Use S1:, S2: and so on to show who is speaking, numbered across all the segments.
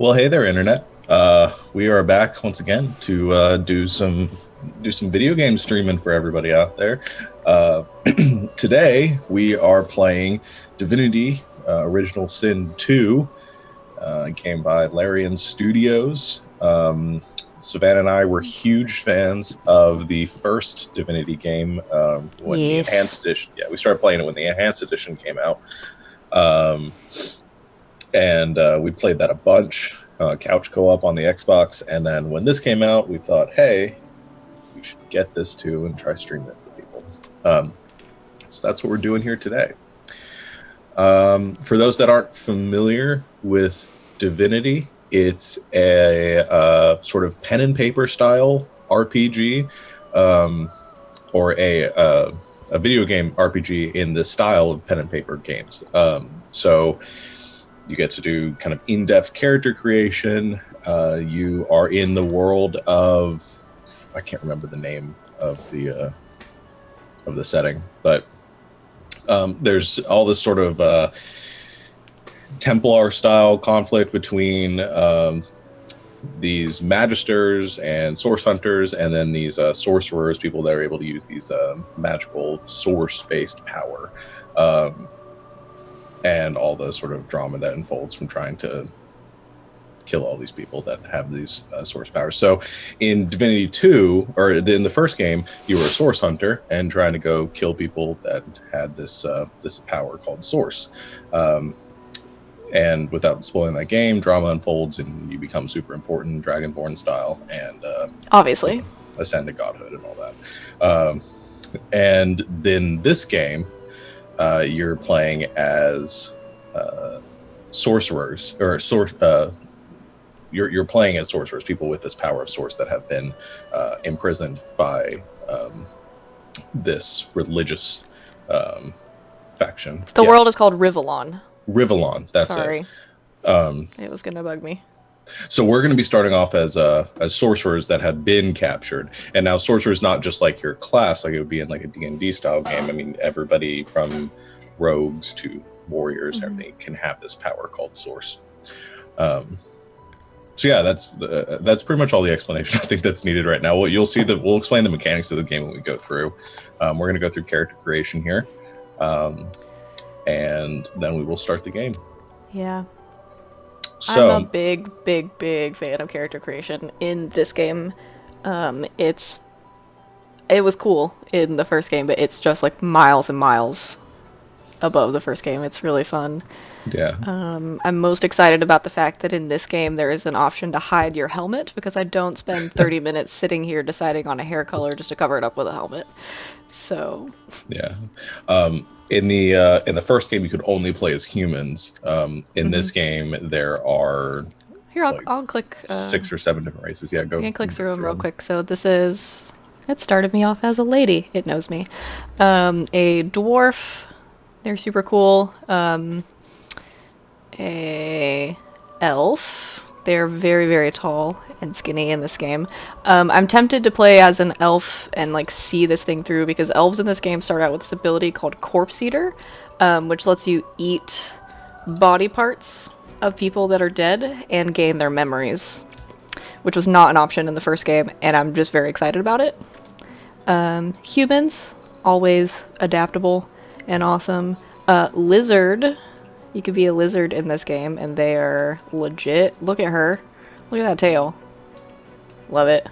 S1: Well, hey there, internet. We are back once again to do some video game streaming for everybody out there. Uh, Today we are playing Divinity: Original Sin 2. It came by Larian Studios. Savannah and I were huge fans of the first Divinity game when the
S2: Yes.
S1: Enhanced Edition. Yeah, we started playing it when the Enhanced Edition came out. Um, and we played that a bunch, couch co-op on the Xbox. And then when this came out, we thought, hey, we should get this too and try stream it for people. So that's what we're doing here today. For those that aren't familiar with Divinity, it's a sort of pen and paper style RPG, or a video game RPG in the style of pen and paper games. So you get to do kind of in-depth character creation. You are in the world of, I can't remember the name of the setting, but there's all this sort of Templar style conflict between these magisters and source hunters, and then these sorcerers, people that are able to use these magical source-based power. And all the sort of drama that unfolds from trying to kill all these people that have these source powers. So in Divinity 2, or in the first game, you were a source hunter and trying to go kill people that had this power called source. And without spoiling that game, drama unfolds and you become super important, Dragonborn style, and
S2: Obviously.
S1: ascend to godhood and all that. And then this game, you're playing as sorcerers, or you're playing as sorcerers, people with this power of source that have been imprisoned by this religious faction.
S2: The world is called Rivellon.
S1: Rivellon, that's
S2: Sorry.
S1: it.
S2: It was gonna bug me.
S1: So we're going to be starting off as sorcerers that have been captured, and now sorcerers not just like your class, like it would be in like a D&D style game. I mean, everybody from rogues to warriors, everything can have this power called source. So yeah, that's pretty much all the explanation I think that's needed right now. You'll see that we'll explain the mechanics of the game when we go through. We're going to go through character creation here, and then we will start the game.
S2: Yeah.
S1: So
S2: I'm a big fan of character creation in this game. It was cool in the first game, but it's just like miles and miles above the first game. It's really fun.
S1: yeah.
S2: I'm most excited about the fact that in this game there is an option to hide your helmet, because I don't spend 30 minutes sitting here deciding on a hair color just to cover it up with a helmet. So
S1: Yeah. In the first game, you could only play as humans. In this game, there are
S2: here, I'll click
S1: 6 or 7 different races. Yeah, go.
S2: I can click through them real quick. So this is, it started me off as a lady. It knows me. A dwarf. They're super cool. A elf. They're very tall and skinny in this game. I'm tempted to play as an elf and like see this thing through, because elves in this game start out with this ability called Corpse Eater, which lets you eat body parts of people that are dead and gain their memories, which was not an option in the first game, and I'm just very excited about it. Humans, always adaptable and awesome. Lizard. You could be a lizard in this game, and they are legit. Look at her. Look at that tail. Love it.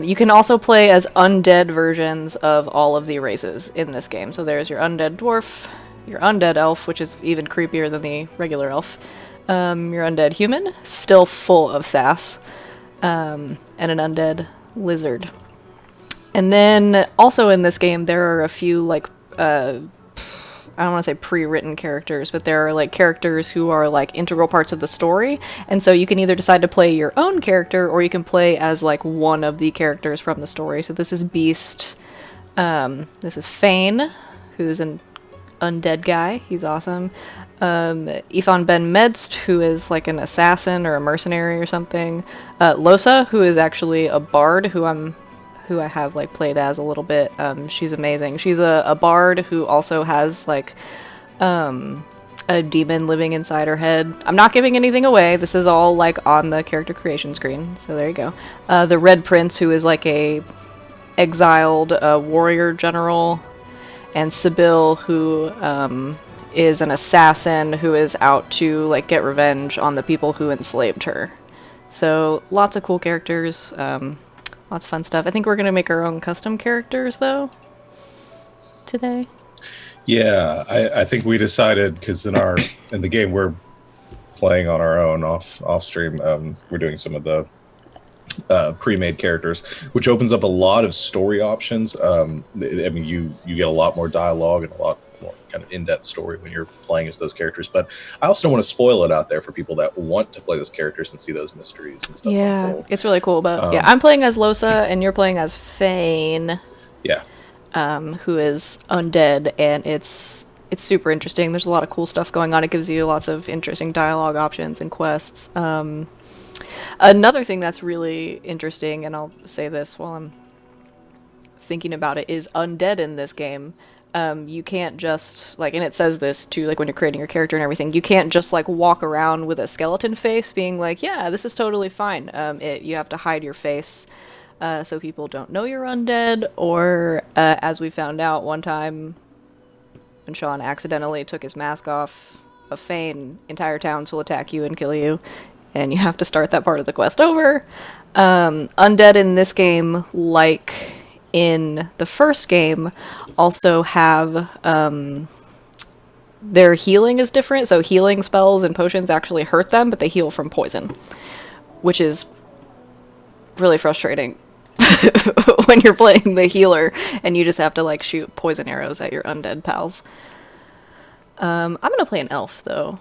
S2: You can also play as undead versions of all of the races in this game. So there's your undead dwarf, your undead elf, which is even creepier than the regular elf, your undead human, still full of sass, and an undead lizard. And then also in this game there are a few like I don't want to say pre-written characters, but there are like characters who are like integral parts of the story, and so you can either decide to play your own character or you can play as like one of the characters from the story. So this is Beast, this is Fane, who's an undead guy, he's awesome. Ifan Ben Medst, who is like an assassin or a mercenary or something. Losa, who is actually a bard, who I have like played as a little bit. She's amazing. She's a bard who also has like a demon living inside her head. I'm not giving anything away. This is all like on the character creation screen. So there you go. The Red Prince, who is like a exiled warrior general, and Sibyl, who is an assassin who is out to like get revenge on the people who enslaved her. So lots of cool characters, lots of fun stuff. I think we're gonna make our own custom characters though today.
S1: Yeah, I think we decided because in the game we're playing on our own off stream. We're doing some of the pre-made characters, which opens up a lot of story options. I mean, you get a lot more dialogue and a lot more kind of in-depth story when you're playing as those characters. But I also don't want to spoil it out there for people that want to play those characters and see those mysteries and stuff.
S2: Yeah,
S1: unfold.
S2: it's really cool. But yeah, I'm playing as Losa, and you're playing as Fane.
S1: Yeah.
S2: Who is undead, and it's super interesting. There's a lot of cool stuff going on. It gives you lots of interesting dialogue options and quests. Another thing that's really interesting, and I'll say this while I'm thinking about it, is undead in this game. You can't just, like, and it says this too, like when you're creating your character and everything, you can't just like walk around with a skeleton face being like, yeah, this is totally fine. You have to hide your face. So people don't know you're undead, or as we found out one time when Sean accidentally took his mask off of Fane, entire towns will attack you and kill you, and you have to start that part of the quest over. Undead in this game, like in the first game, also have their healing is different, so healing spells and potions actually hurt them, but they heal from poison, which is really frustrating. When you're playing the healer and you just have to like shoot poison arrows at your undead pals. I'm gonna play an elf though.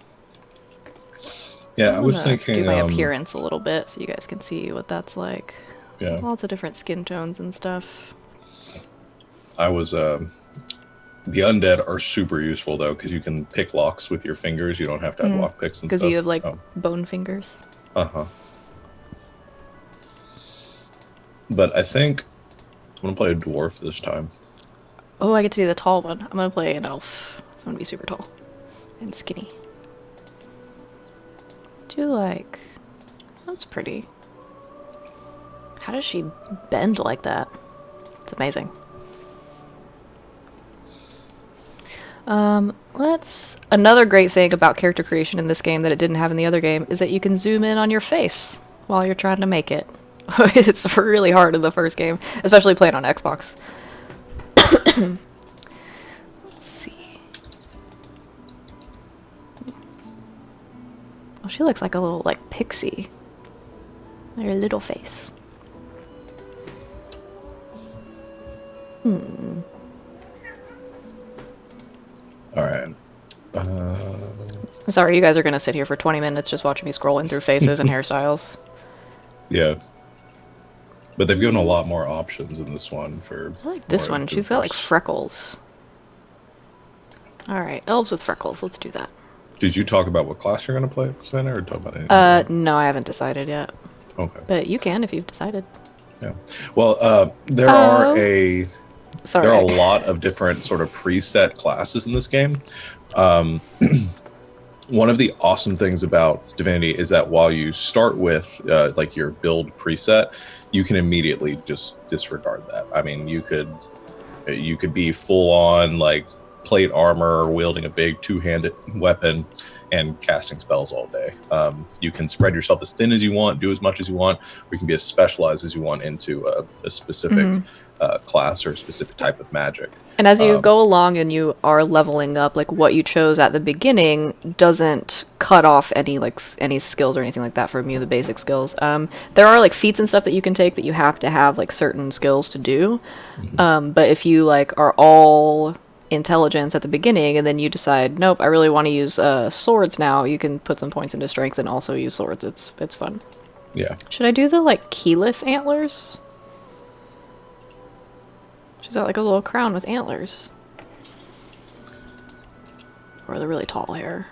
S1: Yeah,
S2: So
S1: I was thinking
S2: do my appearance a little bit so you guys can see what that's like.
S1: Yeah,
S2: Lots of different skin tones and stuff.
S1: I was the undead are super useful though because you can pick locks with your fingers. You don't have to have lock picks and stuff.
S2: Because you have like bone fingers.
S1: But I think I'm gonna play a dwarf this time.
S2: Oh, I get to be the tall one. I'm gonna play an elf. So I'm gonna be super tall and skinny. That's pretty. How does she bend like that? It's amazing. Another great thing about character creation in this game that it didn't have in the other game is that you can zoom in on your face while you're trying to make it. It's really hard in the first game, especially playing on Xbox. Let's see. Oh, she looks like a little, like, pixie. Her little face.
S1: Alright.
S2: I'm sorry, you guys are gonna sit here for 20 minutes just watching me scrolling through faces and hairstyles.
S1: Yeah. But they've given a lot more options in this one for...
S2: I like this one. She's got, like, freckles. Alright, elves with freckles. Let's do that.
S1: Did you talk about what class you're going to play, Savannah, or talk about anything?
S2: No, I haven't decided yet.
S1: Okay.
S2: But you can if you've decided.
S1: Yeah. Well, there are a lot of different sort of preset classes in this game. One of the awesome things about Divinity is that while you start with like your build preset, you can immediately just disregard that. I mean, you could be full on like plate armor, wielding a big two-handed weapon, and casting spells all day. You can spread yourself as thin as you want, do as much as you want, or you can be as specialized as you want into a specific class or a specific type of magic.
S2: And as you go along and you are leveling up, like what you chose at the beginning doesn't cut off any skills or anything like that from you, the basic skills. There are like feats and stuff that you can take that you have to have like certain skills to do. But if you like are all intelligence at the beginning and then you decide, nope, I really want to use swords now, you can put some points into strength and also use swords. It's fun.
S1: Yeah.
S2: Should I do the like keyleth antlers? She's got like a little crown with antlers. Or the really tall hair.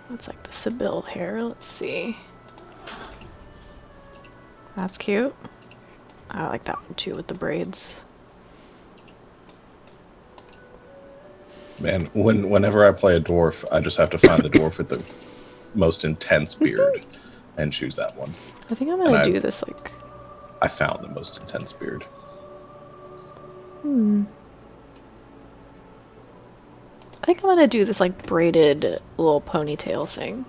S2: That's like the Sibyl hair. Let's see. That's cute. I like that one too with the braids.
S1: Man, whenever I play a dwarf, I just have to find the dwarf with the most intense beard and choose that one.
S2: I think I'm gonna do this like...
S1: I found the most intense beard.
S2: I think I'm gonna do this like braided little ponytail thing.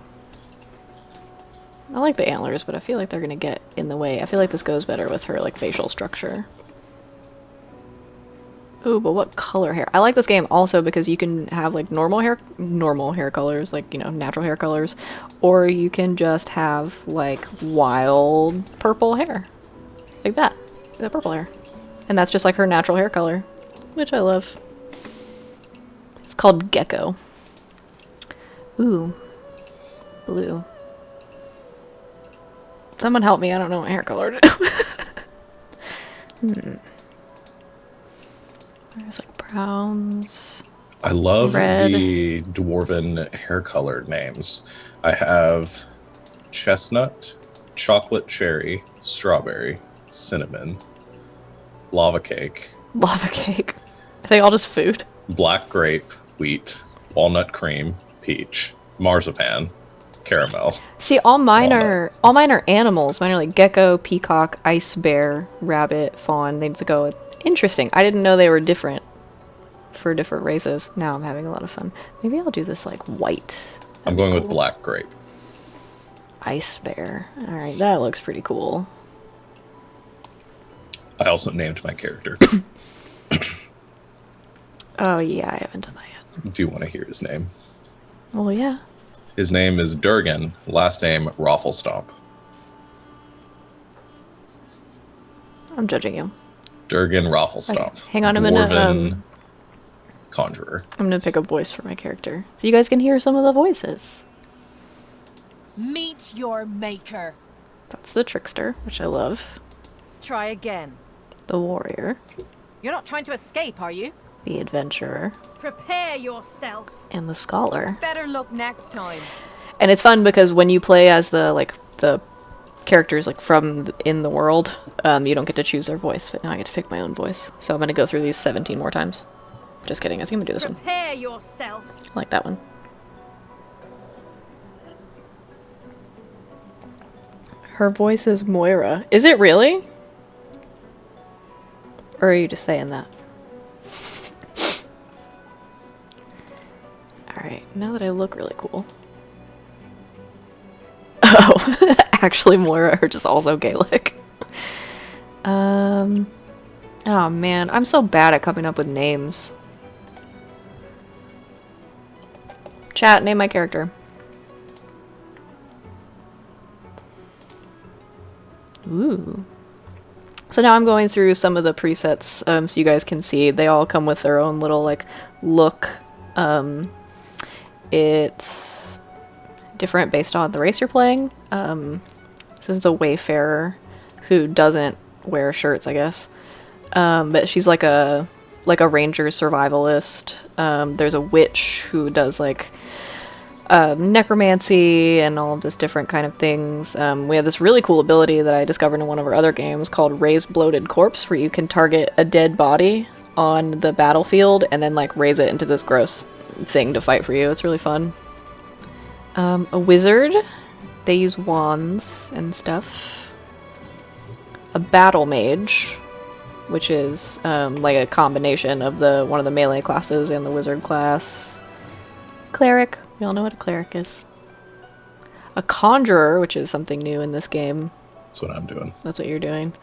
S2: I like the antlers, but I feel like they're gonna get in the way. I feel like this goes better with her like facial structure. Ooh, but what color hair? I like this game also because you can have like normal hair colors, like, you know, natural hair colors, or you can just have like wild purple hair. Like that. That purple hair. And that's just like her natural hair color, which I love. It's called Gecko. Ooh. Blue. Someone help me, I don't know what hair color to do. There's like browns.
S1: I love
S2: red.
S1: the dwarven hair color names. I have chestnut, chocolate cherry, strawberry, cinnamon, lava cake.
S2: Lava cake. Are they all just food?
S1: Black grape, wheat, walnut cream, peach, marzipan, caramel.
S2: See, all mine are animals. Mine are like gecko, peacock, ice bear, rabbit, fawn. They just go. Interesting. I didn't know they were different for different races. Now I'm having a lot of fun. Maybe I'll do this like white.
S1: I'm going with black grape.
S2: Ice bear. All right, that looks pretty cool.
S1: I also named my character.
S2: Oh yeah, I haven't done that yet.
S1: Do you want to hear his name?
S2: Oh yeah.
S1: His name is Durgan, last name Rafflestomp.
S2: I'm judging you.
S1: Durgan Rafflestomp.
S2: Okay. Hang on, I'm gonna
S1: conjurer.
S2: I'm gonna pick a voice for my character, so you guys can hear some of the voices.
S3: Meet your maker.
S2: That's the trickster, which I love.
S3: Try again.
S2: The warrior.
S3: You're not trying to escape, are you?
S2: The adventurer.
S3: Prepare yourself.
S2: And the scholar.
S3: Better luck next time.
S2: And it's fun because when you play as the characters like from in the world, you don't get to choose their voice, but now I get to pick my own voice. So I'm gonna go through these 17 more times. Just kidding, I think I'm gonna do this one.
S3: Prepare yourself.
S2: I like that one. Her voice is Moira. Is it really? Or are you just saying that? Alright, now that I look really cool. Oh, actually Moira are just also Gaelic. Oh man, I'm so bad at coming up with names. Chat, name my character. Ooh. So now I'm going through some of the presets so you guys can see. They all come with their own little like look. It's different based on the race you're playing. This is the Wayfarer who doesn't wear shirts, I guess. But she's like a ranger survivalist. There's a witch who does like necromancy and all of this different kind of things. We have this really cool ability that I discovered in one of our other games called Raise Bloated Corpse, where you can target a dead body on the battlefield and then like raise it into this gross thing to fight for you. It's really fun. A wizard. They use wands and stuff. A battle mage, which is like a combination of one of the melee classes and the wizard class. Cleric. We all know what a cleric is. A conjurer, which is something new in this game.
S1: That's what I'm doing.
S2: That's what you're doing.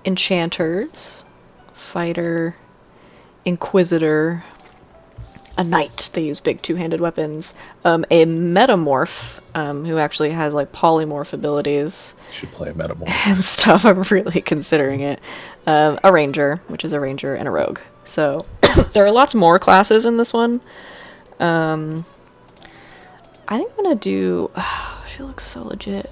S2: Enchanters. Fighter. Inquisitor. A knight. They use big two-handed weapons. A metamorph, who actually has like polymorph abilities.
S1: You should play a metamorph.
S2: And stuff. I'm really considering it. A ranger, which is a ranger, and a rogue. So there are lots more classes in this one. I think I'm gonna do... Oh, she looks so legit.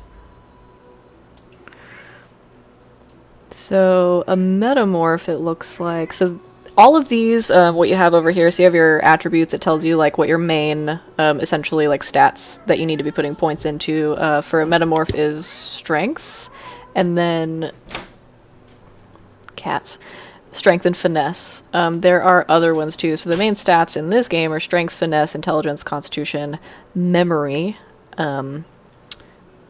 S2: So, a metamorph, it looks like... So, all of these, what you have over here, so you have your attributes, it tells you, like, what your main, essentially, like, stats that you need to be putting points into. For a metamorph is strength, and then... Cats. strength and finesse. There are other ones too. So the main stats in this game are strength, finesse, intelligence, constitution, memory,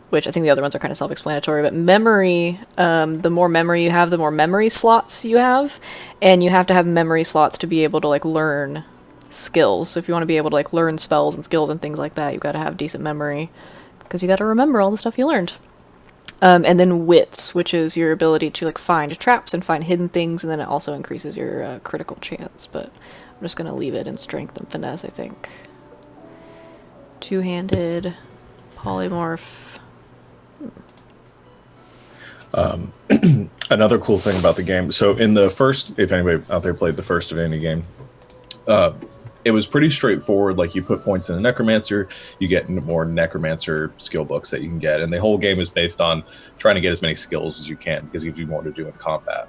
S2: which I think the other ones are kind of self-explanatory, but memory, the more memory you have, the more memory slots you have, and you have to have memory slots to be able to like learn skills. So if you want to be able to like learn spells and skills and things like that, you've got to have decent memory, because you got to remember all the stuff you learned. And then wits, which is your ability to like find traps and find hidden things, and then it also increases your critical chance. But I'm just gonna leave it in strength and finesse, I think. Two-handed, polymorph.
S1: Another cool thing about the game. So in the first, if anybody out there played the first Divinity game, it was pretty straightforward. Like you put points in a necromancer, you get more necromancer skill books that you can get, and the whole game is based on trying to get as many skills as you can because it gives you more to do in combat.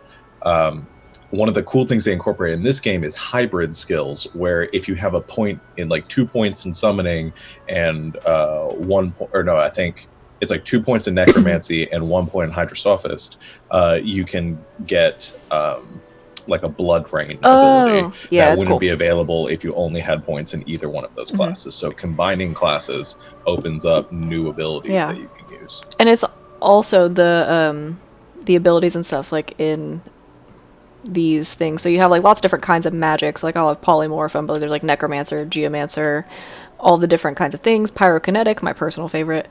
S1: One of the cool things they incorporate in this game is hybrid skills, where if you have a point in like 2 points in summoning and I think it's like 2 points in necromancy and 1 point in hydrosophist, you can get like a blood rain ability that wouldn't be available if you only had points in either one of those classes. So combining classes opens up new abilities that you can use.
S2: And it's also the abilities and stuff like in these things. So you have like lots of different kinds of magics. Like I'll have polymorph, but there's like necromancer, geomancer, all the different kinds of things. Pyrokinetic, my personal favorite.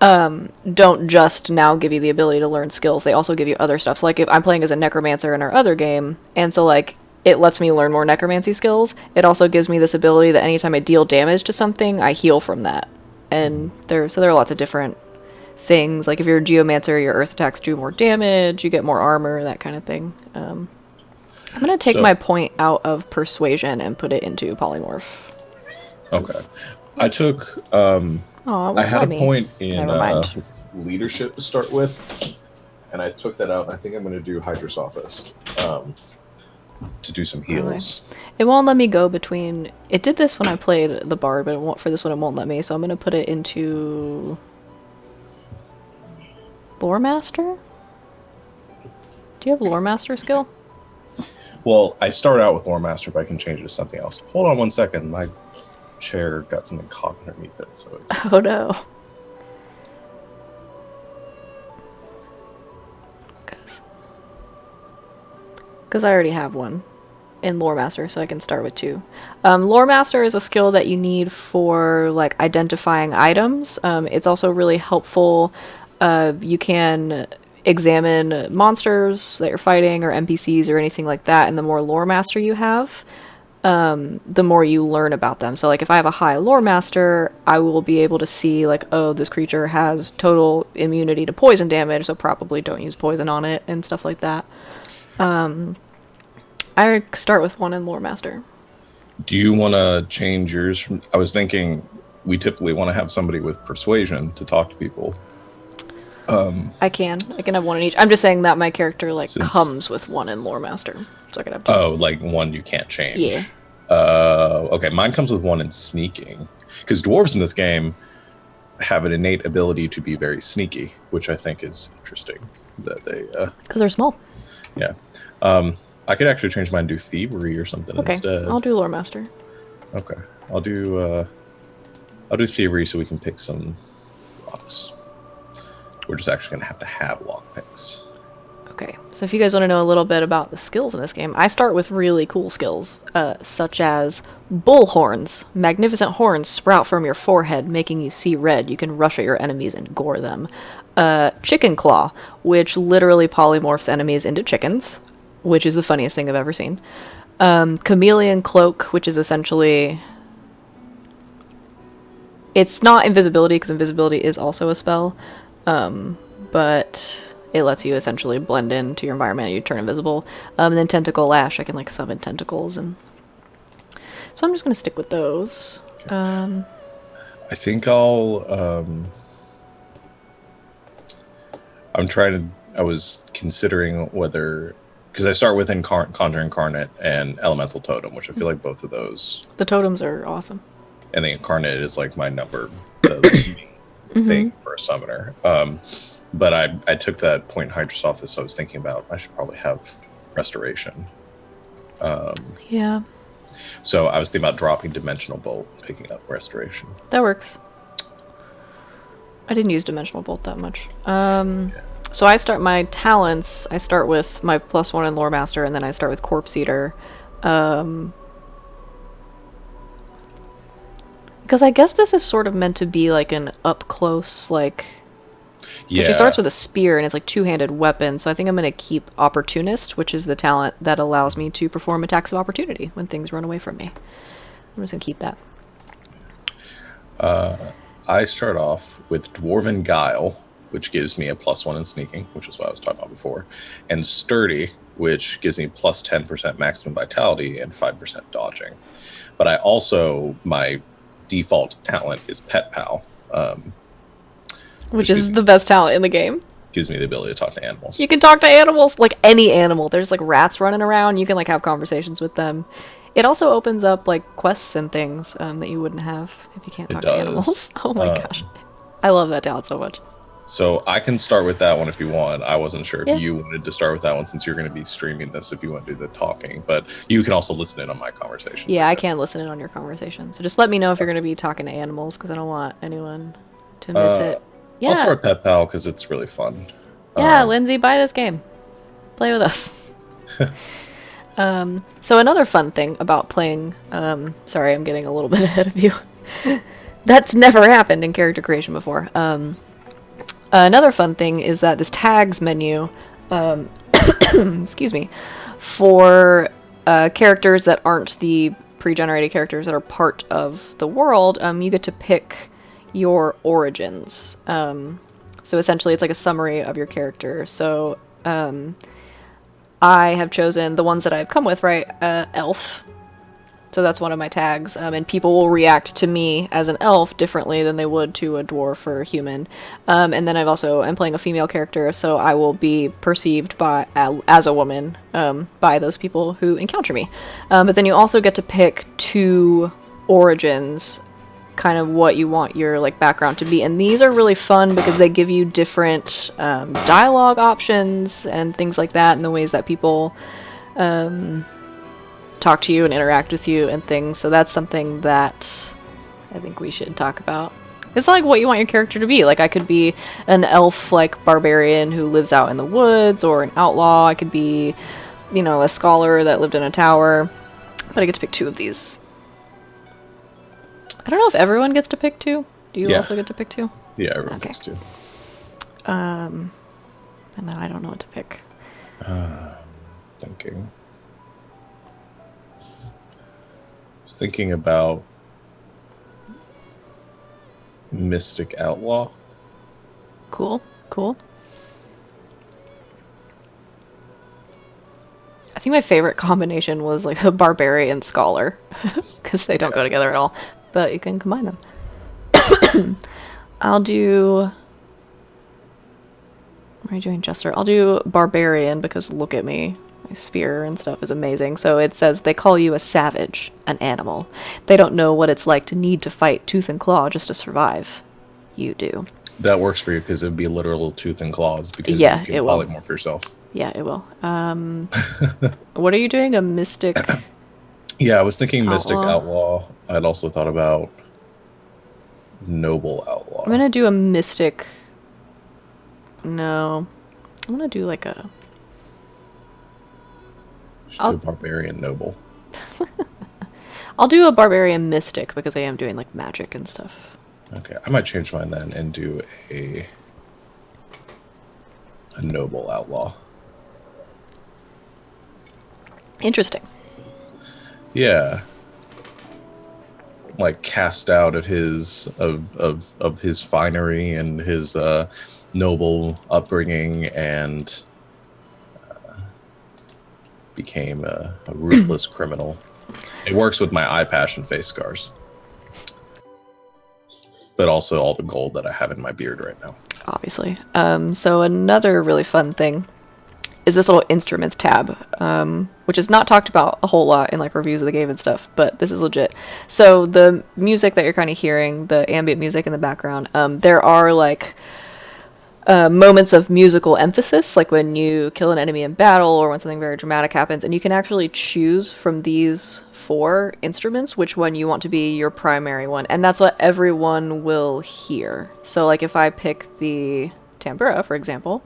S2: Don't just now give you the ability to learn skills, they also give you other stuff. So like if I'm playing as a necromancer in our other game, and so like it lets me learn more necromancy skills, it also gives me this ability that anytime I deal damage to something, I heal from that. And there are lots of different things. Like if you're a geomancer, your earth attacks do more damage, you get more armor, that kind of thing. I'm gonna take my point out of persuasion and put it into polymorph.
S1: Okay. I took I had a point in leadership to start with, and I took that out, and I think I'm going to do hydrosophist to do some heals.
S2: Okay. It won't let me go between... It did this when I played the bard, but for this one it won't let me, so I'm going to put it into... Lore Master? Do you have Lore Master skill?
S1: Well, I start out with Lore Master, but I can change it to something else. Hold on 1 second. My chair got something caught underneath it, so it's...
S2: Oh no. Because I already have one in Lore Master, so I can start with 2. Lore Master is a skill that you need for like identifying items. It's also really helpful. You can examine monsters that you're fighting or NPCs or anything like that, and the more Lore Master you have, the more you learn about them. So like if I have a high Lore Master, I will be able to see like, oh, this creature has total immunity to poison damage, so probably don't use poison on it and stuff like that. I start with 1 in Lore Master.
S1: Do you want to change yours? I was thinking we typically want to have somebody with persuasion to talk to people.
S2: I can have 1 in each. I'm just saying that my character like comes with 1 in Lore Master, so I could have 2.
S1: Oh, like 1 you can't change.
S2: Yeah.
S1: Okay, mine comes with 1 in sneaking, because dwarves in this game have an innate ability to be very sneaky, which I think is interesting. That they
S2: because they're small.
S1: Yeah. I could actually change mine to do thievery or something instead.
S2: I'll do Lore Master.
S1: Okay, I'll do thievery so we can pick some rocks. We're just actually going to have lockpicks.
S2: Okay, so if you guys want to know a little bit about the skills in this game, I start with really cool skills, such as bull horns. Magnificent horns sprout from your forehead, making you see red. You can rush at your enemies and gore them. Chicken claw, which literally polymorphs enemies into chickens, which is the funniest thing I've ever seen. Chameleon cloak, which is essentially... It's not invisibility, because invisibility is also a spell. But it lets you essentially blend into your environment. You turn invisible. And then tentacle lash, I can like summon tentacles, and so I'm just gonna stick with those.
S1: Okay. I think I'll I was considering whether, because I start with Conjure Incarnate and Elemental Totem, which I feel like both of those.
S2: The totems are awesome.
S1: And the Incarnate is like my number thing for a summoner. But I took that point in Hydrosophist, so I was thinking about I should probably have Restoration.
S2: Yeah,
S1: So I was thinking about dropping Dimensional Bolt, picking up Restoration.
S2: that works. I didn't use Dimensional Bolt that much. So I start my talents. I start with my +1 in Lore Master, and then I start with Corpse Eater. Because I guess this is sort of meant to be like an up close, like.
S1: Yeah.
S2: She starts with a spear, and it's like two-handed weapon. So I think I'm gonna keep Opportunist, which is the talent that allows me to perform attacks of opportunity when things run away from me. I'm just gonna keep that.
S1: I start off with Dwarven Guile, which gives me a +1 in sneaking, which is what I was talking about before, and Sturdy, which gives me plus 10% maximum vitality and 5% dodging. But I also, my default talent is Pet Pal,
S2: Which is the best talent in the game.
S1: gives me the ability to talk to animals.
S2: You can talk to animals, like any animal. There's like rats running around. You can like have conversations with them. It also opens up like quests and things that you wouldn't have if you can't talk to animals. Oh my gosh. I love that talent so much.
S1: So I can start with that one if you want. I wasn't sure
S2: Yeah.
S1: if you wanted to start with that one since you're going to be streaming this if you want to do the talking, but you can also listen in on my conversations.
S2: Yeah, I
S1: guess.
S2: can listen in on your conversation. So just let me know if you're going to be talking to animals, because I don't want anyone to miss it. Yeah.
S1: I'll start Pet Pal because it's really fun.
S2: Yeah, Lindsay, buy this game. Play with us. So another fun thing about playing... sorry, I'm getting a little bit ahead of you. That's never happened in character creation before. Another fun thing is that this tags menu, excuse me, for characters that aren't the pre-generated characters that are part of the world, you get to pick your origins. So essentially it's like a summary of your character. So I have chosen the ones that I've come with, right? Elf. So that's one of my tags, and people will react to me as an elf differently than they would to a dwarf or a human. And then I'm playing a female character, so I will be perceived as a woman by those people who encounter me. But then you also get to pick 2 origins, kind of what you want your like background to be, and these are really fun because they give you different dialogue options and things like that, and the ways that people talk to you and interact with you and things. So that's something that I think we should talk about. It's like what you want your character to be. Like I could be an elf like barbarian who lives out in the woods, or an outlaw. I could be, a scholar that lived in a tower. But I get to pick 2 of these. I don't know if everyone gets to pick 2. Do you also get to pick 2?
S1: Yeah, everyone gets to.
S2: And now I don't know what to pick.
S1: Thinking. I was thinking about Mystic Outlaw.
S2: Cool. I think my favorite combination was like the barbarian scholar, because they don't go together at all, but you can combine them. I'll do... What are you doing, Jester? I'll do barbarian because look at me. My spear and stuff is amazing. So it says they call you a savage, an animal. They don't know what it's like to need to fight tooth and claw just to survive. You do.
S1: That works for you because it'd be literal tooth and claws because
S2: Yeah,
S1: you can
S2: it will.
S1: polymorph yourself.
S2: Yeah, it will. What are you doing? A mystic?
S1: Yeah, I was thinking Mystic
S2: Outlaw.
S1: Outlaw. I'd also thought about Noble Outlaw.
S2: I'm gonna do a mystic. No, I'm gonna do like a.
S1: Just do a Barbarian Noble.
S2: I'll do a barbarian mystic because I am doing like magic and stuff.
S1: Okay, I might change mine then and do a Noble Outlaw.
S2: Interesting.
S1: Yeah. Like cast out of his finery and his noble upbringing and became a ruthless criminal. It works with my eye patch and face scars. But also all the gold that I have in my beard right now.
S2: Obviously. So another really fun thing is this little instruments tab, which is not talked about a whole lot in like reviews of the game and stuff, but this is legit. So the music that you're kind of hearing, the ambient music in the background, there are like moments of musical emphasis, like when you kill an enemy in battle or when something very dramatic happens, and you can actually choose from these 4 instruments which one you want to be your primary one, and that's what everyone will hear. So like if I pick the tambura, for example,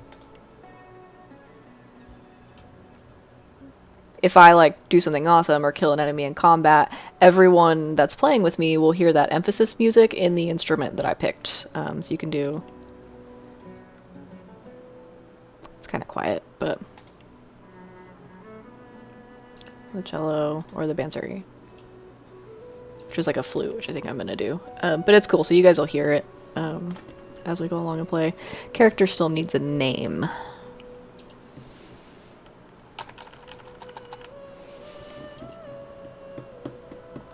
S2: if I like do something awesome or kill an enemy in combat, everyone that's playing with me will hear that emphasis music in the instrument that I picked. So you can do... It's kind of quiet, but... the cello or the bansuri, which is like a flute, which I think I'm going to do. But it's cool, so you guys will hear it as we go along and play. Character still needs a name.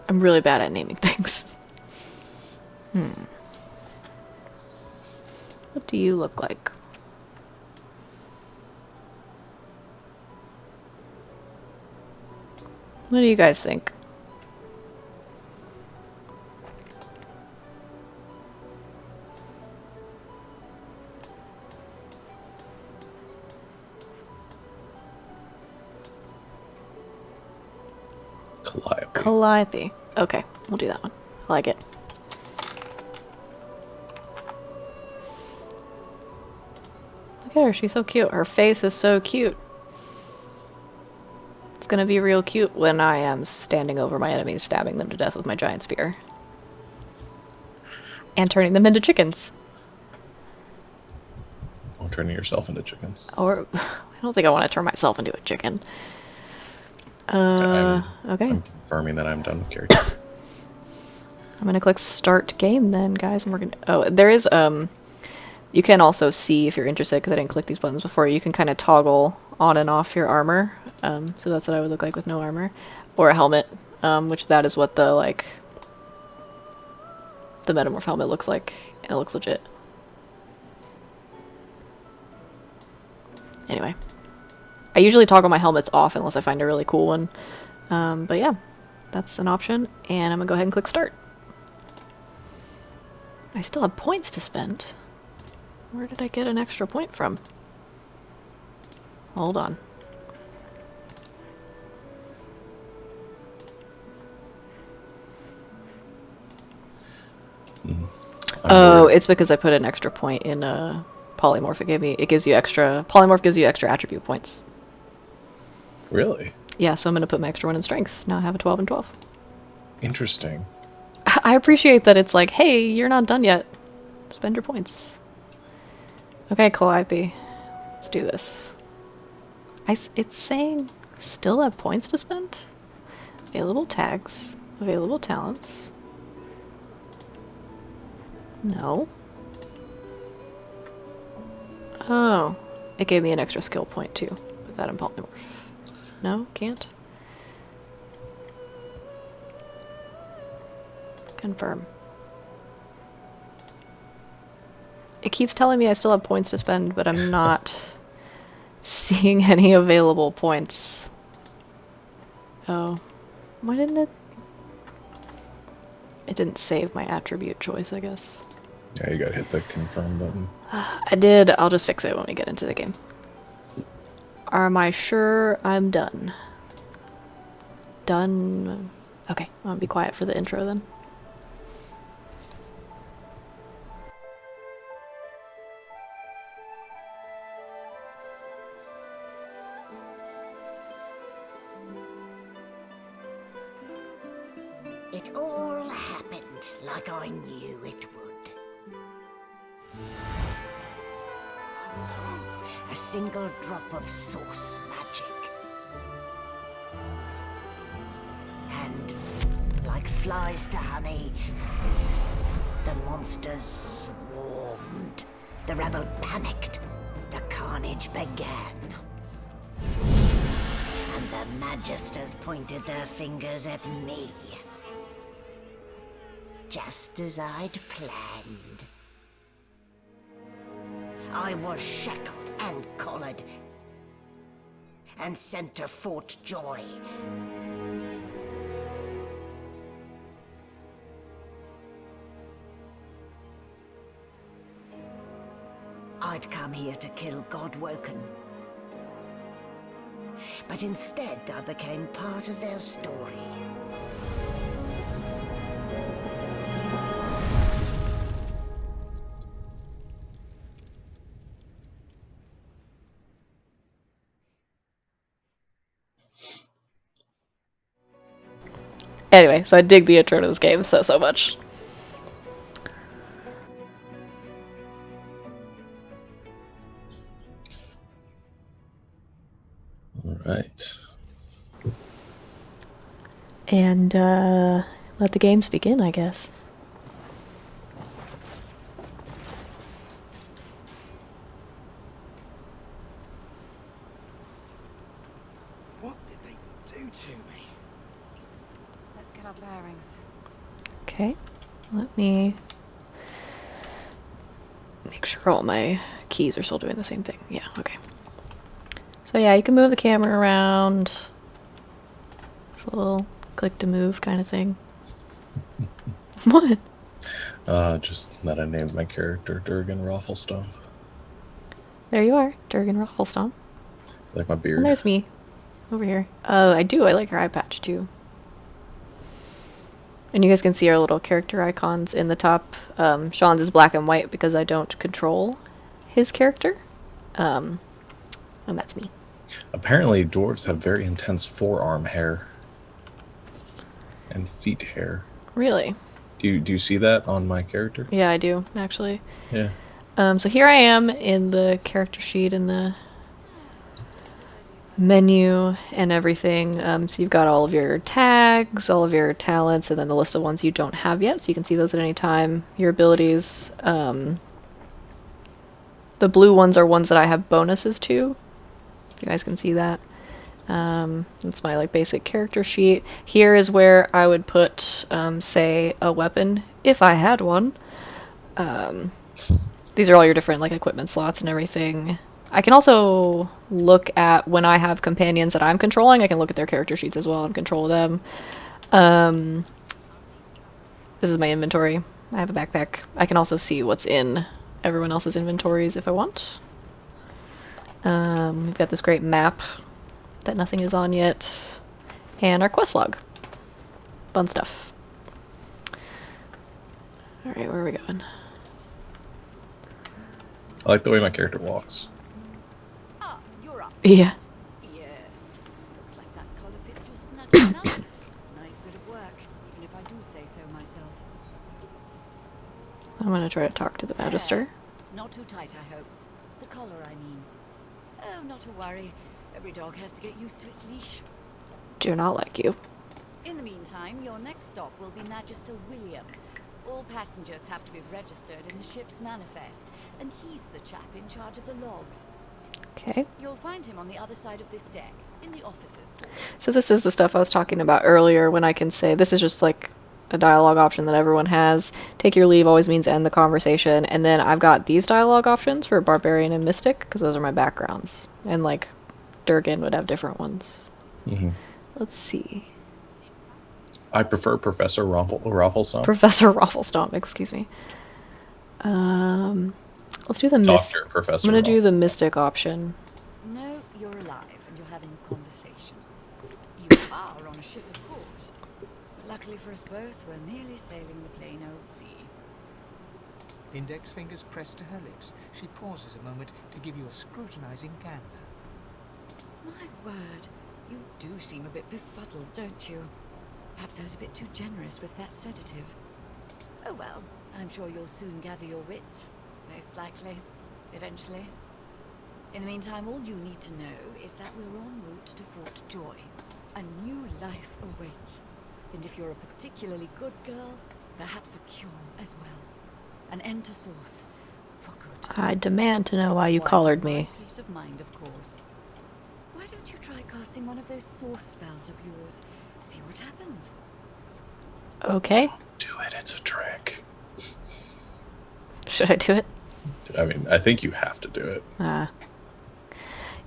S2: I'm really bad at naming things. What do you look like? What do you guys think?
S1: Calliope.
S2: Calliope. Okay, we'll do that one. I like it. Look at her, she's so cute. Her face is so cute. It's gonna be real cute when I am standing over my enemies, stabbing them to death with my giant spear. And turning them into chickens.
S1: Or turning yourself into chickens.
S2: Or, I don't think I want to turn myself into a chicken. Okay.
S1: I'm confirming that I'm done with character.
S2: I'm gonna click start game then, guys, and we're gonna... Oh, there is, you can also see, if you're interested, because I didn't click these buttons before, you can kind of toggle on and off your armor. So that's what I would look like with no armor. Or a helmet, which that is what the, like... the Metamorph helmet looks like, and it looks legit. Anyway. I usually toggle my helmets off unless I find a really cool one. But yeah, that's an option, and I'm gonna go ahead and click start. I still have points to spend. Where did I get an extra point from? Hold on. Oh, it's because I put an extra point in Polymorph. It gives you extra... Polymorph gives you extra attribute points.
S1: Really?
S2: Yeah, so I'm going to put my extra one in strength. Now I have a 12 and 12.
S1: Interesting.
S2: I appreciate that it's like, hey, you're not done yet. Spend your points. Okay, Calliope. Let's do this. It's saying still have points to spend? Available tags. Available talents. No. Oh. It gave me an extra skill point too. Put that in Polymorph. No? Can't? Confirm. It keeps telling me I still have points to spend, but I'm not seeing any available points. Oh. Why didn't it? It didn't save my attribute choice, I guess.
S1: Yeah, you gotta hit the confirm button.
S2: I did. I'll just fix it when we get into the game. Am I sure I'm done? Done. Okay, I'll be quiet for the intro then.
S4: It all happened like I knew it would. A single drop of source magic. And, like flies to honey, the monsters swarmed. The rebel panicked. The carnage began. And the magisters pointed their fingers at me. Just as I'd planned. I was shackled and collared, and sent to Fort Joy. I'd come here to kill Godwoken. But instead, I became part of their story.
S2: Anyway, so I dig the intro to this game so much.
S1: All right.
S2: And let the games begin, I guess.
S5: What did they do to me?
S3: Let's get our bearings.
S2: Okay, let me make sure all my keys are still doing the same thing. Yeah, okay. So yeah, you can move the camera around. It's a little click to move kind of thing. What?
S1: Just that I named my character Durgan Rafflestomp.
S2: There you are, Durgan Rafflestomp.
S1: Like my beard.
S2: And there's me, over here. Oh, I do. I like her eye patch too. And you guys can see our little character icons in the top. Sean's is black and white because I don't control his character. And that's me.
S1: Apparently, dwarves have very intense forearm hair and feet hair.
S2: Really?
S1: Do you see that on my character?
S2: Yeah, I do, actually.
S1: Yeah.
S2: So here I am in the character sheet in the menu and everything. So you've got all of your tags, all of your talents, and then the list of ones you don't have yet, so you can see those at any time. Your abilities. The blue ones are ones that I have bonuses to. You guys can see that. That's my like basic character sheet. Here is where I would put, say, a weapon, if I had one. These are all your different like equipment slots and everything. I can also look at when I have companions that I'm controlling. I can look at their character sheets as well and control them. This is my inventory. I have a backpack. I can also see what's in everyone else's inventories if I want. We've got this great map that nothing is on yet. And our quest log. Fun stuff. Alright, where are we going?
S1: I like the way my character walks.
S3: Ah, you're up.
S2: Yeah.
S3: Yes. Looks like that collar fits you snug enough. Nice bit of work, even if I do say so myself.
S2: I'm gonna try to talk to the Magister.
S3: Not too tight, I hope. The collar, I mean. Oh, not to worry. Every dog has to get used to its leash.
S2: Do not like you.
S3: In the meantime, your next stop will be Magister William. All passengers have to be registered in the ship's manifest, and he's the chap in charge of the logs.
S2: Okay.
S3: You'll find him on the other side of this deck, in the officers' quarters.
S2: So this is the stuff I was talking about earlier when I can say this is just like a dialogue option that everyone has. Take your leave always means end the conversation. And then I've got these dialogue options for Barbarian and Mystic because those are my backgrounds. And like Durgan would have different ones.
S1: Mm-hmm.
S2: Let's see.
S1: I prefer Professor Rafflestomp.
S2: Professor Rafflestomp, excuse me. Let's do the
S1: Dr. Professor
S2: I'm gonna do the
S1: Rafflestomp.
S2: Mystic option.
S3: No, you're alive and you're having a conversation. You are on a ship, of course. But luckily for us both, we're merely sailing the plain old sea.
S5: Index fingers pressed to her lips, she pauses a moment to give you a scrutinizing gander.
S3: My word, you do seem a bit befuddled, don't you? Perhaps I was a bit too generous with that sedative. Oh well, I'm sure you'll soon gather your wits. Most likely. Eventually. In the meantime, all you need to know is that we're en route to Fort Joy. A new life awaits. And if you're a particularly good girl, perhaps a cure as well. An end to Source. For good.
S2: I demand to know why you
S3: Why,
S2: collared
S3: for my
S2: me.
S3: peace of mind, of course. Why don't you try casting one of those Source spells of yours? See what happens.
S2: Okay.
S1: Do it. It's a trick.
S2: Should I do it?
S1: I mean, I think you have to do it.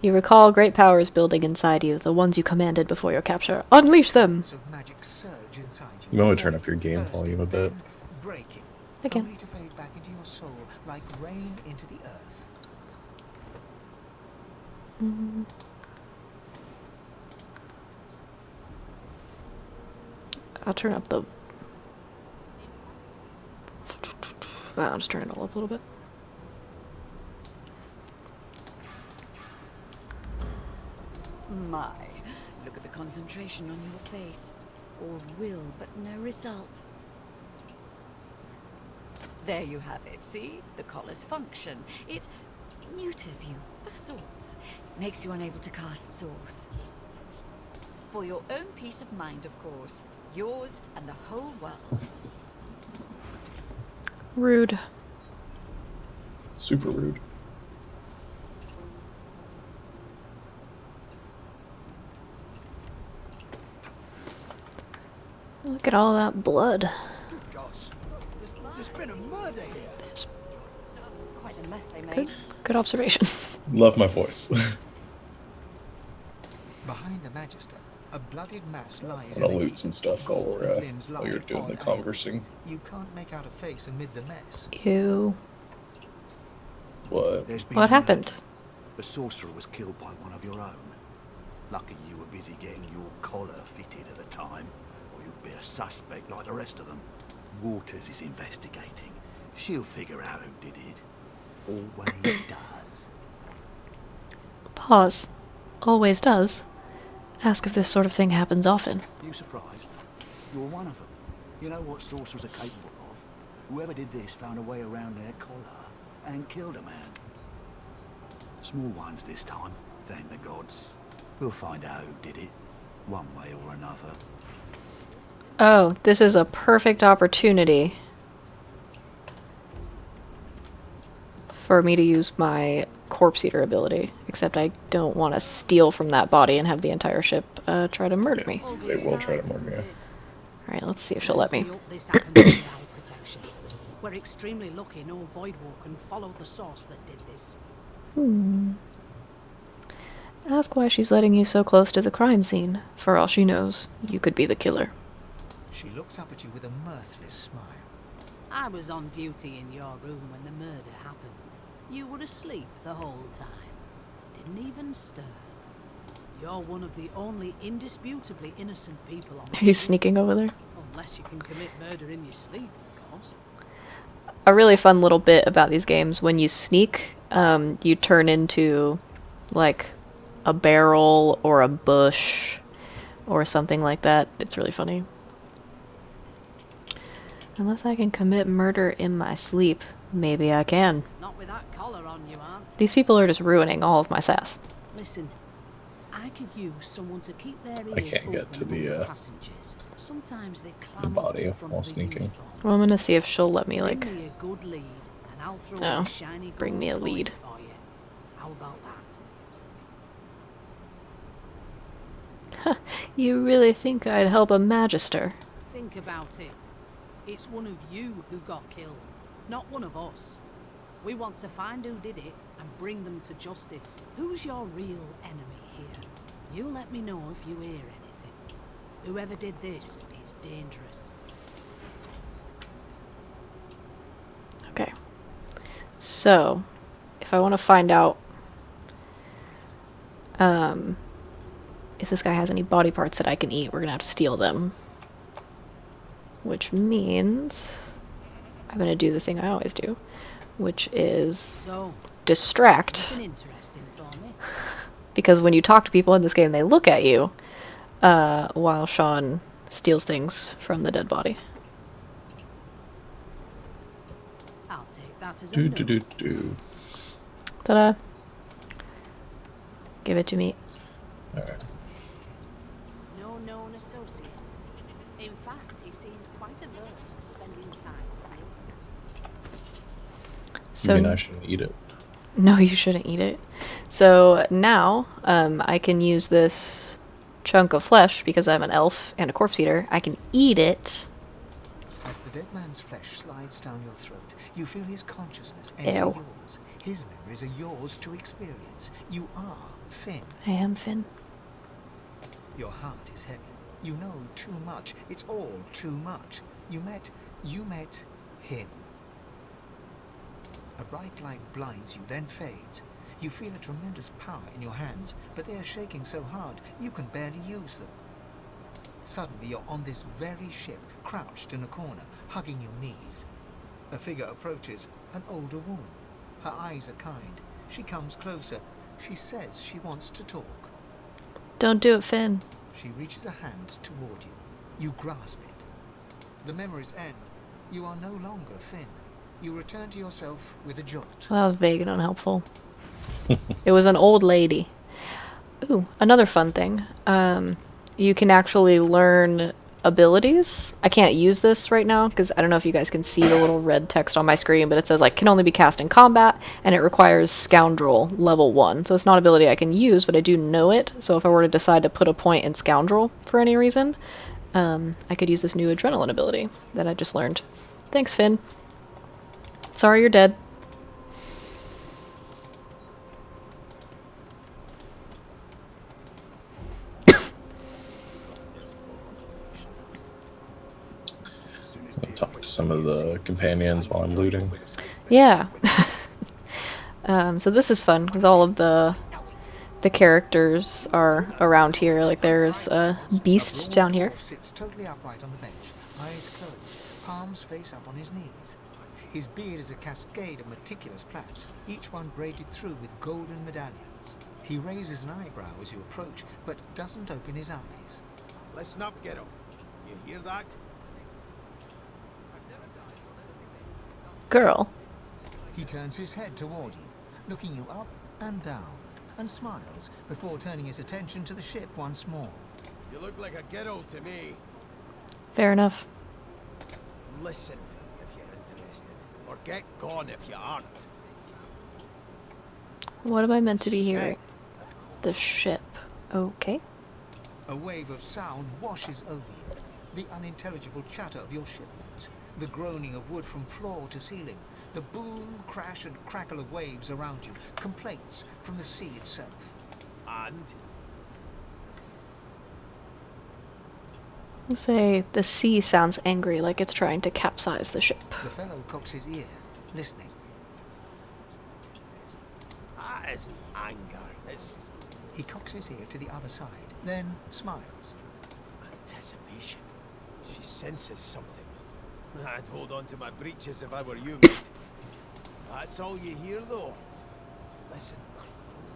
S2: You recall great powers building inside you, the ones you commanded before your capture. Unleash them!
S5: So magic surge inside you.
S1: You might want to turn up your game
S5: Bursting,
S1: volume a bit.
S5: then breaking,
S2: I can.
S5: only to fade back into your soul like rain into the earth.
S2: I'll turn up the... I'll just turn it all up a little bit.
S3: My, look at the concentration on your face. All will, but no result. There you have it, see? The collar's function. It neuters you, of sorts. Makes you unable to cast source. For your own peace of mind, of course. Yours and the whole world.
S2: Rude.
S1: Super rude.
S2: Look at all that blood.
S5: Gosh, there's been a murder here.
S2: There's
S3: Quite a mess they made.
S2: good observation.
S1: Love my voice.
S5: Behind the Magister, a bloodied mass lies
S1: I'm gonna
S5: in a
S1: loot
S5: heap.
S1: some stuff while
S5: Gore
S1: we're
S5: and limbs
S1: while
S5: lie
S1: you're doing
S5: on
S1: the
S5: angle.
S1: conversing.
S5: You can't make out a face amid the mess.
S2: Ew.
S1: What?
S6: There's been
S2: What
S6: murder.
S2: happened?
S6: The sorcerer was killed by one of your own. Lucky you were busy getting your collar fitted at the time, or you'd be a suspect like the rest of them. Waters is investigating. She'll figure out who did it. Always does.
S2: Pause. Always does. Ask if this sort of thing happens often.
S6: You surprised? You're one of them. You know what sorcerers are capable of. Whoever did this found a way around their collar and killed a man. Small ones this time, thank the gods. We'll find out who did it, one way or another.
S2: Oh, this is a perfect opportunity for me to use my corpse eater ability. Except I don't want to steal from that body and have the entire ship try to murder me.
S1: They will try to murder you.
S2: Alright, let's see if she'll let me.
S7: This happened under our protection. We're extremely lucky no Voidwalk can follow the source that did this.
S2: Ask why she's letting you so close to the crime scene. For all she knows, you could be the killer.
S5: She looks up at you with a mirthless smile.
S7: I was on duty in your room when the murder happened. You were asleep the whole time. Didn't even stir. You're one of the only indisputably innocent people on the
S2: He's
S7: ship.
S2: sneaking over there.
S7: Unless you can commit murder in your sleep, of course.
S2: A really fun little bit about these games, when you sneak, you turn into, like, a barrel or a bush or something like that. It's really funny. Unless I can commit murder in my sleep, maybe I can.
S7: Not with that collar on you, aren't?
S2: These people are just ruining all of my sass.
S7: Listen, I could use someone to keep their ears
S1: I can't get
S7: open
S1: to
S7: among
S1: the,
S7: passengers. Sometimes they
S1: the
S7: climb
S1: body
S7: up from
S1: while
S7: the
S1: sneaking.
S7: uniform.
S2: Well, I'm gonna see if she'll let me,
S7: Bring
S2: like...
S7: me a good lead, and I'll throw
S2: Oh,
S7: a shiny
S2: bring
S7: gold
S2: me a
S7: coin
S2: lead.
S7: for you. How about that?
S2: You really think I'd help a magister?
S7: Think about it. It's one of you who got killed, not one of us. We want to find who did it and bring them to justice. Who's your real enemy here? You let me know if you hear anything. Whoever did this is dangerous.
S2: Okay. So, if I want to find out if this guy has any body parts that I can eat, we're gonna have to steal them. Which means I'm gonna do the thing I always do, which is
S7: So,
S2: distract.
S7: nothing interesting for me.
S2: Because when you talk to people in this game, they look at you while Sean steals things from the dead body.
S7: I'll take that as a
S1: Do
S7: no.
S1: do do do.
S2: Ta-da! Give it to me.
S1: Alright.
S7: No known associates. In fact, he seemed quite averse to spending time with us.
S2: So
S1: Maybe I shouldn't eat it.
S2: no, you shouldn't eat it. So now I can use this chunk of flesh because I'm an elf and a corpse eater. I can eat it.
S5: As the dead man's flesh slides down your throat, you feel his consciousness enter
S2: Ew.
S5: yours. His memories are yours to experience. You are Finn.
S2: I am Finn.
S5: Your heart is heavy. You know too much. It's all too much. You met him. A bright light blinds you, then fades. You feel a tremendous power in your hands, but they are shaking so hard you can barely use them. Suddenly you're on this very ship, crouched in a corner, hugging your knees. A figure approaches, an older woman. Her eyes are kind. She comes closer. She says she wants to talk.
S2: Don't do it, Finn.
S5: She reaches a hand toward you. You grasp it. The memories end. You are no longer Finn. You return to yourself with a jolt.
S2: Well, that was vague and unhelpful. It was an old lady. Ooh, another fun thing. You can actually learn abilities. I can't use this right now because I don't know if you guys can see the little red text on my screen, but it says like can only be cast in combat, and it requires Scoundrel level 1. So it's not an ability I can use, but I do know it. So if I were to decide to put a point in Scoundrel for any reason, I could use this new Adrenaline ability that I just learned. Thanks, Finn. Sorry you're dead.
S1: Talk to some of the companions while I'm looting.
S2: Yeah. So this is fun because all of the characters are around here. Like there's a beast down here.
S5: Sits totally upright on the bench, eyes closed, palms face up on his knees. His beard is a cascade of meticulous plaits, each one braided through with golden medallions. He raises an eyebrow as you approach, but doesn't open his eyes.
S8: Listen up, Ghetto. You hear that?
S2: Girl.
S5: He turns his head toward you, looking you up and down, and smiles before turning his attention to the ship once more.
S8: You look like a Ghetto to me.
S2: Fair enough.
S8: Listen if you're interested, or get gone if you aren't.
S2: What am I meant to be hearing? The ship. Okay.
S5: A wave of sound washes over you. The unintelligible chatter of your shipmates, the groaning of wood from floor to ceiling, the boom, crash and crackle of waves around you, complaints from the sea itself.
S8: And?
S2: I'll say the sea sounds angry, like it's trying to capsize the ship.
S5: The fellow cocks his ear, listening.
S8: That isn't anger, it's
S5: He cocks his ear to the other side, then smiles.
S8: anticipation. She senses something. I'd hold on to my breeches if I were you, mate. That's all you hear, though. Listen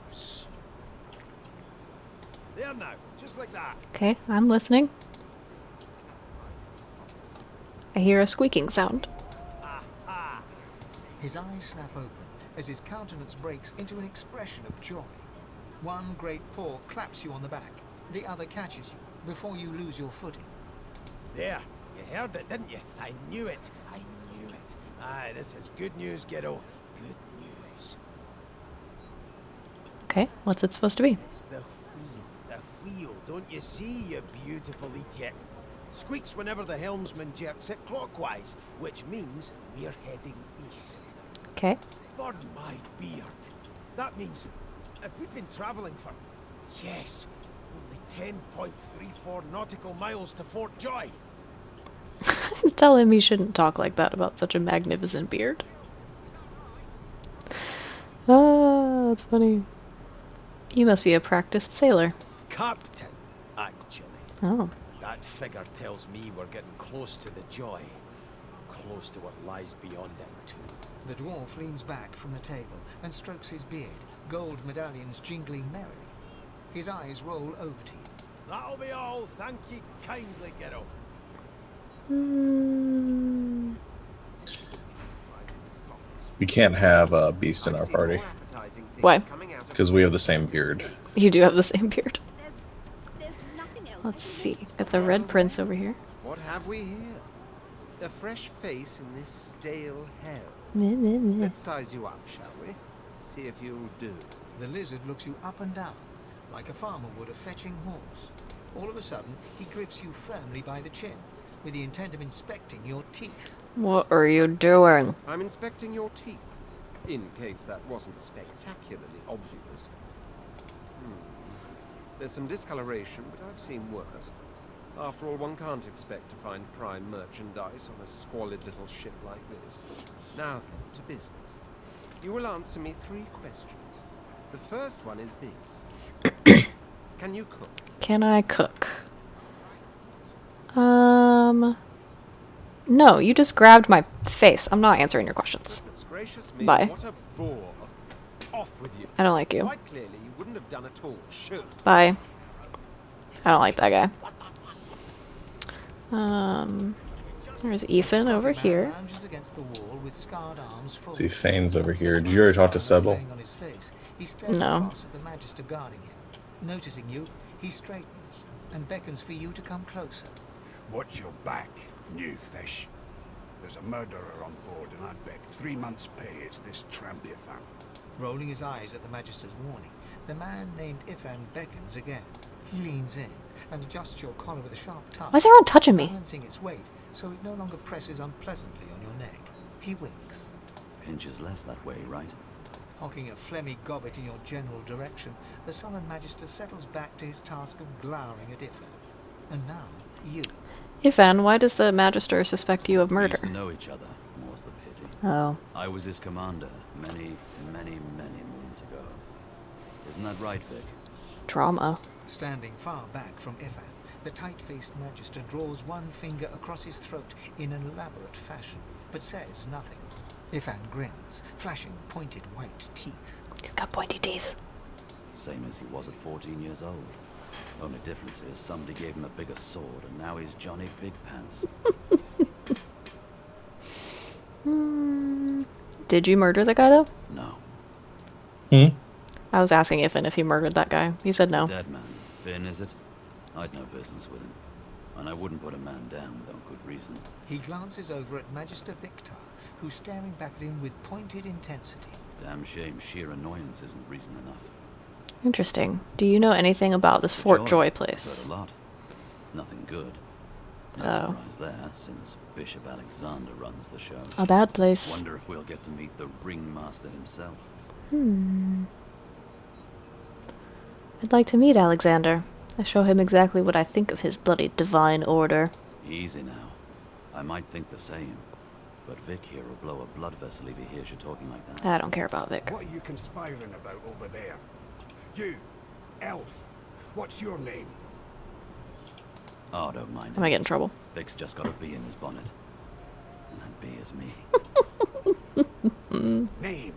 S8: close. There now, just like that.
S2: Okay, I'm listening. I hear a squeaking sound.
S8: Aha!
S5: His eyes snap open as his countenance breaks into an expression of joy. One great paw claps you on the back. The other catches you before you lose your footing.
S8: There, you heard it, didn't you? I knew it. I knew it. Aye, this is good news, Ghetto. Good news.
S2: Okay, what's it supposed to be?
S8: It's the wheel. The wheel. Don't you see, you beautiful idiot? Squeaks whenever the helmsman jerks it clockwise, which means we're heading east.
S2: Okay.
S8: Burn my beard. That means if we've been travelling for, yes, only 10.34 nautical miles to Fort Joy.
S2: Tell him he shouldn't talk like that about such a magnificent beard. Ah, that's funny. You must be a practiced sailor.
S8: Captain, actually.
S2: Oh.
S8: That figure tells me we're getting close to the Joy. Close to what lies beyond it, too.
S5: The dwarf leans back from the table and strokes his beard, gold medallions jingling merrily. His eyes roll over to you.
S8: That'll be all. Thank ye kindly, Ghetto.
S1: We can't have a beast in our party
S2: Why?
S1: because we have the same beard.
S2: You do have the same beard. Let's see. Got the red prince over here.
S9: What have we here? A fresh face in this stale hell.
S2: Meh, meh, meh.
S9: Let's size you up, shall we? See if you'll do.
S5: The lizard looks you up and down, like a farmer would a fetching horse. All of a sudden, he grips you firmly by the chin, with the intent of inspecting your teeth.
S2: What are you doing?
S9: I'm inspecting your teeth, in case that wasn't spectacularly obvious. There's some discoloration, but I've seen worse. After all, one can't expect to find prime merchandise on a squalid little ship like this. Now then, to business. You will answer me 3 questions. The first one is this. Can you cook?
S2: Can I cook? No, you just grabbed my face. I'm not answering your questions.
S9: Goodness gracious me,
S2: Bye.
S9: what a bore. Off with you.
S2: I don't like you.
S9: Quite clearly, you wouldn't have done at all. Shoot.
S2: Bye. I don't like that guy. There's Ethan over here.
S5: Lounges against the wall with scarred arms full.
S1: See, Fane's over here. Did you already talk to Sebel?
S5: Laying on his face, he stares
S2: No.
S5: across at the Magister guarding him. Noticing you, he straightens and beckons for you to come closer.
S6: Watch your back, new fish. There's a murderer on board, and I'd bet 3 months' pay it's this tramp you found.
S5: Rolling his eyes at the Magister's warning, the man named Ifan beckons again. He leans in and adjusts your collar with a sharp touch.
S2: Why is everyone touching me?
S5: Balancing its weight so it no longer presses unpleasantly on your neck. He winks.
S10: Pinches less that way, right?
S5: Hocking a phlegmy gobbet in your general direction, the sullen Magister settles back to his task of glowering at Ifan. And now, you.
S2: Ifan, why does the Magister suspect you of
S10: We
S2: murder?
S10: used to know each other, more's the pity.
S2: Oh.
S10: I was his commander many moons ago. Isn't that right, Vic?
S2: Drama.
S5: Standing far back from Ifan, the tight-faced Magister draws one finger across his throat in an elaborate fashion, but says nothing. Ifan grins, flashing pointed white teeth.
S2: He's got pointy teeth.
S10: Same as he was at 14 years old. Only difference is somebody gave him a bigger sword, and now he's Johnny Big Pants.
S2: Did you murder the guy, though?
S10: No.
S2: I was asking Ifan if he murdered that guy. He said no.
S10: Dead man. Finn, is it? I'd no business with him. And I wouldn't put a man down without good reason.
S5: He glances over at Magister Victor, who's staring back at him with pointed intensity.
S10: Damn shame sheer annoyance isn't reason enough.
S2: Interesting. Do you know anything about this Fort Joy place?
S10: Heard a lot. Nothing good. No
S2: Oh.
S10: surprise there, since Bishop Alexander runs the show.
S2: A bad place.
S10: Wonder if we'll get to meet the ringmaster himself.
S2: I'd like to meet Alexander. I show him exactly what I think of his bloody divine order.
S10: Easy now. I might think the same. But Vic here will blow a blood vessel if he hears you talking like that.
S2: I don't care about Vic.
S6: What are you conspiring about over there? You, elf. What's your name?
S10: Oh, don't mind
S2: I might get in trouble.
S10: Vic's just got a bee in his bonnet. And that bee is me.
S6: Name.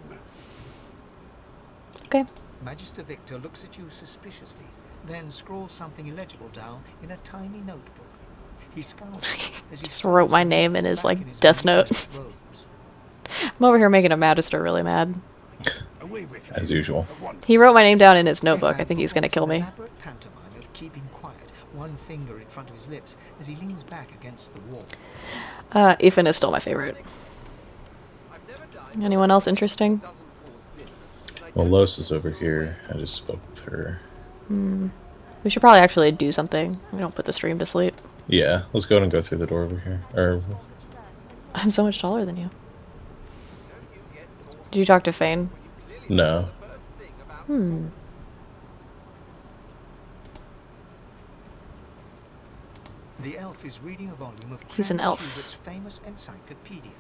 S2: Okay.
S5: Magister Victor looks at you suspiciously, then scrawls something illegible down in a tiny notebook. He scowls as he
S2: Just wrote my name in his,
S5: back
S2: like,
S5: in his
S2: death note.
S5: magnificent robes.
S2: I'm over here making a Magister really mad.
S6: Away with you.
S1: As usual.
S6: At once.
S2: He wrote my name down in his notebook.
S5: Ifan
S2: I think he's gonna kill
S5: performs
S2: me.
S5: an elaborate pantomime of keeping quiet, one finger in front of his lips as he leans back against the wall.
S2: Ethan is still my favorite. Anyone else interesting?
S1: Well, Los is over here. I just spoke with her.
S2: We should probably actually do something. We don't put the stream to sleep.
S1: Yeah, let's go and go through the door over here. Or
S2: I'm so much taller than you. Did you talk to Fane?
S1: no.
S5: The elf is reading a volume of
S2: He's an
S5: Cranmer
S2: elf.
S5: Hubert's famous encyclopedia.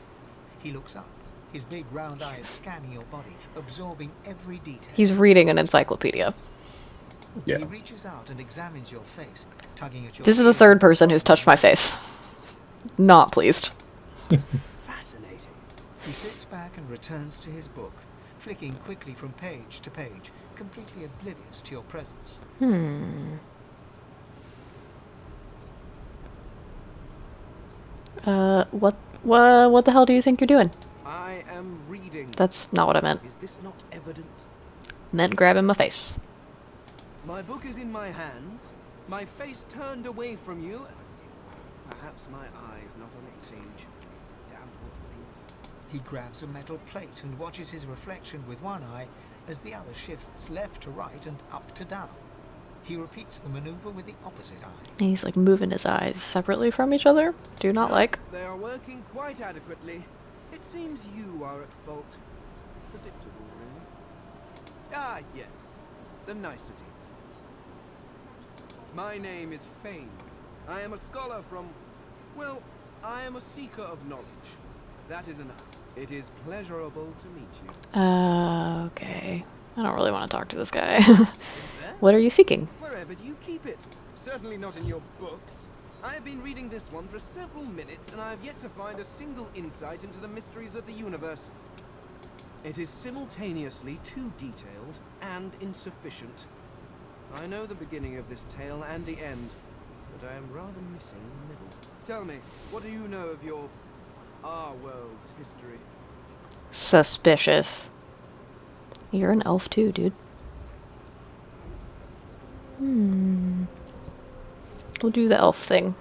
S5: He looks up, his big round eyes scanning your body, absorbing every detail.
S2: He's reading an encyclopedia.
S5: He
S1: Yeah.
S5: reaches out and examines your face, tugging at your
S2: This is the third person who's touched my face. Not pleased.
S5: Fascinating. He sits back and returns to his book, flicking quickly from page to page, completely oblivious to your presence.
S2: What the hell do you think you're doing?
S9: I am reading.
S2: That's not what I meant.
S8: Is this not evident?
S2: Meant grabbing my face.
S8: My book is in my hands, my face turned away from you. Perhaps my eyes not on a page. Damn poor things.
S5: He grabs a metal plate and watches his reflection with one eye as the other shifts left to right and up to down. He repeats the maneuver with the opposite eye.
S2: He's like moving his eyes separately from each other. Do not like.
S8: They are working quite adequately. It seems you are at fault. Predictable, really. Ah, yes. The niceties. My name is Fane. I am a scholar from... Well, I am a seeker of knowledge. That is enough. It is pleasurable to meet you.
S2: Okay. I don't really want to talk to this guy. What are you seeking?
S11: Wherever do you keep it? Certainly not in your books. I have been reading this one for several minutes, and I have yet to find a single insight into the mysteries of the universe. It is simultaneously too detailed and insufficient. I know the beginning of this tale and the end, but I am rather missing the middle. Tell me, what do you know of our world's history?
S2: Suspicious. You're an elf too, dude. We'll do the elf thing.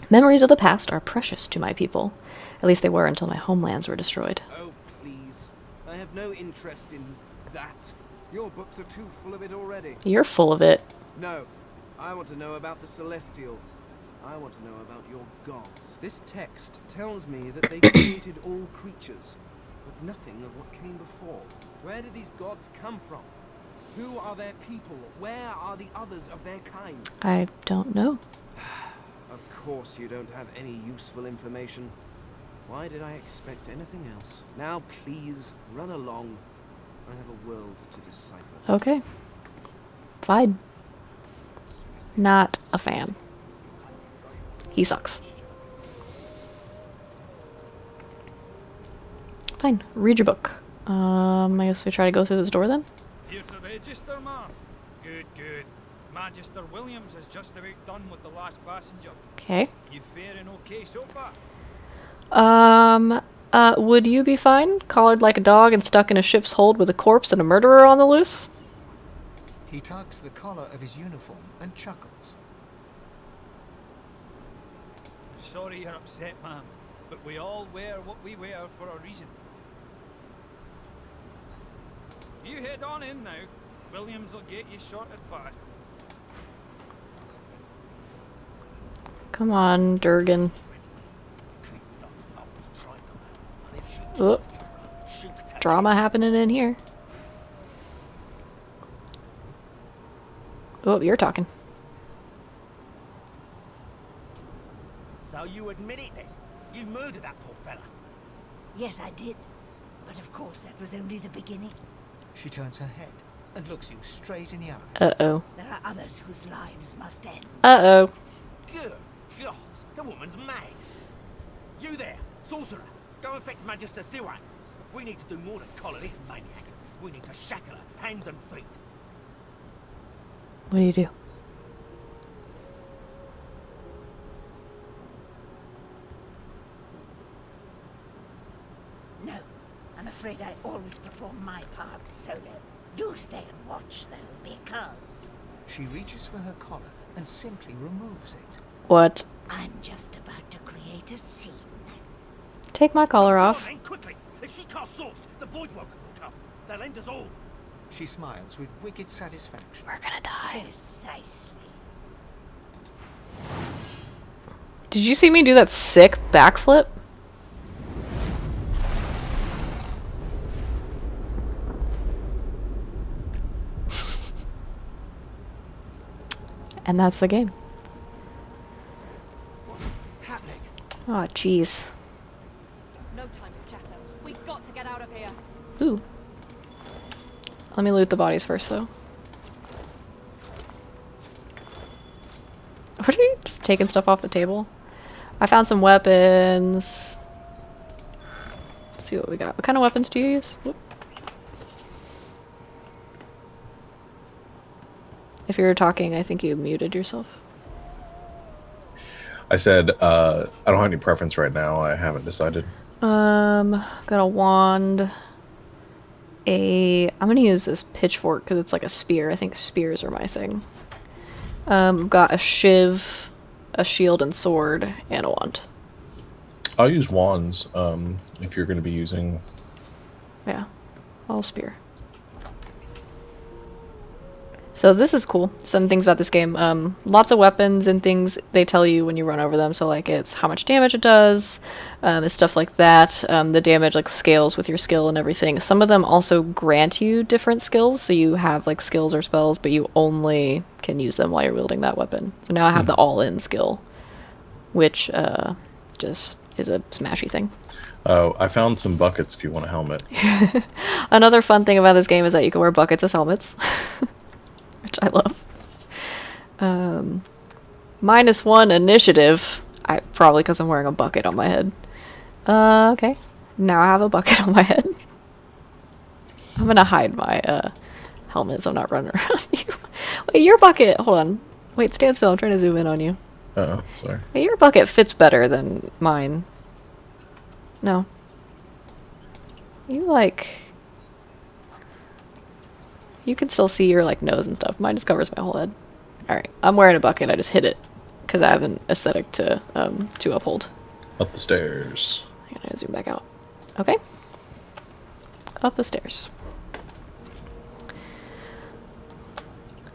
S2: Memories of the past are precious to my people. At least they were until my homelands were destroyed.
S11: Oh, please. I have no interest in that. Your books are too full of it already.
S2: You're full of it.
S11: No. I want to know about the Celestial. I want to know about your gods. This text tells me that they created all creatures, but nothing of what came before. Where did these gods come from? Who are their people? Where are the others of their kind?
S2: I don't know.
S11: Of course you don't have any useful information. Why did I expect anything else? Now please, run along. I have a world to decipher.
S2: Okay. Fine. Not a fan. He sucks. Fine. Read your book. I guess we try to go through this door then?
S12: Here's the register, ma'am. Good, good. Magister Williams is just about done with the last passenger.
S2: Okay.
S12: You faring okay so far?
S2: Would you be fine? Collared like a dog and stuck in a ship's hold with a corpse and a murderer on the loose?
S5: He tugs the collar of his uniform and chuckles.
S12: Sorry you're upset, ma'am, but we all wear what we wear for a reason. You head on in now. Williams will get you sorted fast.
S2: Come on, Durgan. Oop. Drama happening in here. Oh, you're talking.
S13: So you admit it then? You murdered that poor fella?
S4: Yes, I did. But of course, that was only the beginning.
S5: She turns her head and looks you straight in the eye.
S2: Uh-oh.
S4: There are others whose lives must end.
S2: Uh-oh.
S13: Good God, the woman's mad. You there, sorcerer, go and fetch Magister Siwan. We need to do more than collar this maniac. We need to shackle her, hands and feet.
S2: What do you do?
S4: No, I'm afraid I always perform my part solo. Do stay and watch, though, because...
S5: She reaches for her collar and simply removes it.
S2: What?
S4: I'm just about to create a scene.
S2: Take my collar off.
S13: Then quickly! If she casts source, the void woken will come. They'll end us all.
S5: She smiles with wicked satisfaction.
S2: We're gonna die.
S4: Precisely.
S2: Did you see me do that sick backflip? And that's the game.
S13: What's happening?
S2: Oh, jeez.
S14: No time to chatter. We've got to get out of here.
S2: Ooh. Let me loot the bodies first, though. What are you just taking stuff off the table? I found some weapons. Let's see what we got. What kind of weapons do you use? Whoop. If you were talking, I think you muted yourself.
S1: I said, I don't have any preference right now. I haven't decided.
S2: Got a wand. I'm gonna use this pitchfork because it's like a spear. I think spears are my thing. Got a shiv, a shield and sword, and a wand.
S1: I'll use wands, if you're going to be using...
S2: Yeah, all spear. So this is cool. Some things about this game. Lots of weapons and things they tell you when you run over them. So like it's how much damage it does, it's stuff like that. The damage like scales with your skill and everything. Some of them also grant you different skills. So you have like skills or spells, but you only can use them while you're wielding that weapon. So now I have the all-in skill, which just is a smashy thing.
S1: Oh, I found some buckets if you want a helmet.
S2: Another fun thing about this game is that you can wear buckets as helmets, which I love. -1 initiative. Probably because I'm wearing a bucket on my head. Okay. Now I have a bucket on my head. I'm gonna hide my helmet so I'm not running around you. Wait, your bucket. Hold on. Wait, stand still. I'm trying to zoom in on you.
S1: Uh-oh, sorry.
S2: Wait, your bucket fits better than mine. No. You can still see your nose and stuff. Mine just covers my whole head. Alright, I'm wearing a bucket. I just hid it because I have an aesthetic to uphold.
S1: Up the stairs.
S2: I gotta zoom back out. Okay. Up the stairs.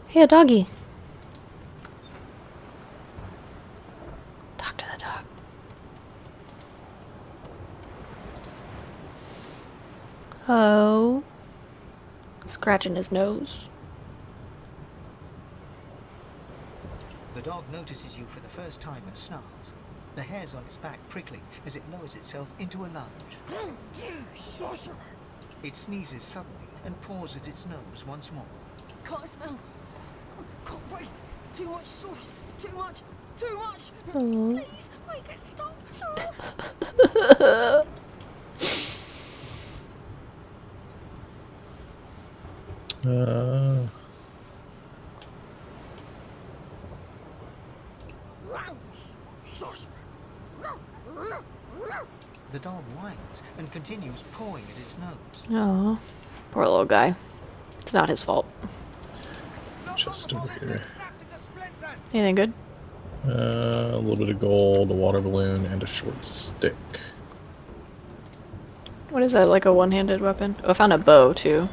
S2: Hey, a doggy. Talk to the dog. Oh. Scratching his nose.
S5: The dog notices you for the first time and snarls. The hairs on its back prickling as it lowers itself into a lunge.
S4: You sorcerer!
S5: It sneezes suddenly and paws at its nose once more.
S4: Can't smell. Can't breathe. Too much sauce. Too much. Too much.
S2: Oh.
S4: Please, make it stop.
S5: The dog whines and continues pawing at its nose.
S2: Oh, poor little guy. It's not his fault.
S1: Just over here.
S2: Anything good?
S1: A little bit of gold, a water balloon, and a short stick.
S2: What is that, like a one-handed weapon? Oh, I found a bow, too.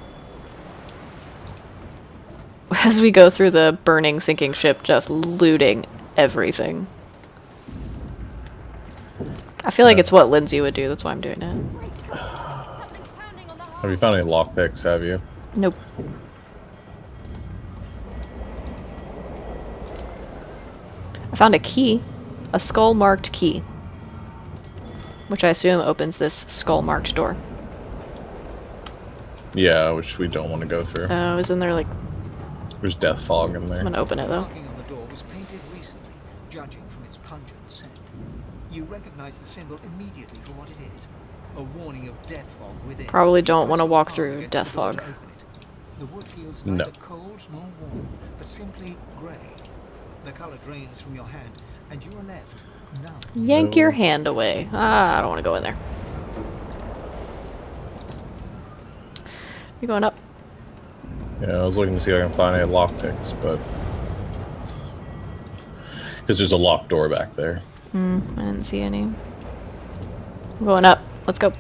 S2: As we go through the burning, sinking ship, just looting everything. I feel like it's what Lindsay would do, that's why I'm doing it.
S1: Have you found any lockpicks, have you?
S2: Nope. I found a key. A skull-marked key. Which I assume opens this skull-marked door.
S1: Yeah, which we don't want to go through.
S2: Oh, isn't there like...
S1: There's death fog in there.
S2: I'm gonna open it, though.
S5: Marking on the door was painted recently, judging from its pungent scent. You recognize the symbol immediately for what it is. A warning of death fog within.
S2: Probably don't want to walk through death fog.
S5: The wood feels
S1: No.
S5: neither cold nor warm, but simply grey. The color drains from your hand, and you are left numb.
S2: Yank your hand away. Ah, I don't want to go in there. You going up?
S1: Yeah, I was looking to see if I can find any lockpicks, but... Because there's a locked door back there.
S2: I didn't see any. I'm going up. Let's go.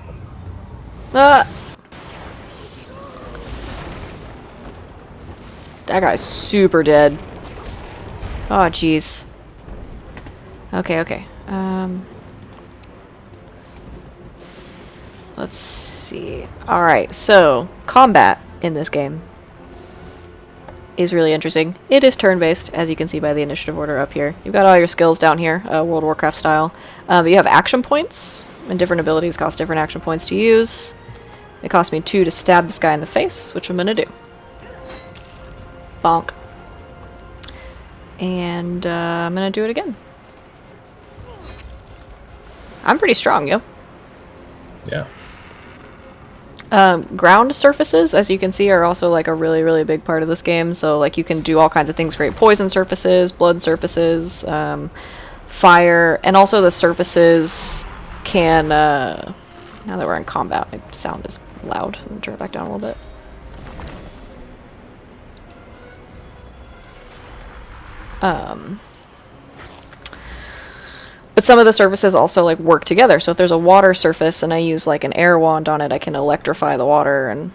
S2: Ah! That guy's super dead. Oh, jeez. Okay, okay. Let's see. Alright, so, combat in this game is really interesting. It is turn-based, as you can see by the initiative order up here. You've got all your skills down here, World of Warcraft style. But you have action points, and different abilities cost different action points to use. It cost me 2 to stab this guy in the face, which I'm gonna do. Bonk. And I'm gonna do it again. I'm pretty strong, yo.
S1: Yeah.
S2: Ground surfaces, as you can see, are also like a really, really big part of this game. So like you can do all kinds of things great. Poison surfaces, blood surfaces, fire, and also the surfaces can, now that we're in combat, my sound is loud. I'm gonna turn it back down a little bit. But some of the surfaces also like work together. So if there's a water surface and I use like an air wand on it, I can electrify the water and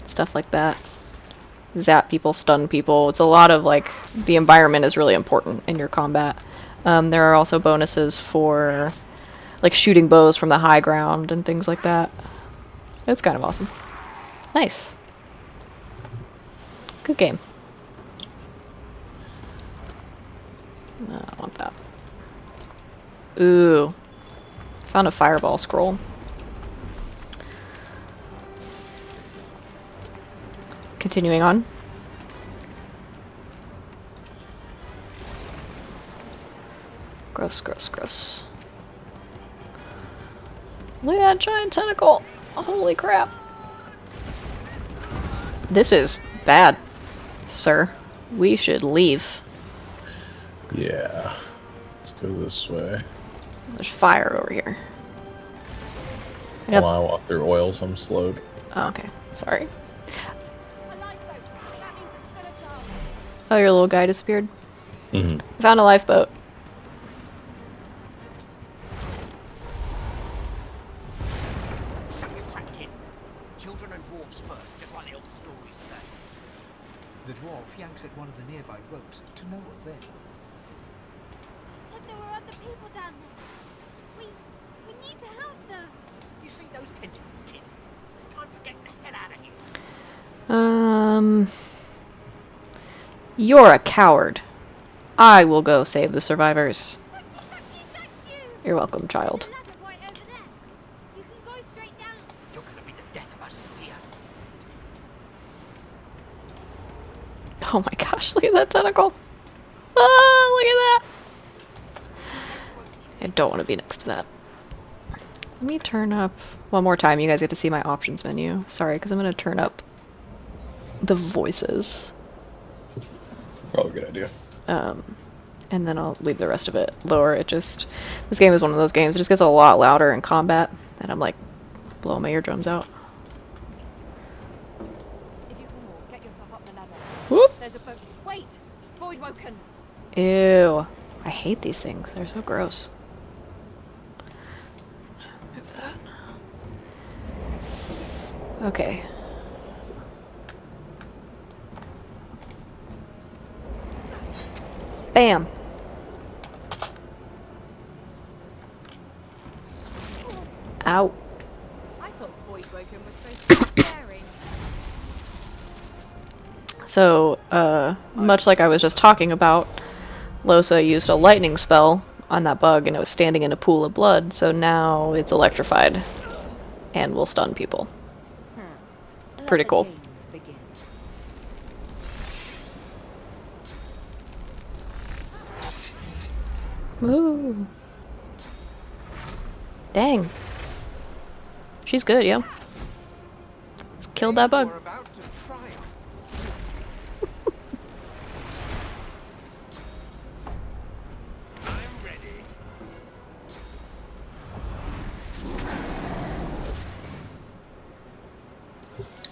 S2: stuff like that. Zap people, stun people. It's a lot of like, the environment is really important in your combat. There are also bonuses for like shooting bows from the high ground and things like that. It's kind of awesome. Nice. Good game. No, I don't want that. Ooh. Found a fireball scroll. Continuing on. Gross, gross, gross. Look at that giant tentacle! Holy crap. This is bad, sir. We should leave.
S1: Yeah. Let's go this way.
S2: There's fire over here.
S1: Well, I walk through oil, so I'm slowed.
S2: Oh, okay. Sorry. Oh, your little guy disappeared?
S1: Mm-hmm.
S2: Found a lifeboat.
S13: Shut your trap, kid. Children and dwarfs first, just like the old stories say.
S5: The dwarf yanks at one of the nearby ropes to no avail.
S15: Said there were other people down there. We need to help them.
S13: You see those tentacles, kid? It's time for getting the hell out of here.
S2: You're a coward. I will go save the survivors. You're welcome, child.
S13: You're gonna be the death of us here.
S2: Oh my gosh, look at that tentacle. Oh, look at that. I don't want to be next to that. Let me turn up one more time. You guys get to see my options menu. Sorry, because I'm going to turn up the voices.
S1: Probably a good idea.
S2: And then I'll leave the rest of it lower. This game is one of those games. It just gets a lot louder in combat. And I'm like, blowing my eardrums out.
S14: If you can walk, get yourself up the ladder.
S2: Whoop.
S14: There's a boat. Wait! Void woken.
S2: Ew. I hate these things. They're so gross. Move that. Okay. Bam. Ow.
S14: I thought void woken was supposed to be scary.
S2: So, much like I was just talking about, Losa used a lightning spell on that bug and it was standing in a pool of blood, so now it's electrified and will stun people. Pretty cool. Ooh. Dang. She's good, yo. Just killed that bug.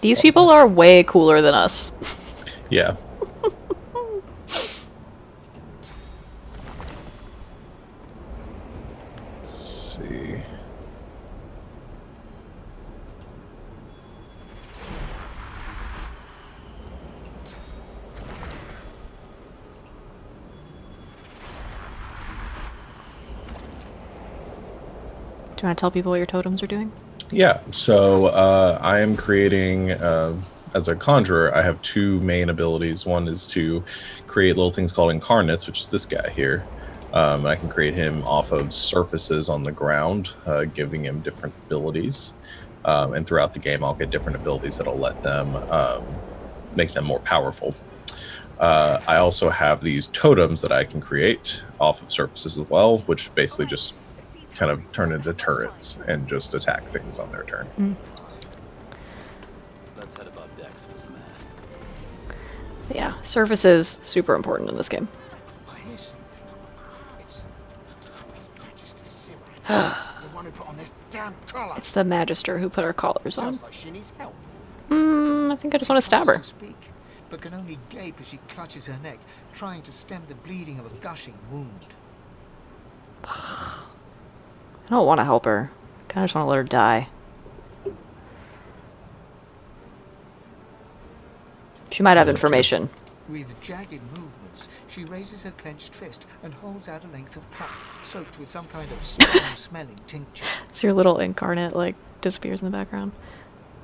S2: These people are way cooler than us.
S1: Yeah. Let's see.
S2: Do you want to tell people what your totems are doing?
S1: Yeah, so I am creating, as a conjurer, I have two main abilities. One is to create little things called incarnates, which is this guy here. And I can create him off of surfaces on the ground, giving him different abilities. And throughout the game, I'll get different abilities that'll let them make them more powerful. I also have these totems that I can create off of surfaces as well, which basically just kind of turn into turrets and just attack things on their turn.
S10: Let's head above decks for some air.
S2: Yeah, surfaces super important in this game.
S6: I hear something. It's Magister Sirat, the one who put on this damn collar.
S2: It's the Magister who put our collars on.
S6: Sounds like she needs help.
S2: I think I just want to stab her.
S5: To speak, but can only gape as she clutches her neck, trying to stem the bleeding of a gushing wound.
S2: I don't want to help her. I kind of just want to let her die. She might have information.
S5: With jagged movements, she raises her clenched fist and holds out a length of cloth soaked with some kind of strong-smelling tincture.
S2: So your little incarnate, like, disappears in the background.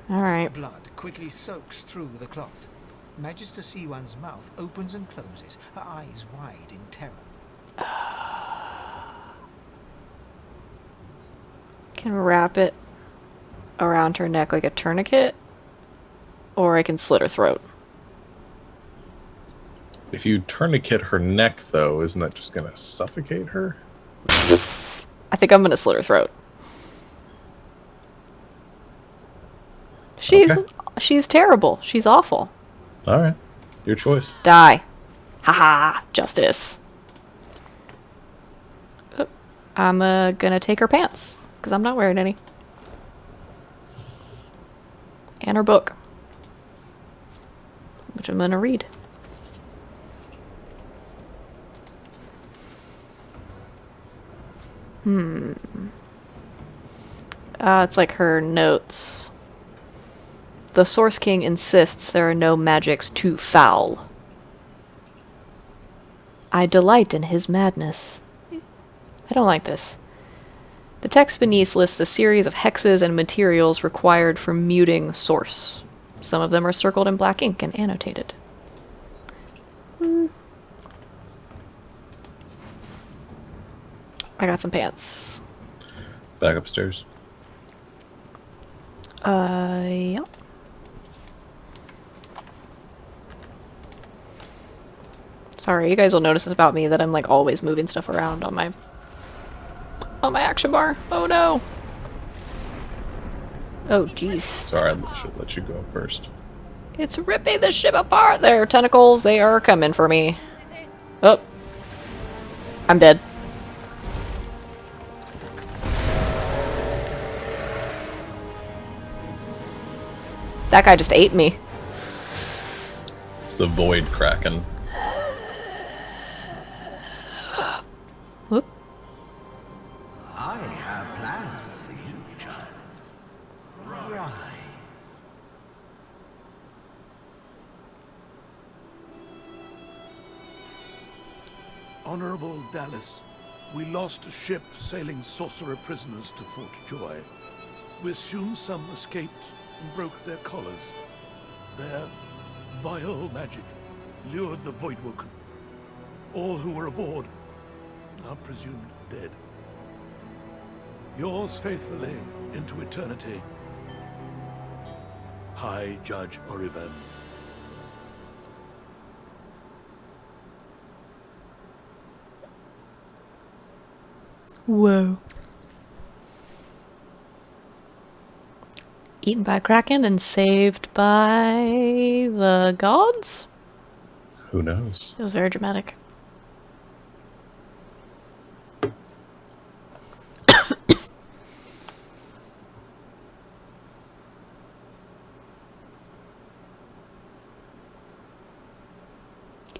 S2: Alright.
S5: Blood quickly soaks through the cloth. Magister Siwan's mouth opens and closes, her eyes wide in terror.
S2: can wrap it around her neck like a tourniquet, or I can slit her throat.
S1: If you tourniquet her neck, though, isn't that just going to suffocate her?
S2: I think I'm gonna slit her throat. She's terrible. She's awful.
S1: All right, your choice.
S2: Die. Haha, justice. Oop. I'm gonna take her pants, because I'm not wearing any. And her book, which I'm gonna read. It's like her notes. The Source King insists there are no magics too foul. I delight in his madness. I don't like this. The text beneath lists a series of hexes and materials required for muting Source. Some of them are circled in black ink and annotated. I got some pants.
S1: Back upstairs.
S2: Yeah. Sorry, you guys will notice this about me, that I'm like always moving stuff around on my action bar. Oh no. Oh jeez.
S1: Sorry, I should let you go first.
S2: It's ripping the ship apart. There, tentacles, they are coming for me. Oh. I'm dead. That guy just ate me.
S1: It's the Void Kraken.
S2: Whoop.
S6: I have plans for you, child. Rise.
S16: Honorable Dallas, we lost a ship sailing sorcerer prisoners to Fort Joy. We assume some escaped and broke their collars. Their vile magic lured the Voidwoken. All who were aboard are presumed dead. Yours faithfully into eternity, High Judge Oriven.
S2: Whoa. Eaten by a kraken and saved by the gods?
S1: Who knows?
S2: It was very dramatic.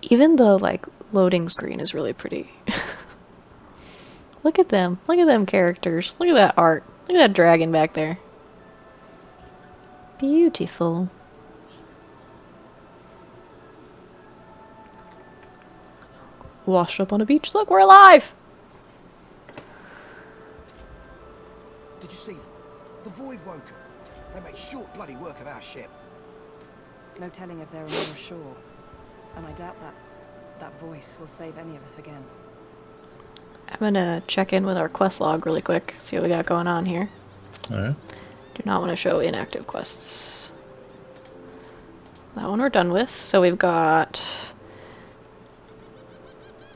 S2: Even the like loading screen is really pretty. Look at them. Look at them characters. Look at that art. Look at that dragon back there. Beautiful. Washed up on a beach. Look, we're alive!
S6: Did you see them? The Voidwoken. They made short bloody work of our ship.
S17: No telling if they're on or shore. And I doubt that voice will save any of us again.
S2: I'm gonna check in with our quest log really quick. See what we got going on here.
S1: Alright.
S2: Do not want to show inactive quests. That one we're done with. So we've got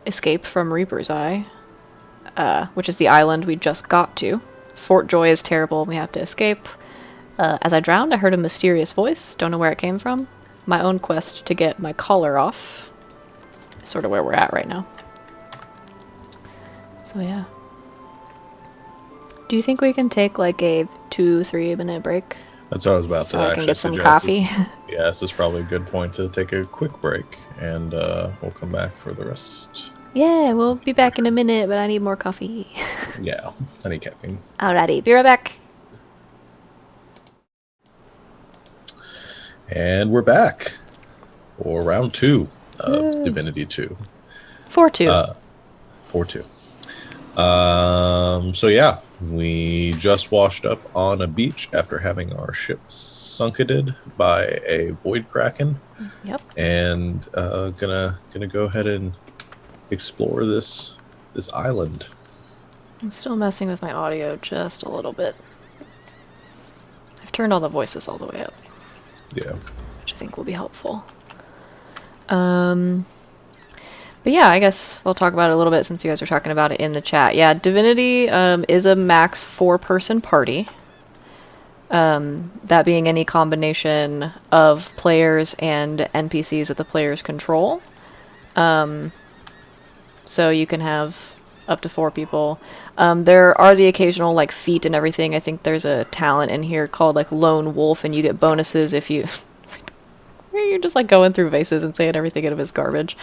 S2: Escape from Reaper's Eye, which is the island we just got to. Fort Joy is terrible. We have to escape. As I drowned, I heard a mysterious voice. Don't know where it came from. My own quest to get my collar off is sort of where we're at right now. So yeah. Do you think we can take like a 2-3 minute break?
S1: That's what I was about
S2: so
S1: to
S2: I
S1: actually
S2: can get some
S1: suggest.
S2: coffee.
S1: Yeah, this is probably a good point to take a quick break, and we'll come back for the rest.
S2: Yeah, we'll be back in a minute, but I need more coffee.
S1: Yeah, I need caffeine.
S2: Alrighty, be right back.
S1: And we're back for round 2 of Divinity 2.
S2: 4-2.
S1: 4-2. So yeah, we just washed up on a beach after having our ship sunketed by a void kraken.
S2: Yep.
S1: And gonna go ahead and explore this island.
S2: I'm still messing with my audio just a little bit. I've turned all the voices all the way up.
S1: Yeah.
S2: Which I think will be helpful. But yeah, I guess we'll talk about it a little bit since you guys are talking about it in the chat. Yeah, Divinity is a max 4-person party. That being any combination of players and NPCs that the players control. So you can have up to 4 people. There are the occasional like feat and everything. I think there's a talent in here called like Lone Wolf, and you get bonuses if you... You're just like going through vases and saying everything out of his garbage.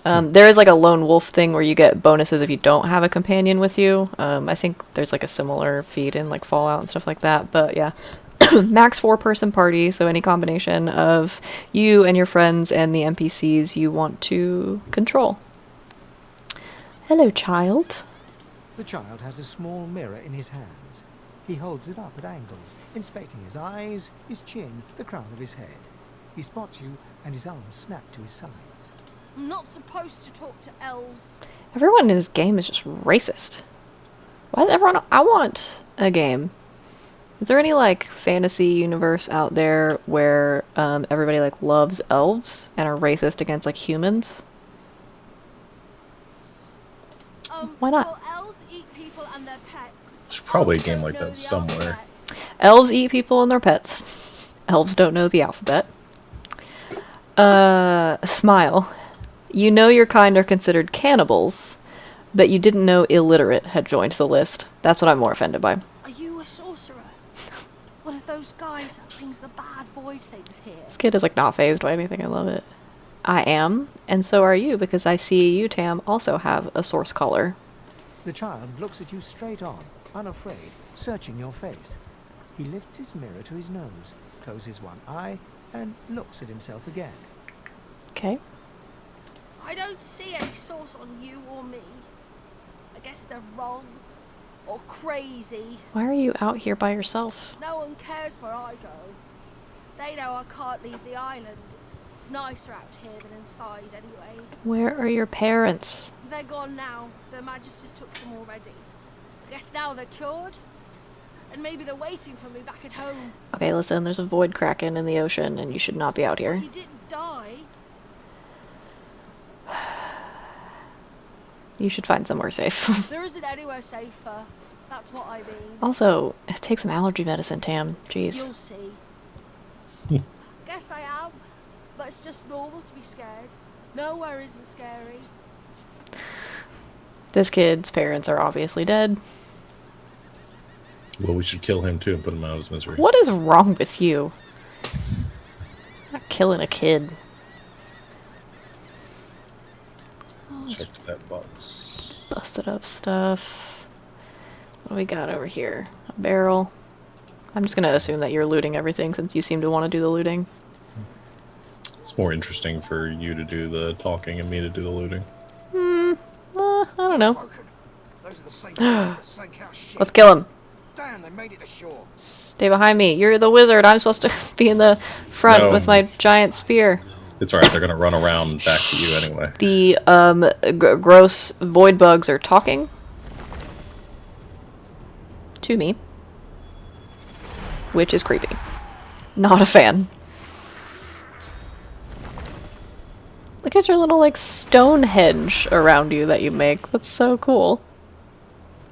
S2: There is like a Lone Wolf thing where you get bonuses if you don't have a companion with you. I think there's like a similar feat in like Fallout and stuff like that. But yeah, max 4-person party. So any combination of you and your friends and the NPCs you want to control. Hello, child.
S5: The child has a small mirror in his hands. He holds it up at angles, inspecting his eyes, his chin, the crown of his head. He spots you, and his arms snap to his sides.
S15: I'm not supposed to talk to elves.
S2: Everyone in this game is just racist. Why is everyone... I want a game. Is there any like fantasy universe out there where everybody like loves elves and are racist against like humans? Why not?
S15: Well, elves eat people and their pets.
S1: There's probably a game like that somewhere.
S2: Elves eat people and their pets. Elves don't know the alphabet. Smile. You know your kind are considered cannibals, but you didn't know illiterate had joined the list. That's what I'm more offended by.
S15: Are you a sorcerer? One of those guys that brings the bad void things here?
S2: This kid is like not fazed by anything. I love it. I am, and so are you, because I see you, Tam, also have a source collar.
S5: The child looks at you straight on, unafraid, searching your face. He lifts his mirror to his nose, closes one eye, and looks at himself again.
S2: Okay.
S15: I don't see any source on you or me. I guess they're wrong. Or crazy.
S2: Why are you out here by yourself?
S15: No one cares where I go. They know I can't leave the island. It's nicer out here than inside anyway.
S2: Where are your parents?
S15: They're gone now. Their Magisters took them already. I guess now they're cured. And maybe they're waiting for me back at home.
S2: Okay, listen, there's a void kraken in the ocean, and you should not be out here.
S15: You didn't die.
S2: You should find somewhere safe.
S15: There isn't anywhere safer. That's what I mean.
S2: Also, take some allergy medicine, Tam. Jeez.
S15: You'll see. Guess I am. But it's just normal to be scared. Nowhere isn't scary.
S2: This kid's parents are obviously dead.
S1: Well, we should kill him too and put him out of his misery.
S2: What is wrong with you? I'm not killing a kid.
S1: Check that box.
S2: Busted up stuff. What do we got over here? A barrel. I'm just gonna assume that you're looting everything since you seem to want to do the looting.
S1: It's more interesting for you to do the talking and me to do the looting.
S2: I don't know. Let's kill him.
S6: Damn, they made it to shore.
S2: Stay behind me. You're the wizard. I'm supposed to be in the front with my giant spear.
S1: It's alright, they're gonna run around back to you anyway.
S2: The gross void bugs are talking to me, which is creepy. Not a fan. Look at your little like Stonehenge around you that you make. That's so cool.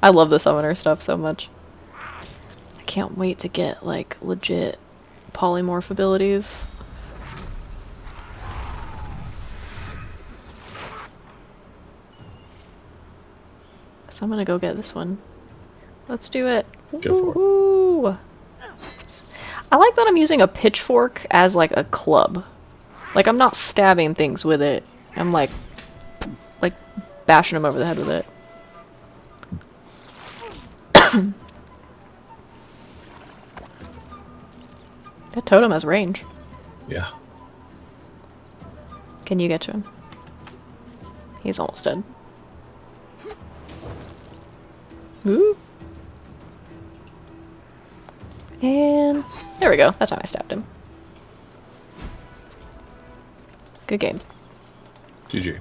S2: I love the summoner stuff so much. I can't wait to get like legit polymorph abilities. So I'm gonna go get this one. Let's do it.
S1: Go
S2: for it. I like that I'm using a pitchfork as like a club. Like I'm not stabbing things with it. I'm like bashing them over the head with it. That totem has range.
S1: Yeah.
S2: Can you get to him? He's almost dead. Ooh. And there we go. That's how I stabbed him. Good game.
S1: GG.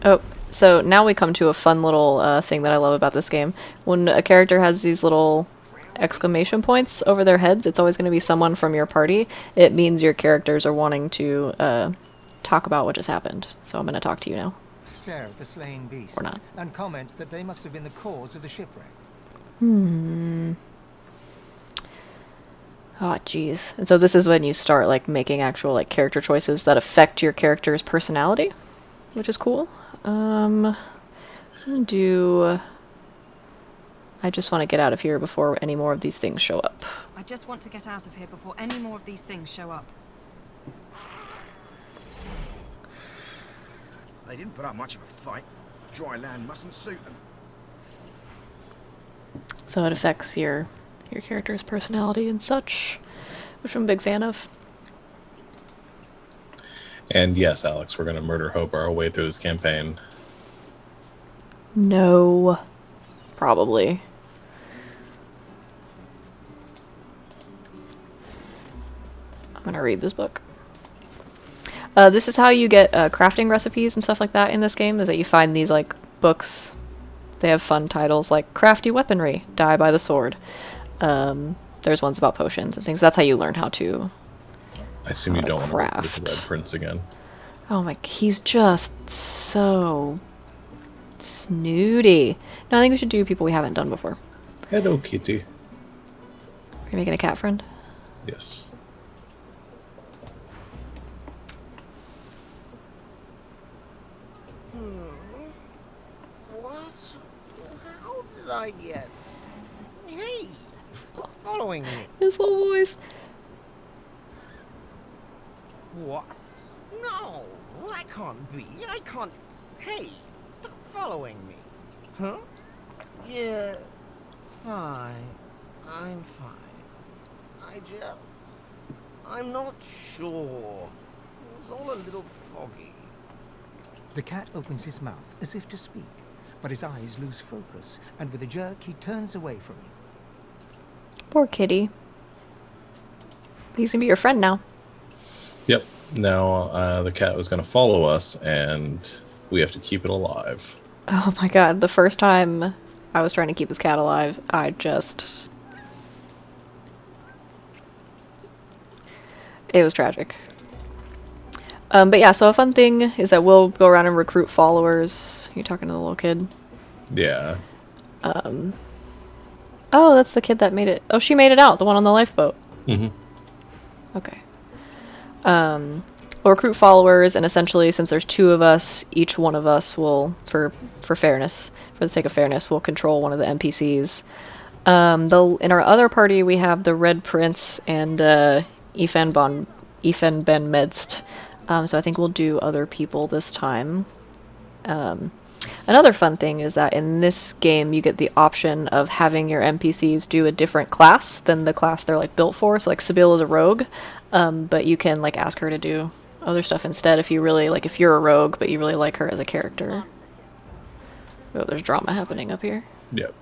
S2: Oh, So now we come to a fun little thing that I love about this game. When a character has these little exclamation points over their heads, it's always going to be someone from your party. It means your characters are wanting to talk about what just happened. So I'm going to talk to you now.
S5: Stare at the slain beasts
S2: Or not.
S5: and comment that they must have been the cause of the shipwreck.
S2: Oh, jeez. And so this is when you start like making actual like character choices that affect your character's personality, which is cool. I'm gonna do... I just want to get out of here before any more of these things show up.
S17: I just want to get out of here before any more of these things show up.
S18: They didn't put up much of a fight. Dry land mustn't suit them.
S2: So it affects your character's personality and such, which I'm a big fan of.
S1: And yes, Alex, we're going to murder hope our way through this campaign.
S2: No. Probably. I'm going to read this book. This is how you get crafting recipes and stuff like that in this game, is that you find these like books. They have fun titles like Crafty Weaponry, Die by the Sword. There's ones about potions and things. That's how you learn how to
S1: I assume you don't want to
S2: craft.
S1: work with the Red Prince again.
S2: Oh my, he's just so snooty. No, I think we should do people we haven't done before.
S1: Hello, kitty.
S2: Are you making a cat friend?
S1: Yes.
S13: What? How did I get? Hey, stop following me.
S2: His little voice.
S13: What? No, that can't be. I can't. Hey, stop following me. Huh? Yeah, fine. I'm fine. I'm not sure. It was all a little foggy.
S5: The cat opens his mouth as if to speak, but his eyes lose focus, and with a jerk he turns away from you.
S2: Poor kitty. He's gonna be your friend now.
S1: Yep. Now the cat was going to follow us, and we have to keep it alive.
S2: Oh my god, the first time I was trying to keep this cat alive, it was tragic. But yeah, so a fun thing is that we'll go around and recruit followers. You're talking to the little kid.
S1: Yeah.
S2: Oh, that's the kid that made it. Oh, she made it out, the one on the lifeboat.
S1: Mm-hmm.
S2: Okay. We'll recruit followers, and essentially, since there's 2 of us, each one of us will, for fairness, for the sake of fairness, will control one of the NPCs. In our other party, we have the Red Prince and Ethan Ben Medst. So I think we'll do other people this time. Another fun thing is that in this game, you get the option of having your NPCs do a different class than the class they're like built for. So like Sibyl is a rogue, but you can like ask her to do other stuff instead if you really like, if you're a rogue but you really like her as a character. Oh, there's drama happening up here.
S1: Yep.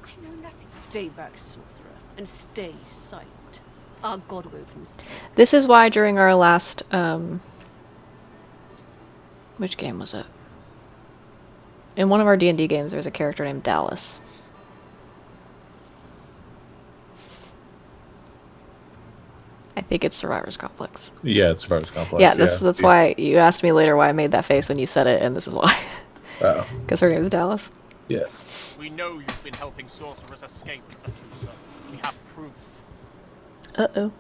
S14: I know nothing. Stay back, sorcerer, and stay silent. Our god opens.
S2: This is why during our last which game was it? In one of our D&D games, there's a character named Dallas. I think it's Survivor's Complex.
S1: Yeah, it's Survivor's Complex.
S2: Yeah, that's why you asked me later why I made that face when you said it, and this is why.
S1: Oh.
S2: Because her name is Dallas.
S1: Yeah.
S13: We know you've been helping sorcerers escape, Atusa. We have proof.
S2: Uh-oh.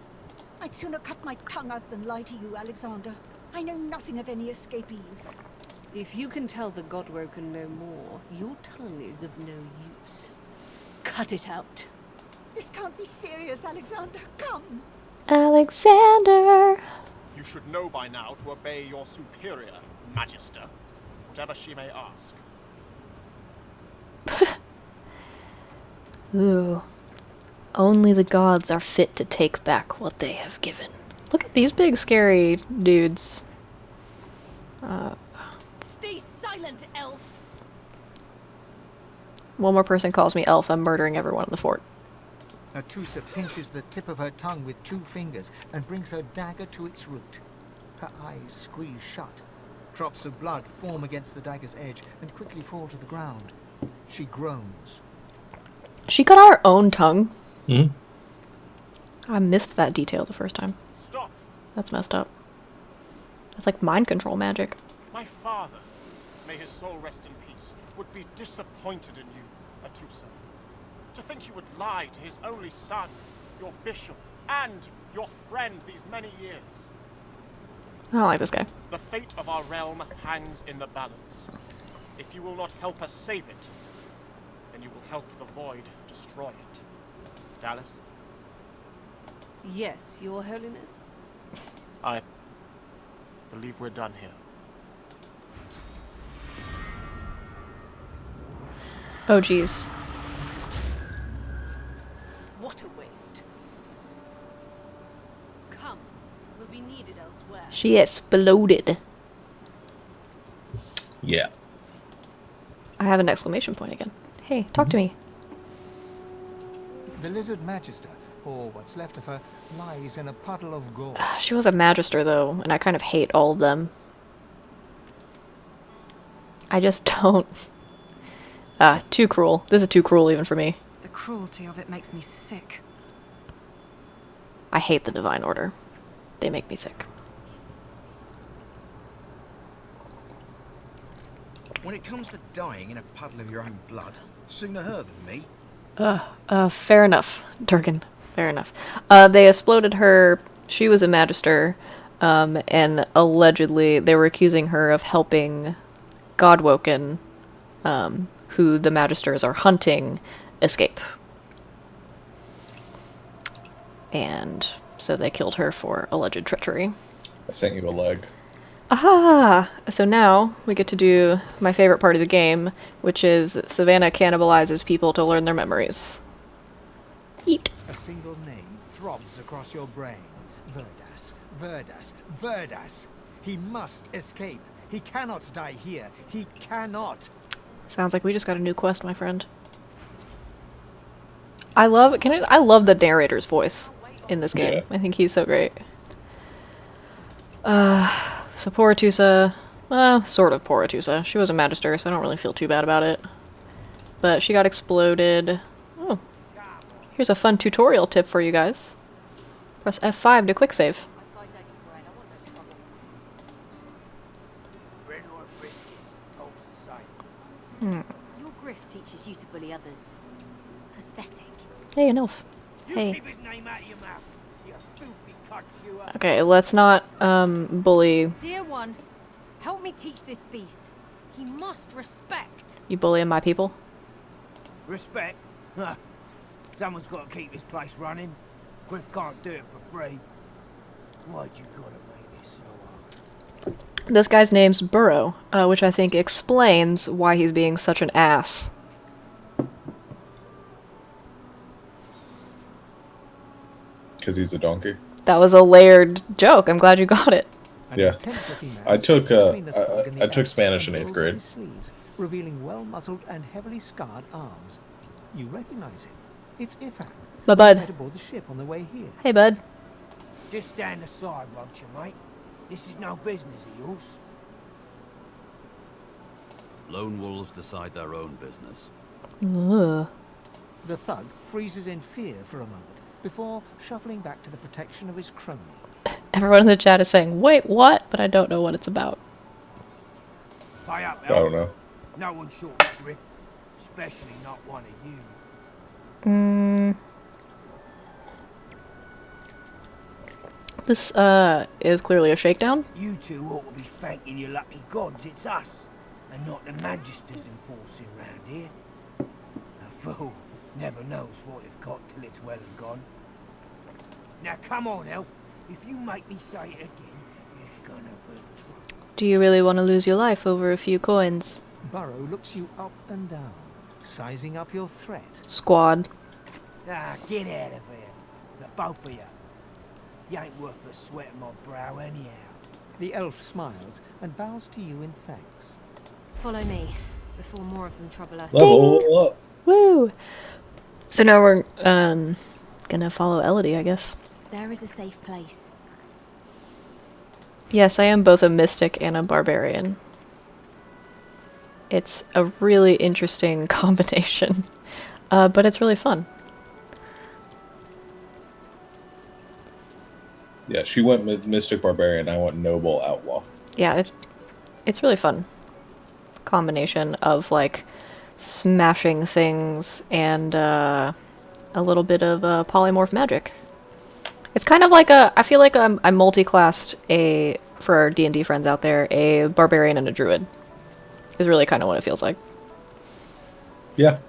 S19: I'd sooner cut my tongue out than lie to you, Alexander. I know nothing of any escapees.
S14: If you can tell the Godwoken no more, your tongue is of no use. Cut it out.
S19: This can't be serious, Alexander. Come.
S2: Alexander!
S13: You should know by now to obey your superior, Magister, whatever she may ask.
S2: Ooh. Only the gods are fit to take back what they have given. Look at these big scary dudes.
S14: Stay silent, elf.
S2: One more person calls me elf, I'm murdering everyone in the fort.
S5: Atusa pinches the tip of her tongue with 2 fingers and brings her dagger to its root. Her eyes squeeze shut. Drops of blood form against the dagger's edge and quickly fall to the ground. She groans.
S2: She got our own tongue.
S1: Hmm.
S2: I missed that detail the first time.
S13: Stop!
S2: That's messed up. That's like mind control magic.
S13: My father, may his soul rest in peace, would be disappointed in you, Atusa. To think you would lie to his only son, your bishop, and your friend these many years.
S2: I don't like this guy.
S13: The fate of our realm hangs in the balance. If you will not help us save it, then you will help the Void destroy it. Dallas?
S14: Yes, Your Holiness.
S13: I believe we're done here.
S2: Oh, jeez.
S14: What a waste. Come, we'll be needed elsewhere.
S2: She exploded.
S1: Yeah.
S2: I have an exclamation point again. Hey, talk to me.
S5: The Lizard Magister, or what's left of her, lies in a puddle of gore.
S2: She was a magister, though, and I kind of hate all of them. I just don't. Too cruel. This is too cruel even for me.
S17: The cruelty of it makes me sick.
S2: I hate the Divine Order. They make me sick.
S18: When it comes to dying in a puddle of your own blood, sooner her than me.
S2: Fair enough, Durgan. Fair enough. They exploded her. She was a magister, and allegedly they were accusing her of helping Godwoken, who the magisters are hunting, escape. And so they killed her for alleged treachery.
S1: I sent you a leg.
S2: Aha! So now we get to do my favorite part of the game, which is Savannah cannibalizes people to learn their memories. Eat.
S5: A single name throbs across your brain. Verdas, Verdas, Verdas. He must escape. He cannot die here. He cannot.
S2: Sounds like we just got a new quest, my friend. I love the narrator's voice in this game.
S1: Yeah.
S2: I think he's so great. So poor Atusa, sort of poor Atusa. She was a magister, so I don't really feel too bad about it. But she got exploded. Oh, here's a fun tutorial tip for you guys. Press F5 to quick save.
S15: Your griff teaches you to bully others. Pathetic.
S2: Hey, an elf.
S13: You
S2: Hey.
S13: keep his name out of your mouth, you filthy cunt, you.
S2: Okay, let's not bully.
S15: Dear one, help me teach this beast. He must respect.
S2: You bullying my people?
S13: Respect? Huh. Someone's got to keep this place running. Griff can't do it for free. Why'd you gotta make this so hard?
S2: This guy's name's Burrow, which I think explains why he's being such an ass.
S1: Because he's a donkey.
S2: That was a layered joke. I'm glad you got it.
S1: Yeah. I took Spanish in 8th grade.
S5: Sleeves, revealing well-muscled and heavily scarred arms. You recognize it. It's Ifan.
S2: My bud.
S5: Right aboard the ship on the way here.
S2: Hey, bud.
S13: Just stand aside, won't you, mate? This is no business of yours.
S10: Lone wolves decide their own business.
S2: Ugh.
S5: The thug freezes in fear for a moment before shuffling back to the protection of his crony.
S2: Everyone in the chat is saying, wait, what? But I don't know what it's about.
S13: Pay up,
S1: I don't know.
S13: No one's short of Griff, especially not one of you.
S2: This, is clearly a shakedown.
S13: You two ought to be thanking your lucky gods it's us, and not the magisters enforcing round here. A fool never knows what they've got till it's well and gone. Now come on, Elf. If you make me say it again, it's gonna be trouble.
S2: Do you really want to lose your life over a few coins?
S5: Burrow looks you up and down, sizing up your threat.
S2: Squad.
S13: Ah, get out of here. The both of you. You ain't worth the sweat of my brow anyhow.
S5: The elf smiles and bows to you in thanks.
S15: Follow me, before more of them trouble us.
S1: Level up.
S2: Woo! So now we're, gonna follow Elodie, I guess.
S15: There is a safe place.
S2: Yes, I am both a mystic and a barbarian. It's a really interesting combination, but it's really fun.
S1: Yeah, she went with Mystic Barbarian, I went Noble Outlaw.
S2: Yeah, it's really fun. Combination of like smashing things and a little bit of polymorph magic. It's kind of like I feel like I'm multi-classed for our D&D friends out there, a barbarian and a druid. Is really kind of what it feels like.
S1: Yeah.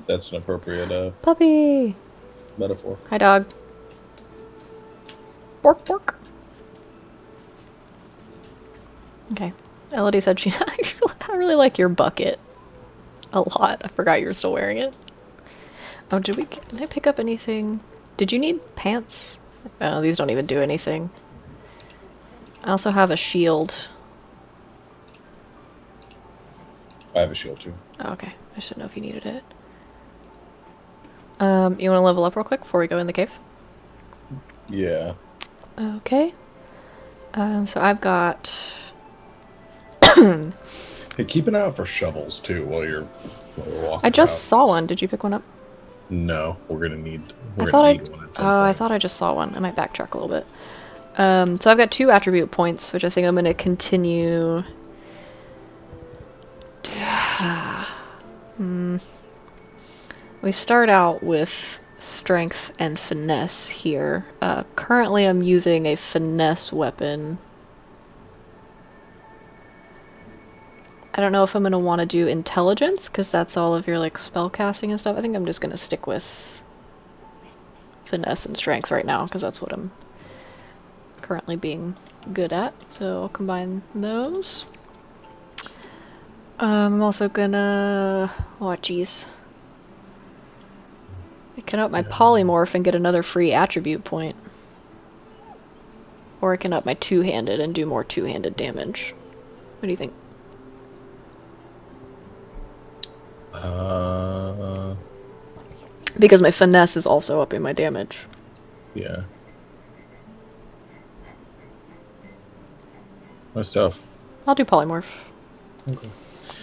S1: That's an appropriate
S2: puppy
S1: metaphor.
S2: Hi, dog. Bork, bork. Okay. Elodie said she I really like your bucket a lot. I forgot you were still wearing it. Oh, did I pick up anything? Did you need pants? Oh, these don't even do anything. I also have a shield.
S1: I have a shield too.
S2: Oh, okay. I just didn't know if you needed it. You want to level up real quick before we go in the cave?
S1: Yeah.
S2: Okay. So I've got...
S1: Hey, keep an eye out for shovels too while you're walking
S2: I just
S1: around.
S2: saw one. Did you pick one up?
S1: No, we're gonna need
S2: I
S1: one
S2: thought
S1: at some point.
S2: I thought I just saw one. I might backtrack a little bit. So I've got 2 attribute points, which I think I'm going to continue. We start out with strength and finesse here. Currently I'm using a finesse weapon. I don't know if I'm going to want to do intelligence, because that's all of your like spell casting and stuff. I think I'm just going to stick with finesse and strength right now, because that's what I'm currently being good at. So I'll combine those. I'm also gonna... oh, jeez. I can up my polymorph and get another free attribute point. Or I can up my two-handed and do more two-handed damage. What do you think? Because my finesse is also upping my damage.
S1: Yeah. My stuff.
S2: I'll do polymorph.
S1: Okay.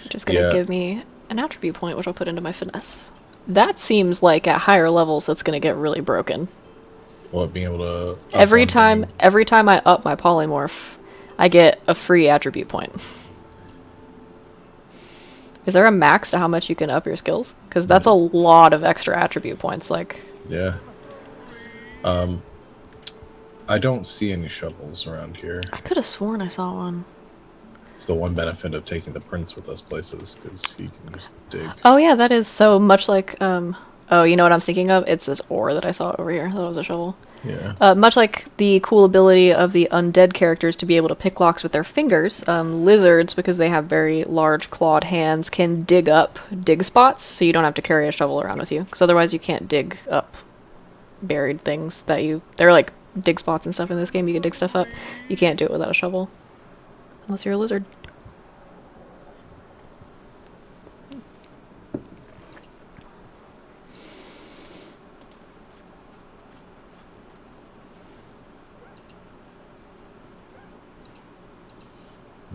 S2: Which is gonna give me an attribute point, which I'll put into my finesse. That seems like at higher levels that's gonna get really broken.
S1: What, being able to...
S2: Every time I up my polymorph, I get a free attribute point. Is there a max to how much you can up your skills? Because that's a lot of extra attribute points, like...
S1: Yeah. I don't see any shovels around here.
S2: I could have sworn I saw one.
S1: It's the one benefit of taking the prince with us places, because he can just dig.
S2: Oh yeah, that is so much like, oh, you know what I'm thinking of? It's this ore that I saw over here. I thought it was a shovel.
S1: Yeah.
S2: Much like the cool ability of the undead characters to be able to pick locks with their fingers, lizards, because they have very large clawed hands, can dig up dig spots, so you don't have to carry a shovel around with you. Because otherwise you can't dig up buried things that you... They're like dig spots and stuff in this game. You can dig stuff up. You can't do it without a shovel. Unless you're a lizard.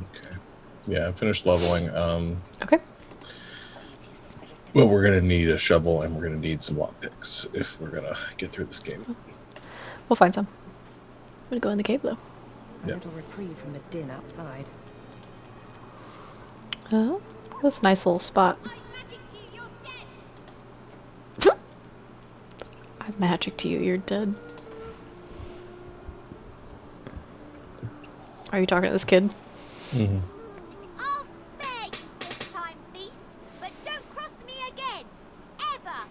S1: Okay. Yeah, I finished leveling.
S2: Okay.
S1: Well, we're going to need a shovel, and we're going to need some lockpicks if we're going to get through this game.
S2: We'll find some. I'm going to go in the cave, though.
S17: A little reprieve from the din outside.
S2: Oh, that's a nice little spot. I magic to you, you're dead. Are you talking to this kid?
S1: Mm-hmm.
S15: I'll spare you this time, beast, but don't cross me again. Ever.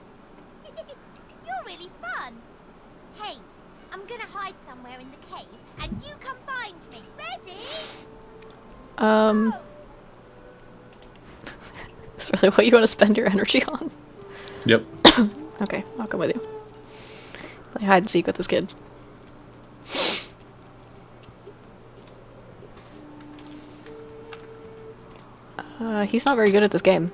S15: You're really fun. Hey, I'm gonna hide somewhere in the cave, and you come find me. Ready?
S2: Is really what you want to spend your energy on?
S1: Yep.
S2: Okay, I'll come with you. Play hide and seek with this kid. He's not very good at this game.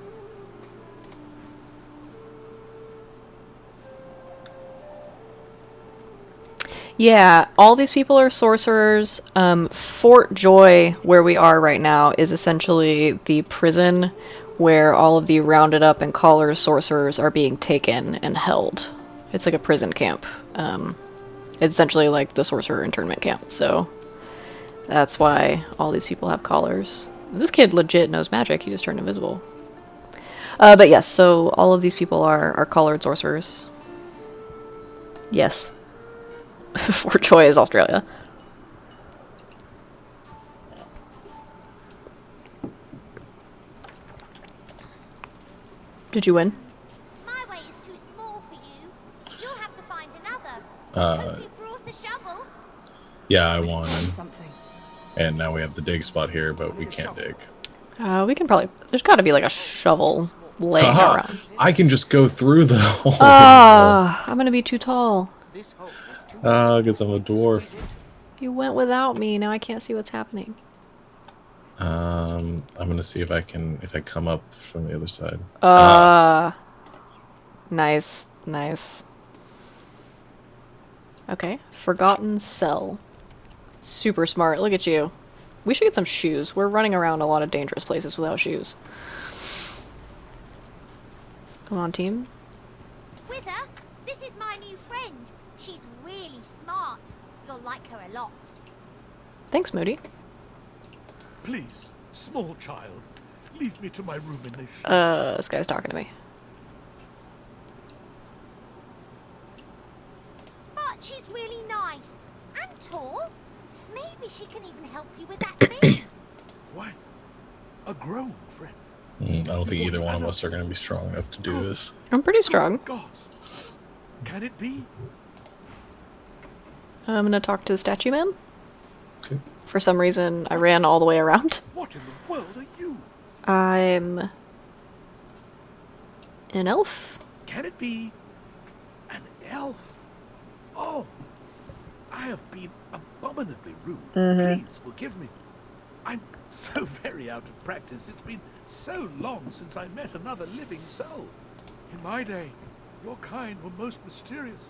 S2: Yeah, all these people are sorcerers. Fort Joy, where we are right now, is essentially the prison where all of the rounded up and collared sorcerers are being taken and held. It's like a prison camp. It's essentially like the sorcerer internment camp, so that's why all these people have collars. This kid legit knows magic, he just turned invisible. But yes, so all of these people are collared sorcerers. Yes. Fort Joy is Australia. Did you win?
S15: My way is too small for you. You'll have to find another.
S1: Uh,
S15: You brought a shovel.
S1: yeah, I won. And now we have the dig spot here, but we can't dig.
S2: We can probably... There's gotta be like a shovel laying around.
S1: I can just go through the hole.
S2: Ah, I'm gonna be too tall.
S1: Because I'm a dwarf.
S2: You went without me, now I can't see what's happening.
S1: I'm gonna see if I come up from the other side.
S2: Nice, nice. Okay, Forgotten Cell. Super smart, look at you. We should get some shoes. We're running around a lot of dangerous places without shoes. Come on, team.
S15: Wither, this is my new friend. She's really smart. You'll like her a lot.
S2: Thanks, Moody.
S16: Please, small child, leave me to my rumination.
S2: This guy's talking to me.
S15: But she's really nice and tall. Maybe she can even help you with that thing.
S16: Why? A grown friend.
S1: I don't think either one of us are going to be strong enough to do this.
S2: I'm pretty strong.
S16: Gods, can it be?
S2: I'm gonna talk to the statue man.
S1: Okay.
S2: For some reason, I ran all the way around.
S16: What in the world are you?
S2: I'm an elf.
S16: Can it be an elf? Oh, I have been abominably rude. Please forgive me. I'm so very out of practice. It's been so long since I met another living soul. In my day, your kind were most mysterious.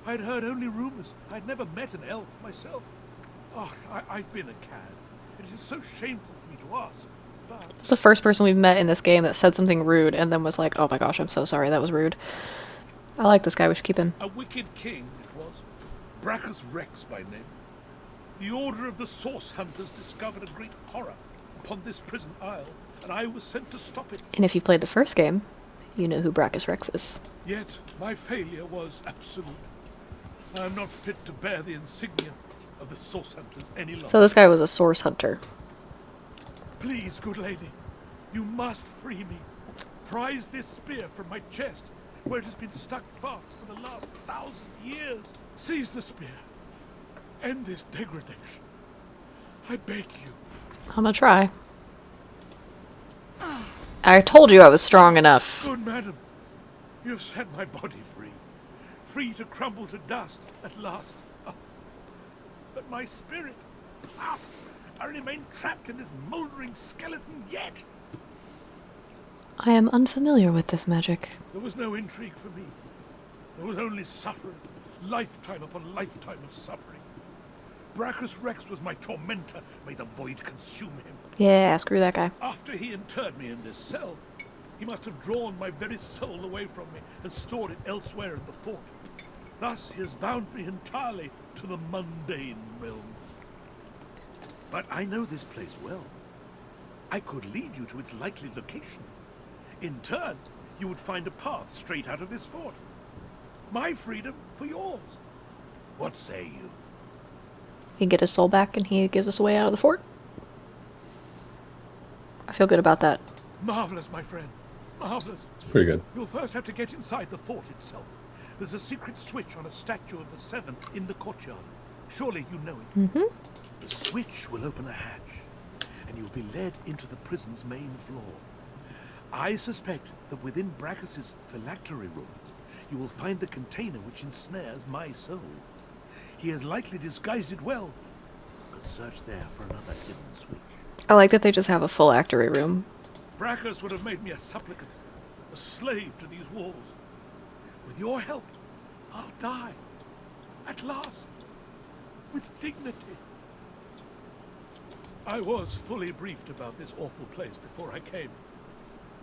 S16: I'd heard only rumors. I'd never met an elf myself. Oh, I've been a cad. It is so shameful for me to ask, but...
S2: It's the first person we've met in this game that said something rude and then was like, oh my gosh, I'm so sorry, that was rude. I like this guy, we should keep him.
S16: A wicked king it was. Brachus Rex by name. The Order of the Source Hunters discovered a great horror upon this prison isle, and I was sent to stop it.
S2: And if you played the first game, you know who Brachus Rex is.
S16: Yet, my failure was absolute. I am not fit to bear the insignia of the Source Hunters any longer.
S2: So this guy was a source hunter.
S16: Please, good lady, you must free me. Prise this spear from my chest, where it has been stuck fast for the last 1,000 years. Seize the spear. End this degradation. I beg you.
S2: I'm gonna try. I told you I was strong enough.
S16: Good madam, you have set my body free. Free to crumble to dust at last. Oh. But my spirit, past, I remain trapped in this mouldering skeleton yet.
S2: I am unfamiliar with this magic.
S16: There was no intrigue for me. There was only suffering. Lifetime upon lifetime of suffering. Brachus Rex was my tormentor. May the void consume him.
S2: Yeah, screw that guy.
S16: After he interred me in this cell, he must have drawn my very soul away from me and stored it elsewhere in the fort. Thus he has bound me entirely to the mundane realms. But I know this place well. I could lead you to its likely location. In turn, you would find a path straight out of this fort. My freedom for yours. What say you?
S2: He can get his soul back and he gives us a way out of the fort. I feel good about that.
S16: Marvelous, my friend. Marvelous.
S1: Pretty good.
S16: You'll first have to get inside the fort itself. There's a secret switch on a statue of the Seven in the courtyard. Surely you know it.
S2: Mm-hmm.
S16: The switch will open a hatch, and you'll be led into the prison's main floor. I suspect that within Brachus's phylactery room, you will find the container which ensnares my soul. He has likely disguised it well, but search there for another hidden switch.
S2: I like that they just have a phylactery room.
S16: Brachus would have made me a supplicant, a slave to these walls. With your help, I'll die. At last. with dignity. I was fully briefed about this awful place before I came.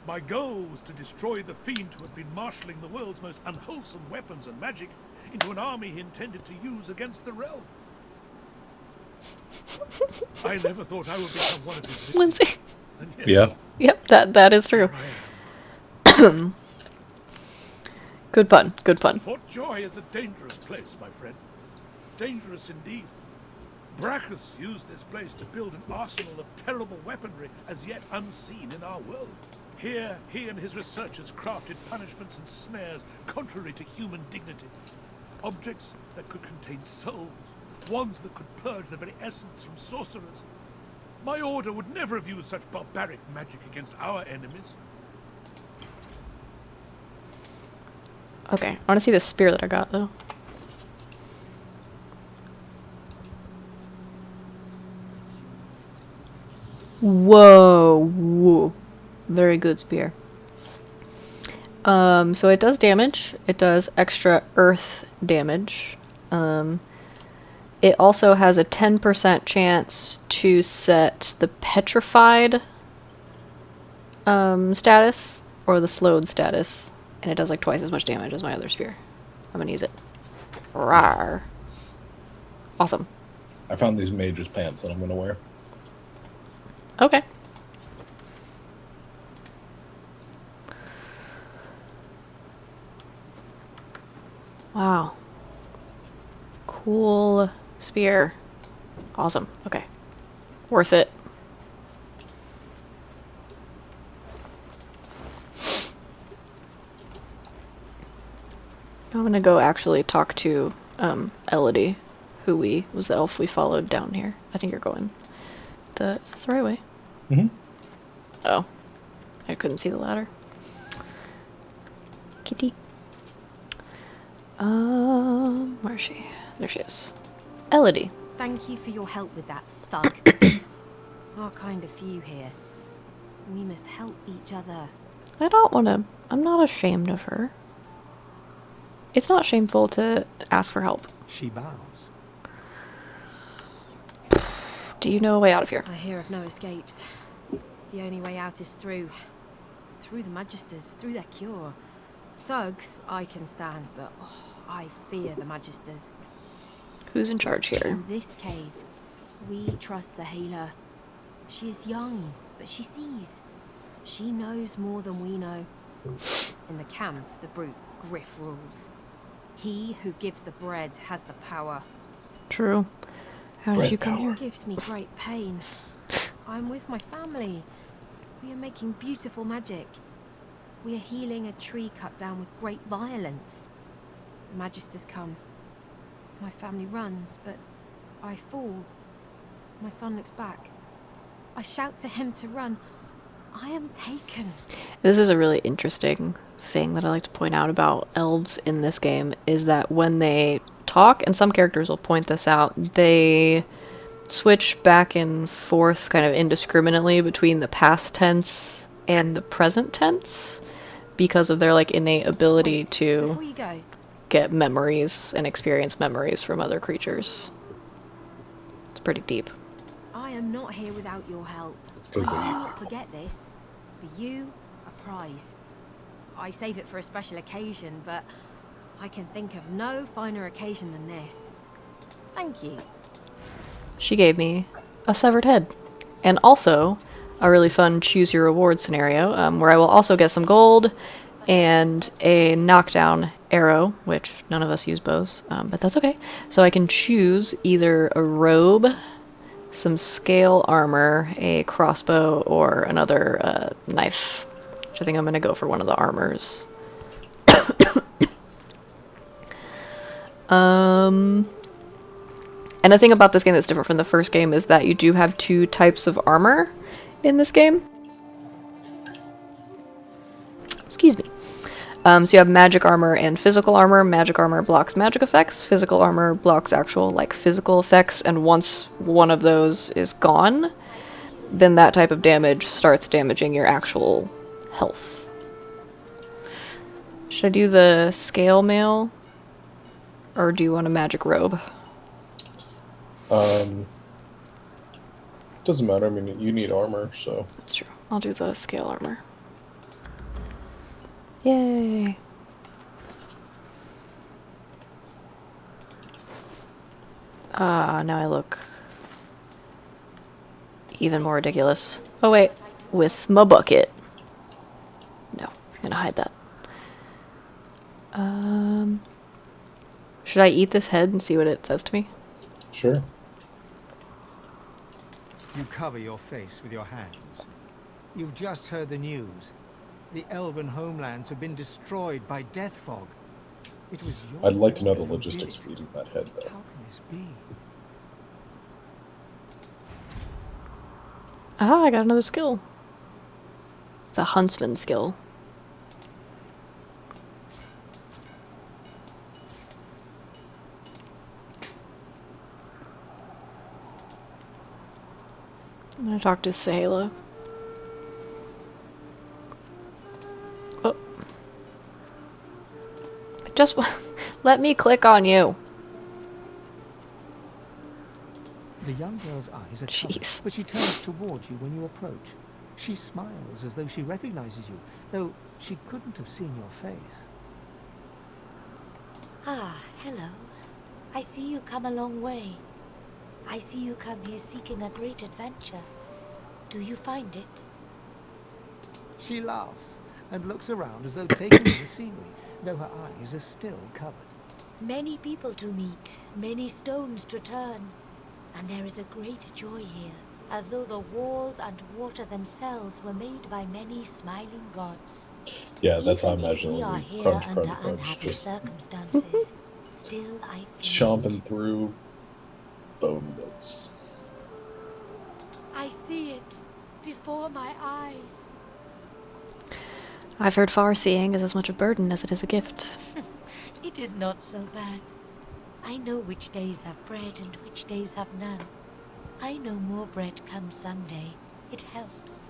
S16: My goal was to destroy the fiend who had been marshalling the world's most unwholesome weapons and magic into an army he intended to use against the realm. I never thought I would become one of his
S2: Lindsay.
S1: Yeah.
S2: Yep, that is true. Good pun, good pun.
S16: Fort Joy is a dangerous place, my friend. Dangerous indeed. Brachus used this place to build an arsenal of terrible weaponry as yet unseen in our world. Here, he and his researchers crafted punishments and snares contrary to human dignity. Objects that could contain souls, wands that could purge the very essence from sorcerers. My order would never have used such barbaric magic against our enemies.
S2: Okay, I want to see the spear that I got, though. Whoa, whoa. Very good spear. So it does damage. It does extra earth damage. It also has a 10% chance to set the petrified status or the slowed status. And it does like twice as much damage as my other spear. I'm gonna use it. Rawr. Awesome.
S1: I found these mage's pants that I'm gonna wear.
S2: Okay. Wow. Cool spear. Awesome. Okay. Worth it. I'm gonna go actually talk to Elodie, who was the elf we followed down here. I think you're going. Is this the right way?
S1: Mm-hmm.
S2: Oh. I couldn't see the ladder. Kitty. Where's she? There she is. Elodie.
S20: Thank you for your help with that thug. Our kind of few here. We must help each other.
S2: I don't want to... I'm not ashamed of her. It's not shameful to ask for help.
S5: She bows.
S2: Do you know a way out of here?
S20: I hear of no escapes. The only way out is through the Magisters, through their cure. Thugs I can stand, but I fear the Magisters.
S2: Who's in charge here?
S20: In this cave, we trust the healer. She is young, but she sees. She knows more than we know. In the camp, the brute Griff rules. He who gives the bread has the power.
S2: True. How did you come here?
S20: It gives me great pain. I'm with my family. We are making beautiful magic. We are healing a tree cut down with great violence. The Magisters come. My family runs, but I fall. My son looks back. I shout to him to run. I am taken.
S2: This is a really interesting thing that I like to point out about elves in this game, is that when they talk, and some characters will point this out, they switch back and forth kind of indiscriminately between the past tense and the present tense because of their like innate ability to get memories and experience memories from other creatures. It's pretty deep.
S20: I am not here without your help. Do not forget this. For you, a prize. I save it for a special occasion, but I can think of no finer occasion than this. Thank you.
S2: She gave me a severed head. And also a really fun choose your reward scenario, where I will also get some gold and a knockdown arrow, which none of us use bows, but that's okay. So I can choose either a robe, some scale armor, a crossbow, or another knife. Which I think I'm going to go for one of the armors. And the thing about this game that's different from the first game is that you do have two types of armor in this game. Excuse me. So you have magic armor and physical armor. Magic armor blocks magic effects. Physical armor blocks actual, like, physical effects. And once one of those is gone, then that type of damage starts damaging your actual health. Should I do the scale mail? Or do you want a magic robe?
S1: Doesn't matter. I mean, you need armor, so.
S2: That's true. I'll do the scale armor. Yay! Now I look even more ridiculous. Oh wait, with my bucket. No, I'm gonna hide that. Should I eat this head and see what it says to me?
S1: Sure.
S5: You cover your face with your hands. You've just heard the news. The elven homelands have been destroyed by death fog. It was your
S1: I'd like to know the
S5: boys who
S1: logistics
S5: did
S1: of
S5: it.
S1: eating that head, though.
S5: How can this be?
S2: Ah, I got another skill. It's a huntsman skill. I'm gonna talk to Sayla. Oh. Just let me click on you.
S5: The young girl's eyes are covered,
S2: Jeez.
S5: but she turns towards you when you approach. She smiles as though she recognizes you, though she couldn't have seen your face.
S15: Ah, hello. I see you come a long way. I see you come here seeking a great adventure. Do you find it?
S5: She laughs and looks around as though taking in the scenery, though her eyes are still covered.
S15: Many people to meet, many stones to turn. And there is a great joy here, as though the walls and water themselves were made by many smiling gods.
S1: Yeah, that's how I
S15: Even if
S1: imagine
S15: we
S1: it
S15: are
S1: was.
S15: here
S1: Crunch,
S15: under
S1: crunch, crunch.
S15: unhappy
S1: Just
S15: circumstances, still I feel
S1: chomping through bone bits.
S15: I see it before my eyes.
S2: I've heard far seeing is as much a burden as it is a gift.
S15: It is not so bad. I know which days have bread and which days have none. I know more bread comes someday. It helps.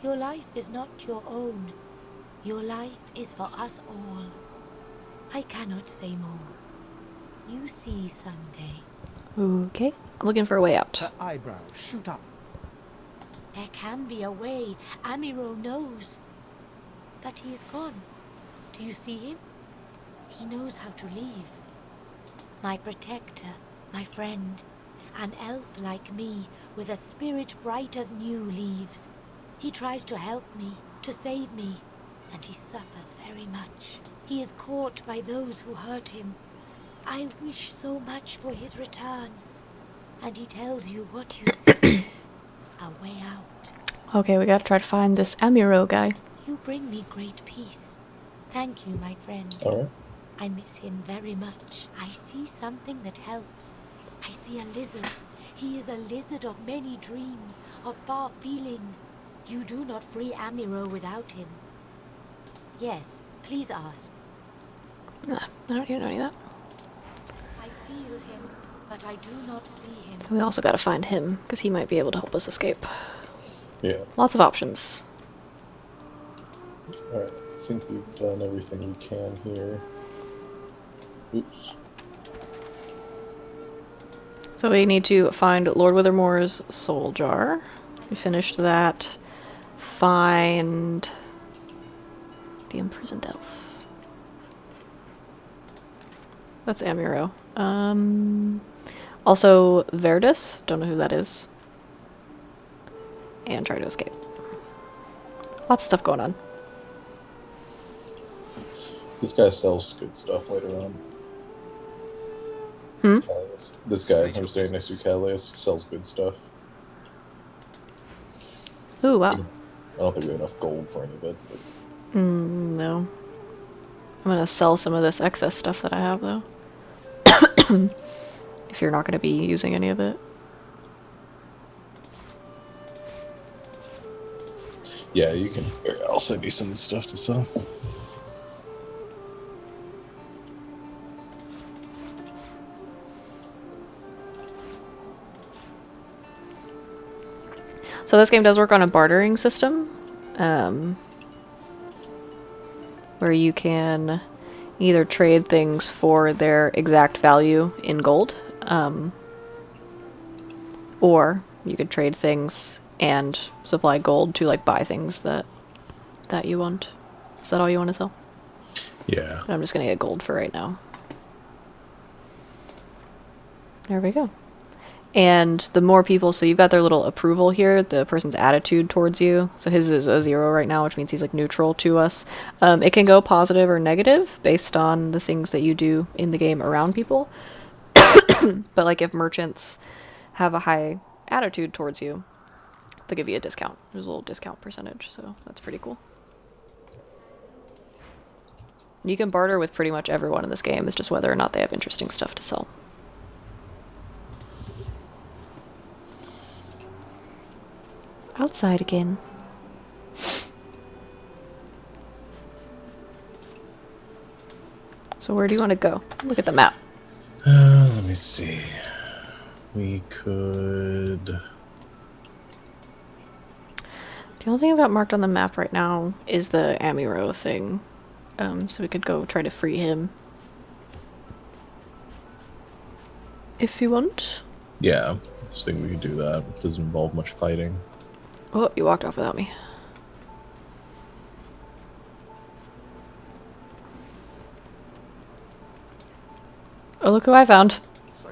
S15: Your life is not your own. Your life is for us all. I cannot say more. You see someday.
S2: Okay, I'm looking for a way out.
S5: Her eyebrows shoot up.
S15: There can be a way. Amiro knows. But he is gone. Do you see him? He knows how to leave. My protector, my friend, an elf like me, with a spirit bright as new leaves. He tries to help me, to save me, and he suffers very much. He is caught by those who hurt him. I wish so much for his return. And he tells you what you see. A way out.
S2: Okay, we gotta try to find this Amiro guy.
S15: You bring me great peace. Thank you, my friend.
S1: Alright.
S15: I miss him very much. I see something that helps. I see a lizard. He is a lizard of many dreams, of far feeling. You do not free Amiro without him. Yes, please ask.
S2: Nah, I don't even know any of that.
S15: I feel him, but I do not see him.
S2: We also gotta find him, because he might be able to help us escape.
S1: Yeah.
S2: Lots of options.
S1: Alright, I think we've done everything we can here. Oops.
S2: So we need to find Lord Withermore's soul jar. We finished that. Find the imprisoned elf. That's Amiro. Also Verdus. Don't know who that is. And try to escape. Lots of stuff going on.
S1: This guy sells good stuff later on.
S2: Hmm?
S1: This guy who's staying next to Callius sells good stuff.
S2: Ooh, wow.
S1: I don't think we have enough gold for any of it. But...
S2: No. I'm gonna sell some of this excess stuff that I have, though. If you're not gonna be using any of it.
S1: Yeah, you can. Here, I'll send you some of the stuff to sell.
S2: So this game does work on a bartering system, where you can either trade things for their exact value in gold, Or you could trade things and supply gold to like buy things that you want. Is that all you want to sell?
S1: Yeah.
S2: But I'm just gonna get gold for right now. There we go. And the more people, so you've got their little approval here, the person's attitude towards you. So his is a 0 right now, which means he's like neutral to us. It can go positive or negative based on the things that you do in the game around people. But like if merchants have a high attitude towards you, they'll give you a discount. There's a little discount percentage, so that's pretty cool. You can barter with pretty much everyone in this game. It's just whether or not they have interesting stuff to sell. Outside again. So where do you want to go? Look at the map.
S1: Let me see. We could...
S2: The only thing I've got marked on the map right now is the Amiro thing. So we could go try to free him. If you want.
S1: Yeah, I just think we could do that. It doesn't involve much fighting.
S2: Oh, you walked off without me. Oh, look who I found.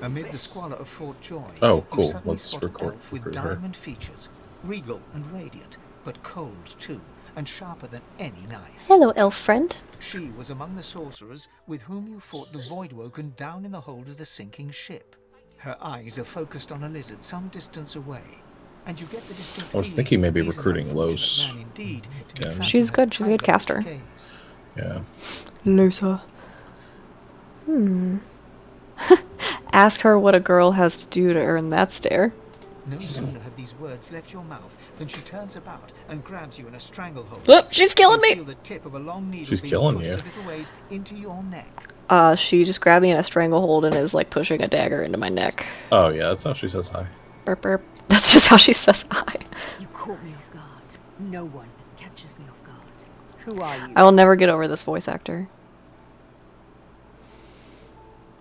S5: Amid the squalor of Fort Joy,
S1: Oh, cool.
S5: you suddenly
S1: Let's
S5: spot an
S1: record
S5: elf with
S1: her.
S5: diamond features, regal and radiant, but cold too, and sharper than any knife.
S2: Hello, elf friend.
S5: She was among the sorcerers with whom you fought the Voidwoken down in the hold of the sinking ship. Her eyes are focused on a lizard some distance away, and you get the distinct
S1: I was
S5: feeling
S1: thinking maybe
S5: that he's an
S1: recruiting
S5: unfortunate
S1: Los.
S5: man indeed to be
S1: Yeah.
S5: trapped
S2: She's
S5: in
S2: good. She's a good
S5: private
S2: caster.
S5: gaze.
S1: Yeah.
S2: Losa. Ask her what a girl has to do to earn that stare.
S5: No sooner have these words left your mouth than she turns about and grabs you in a stranglehold.
S2: Oh, she's killing
S5: You
S2: me!
S5: feel the tip of a long needle
S1: She's
S5: being
S1: killing
S5: pushed
S1: you.
S5: a little ways into your neck.
S2: She just grabbed me in a stranglehold and is like pushing a dagger into my neck.
S1: Oh, yeah, that's how she says hi.
S2: Burp burp. That's just how she says hi.
S3: You caught me off guard. No one catches me off guard. Who are you?
S2: I will never get over this voice actor.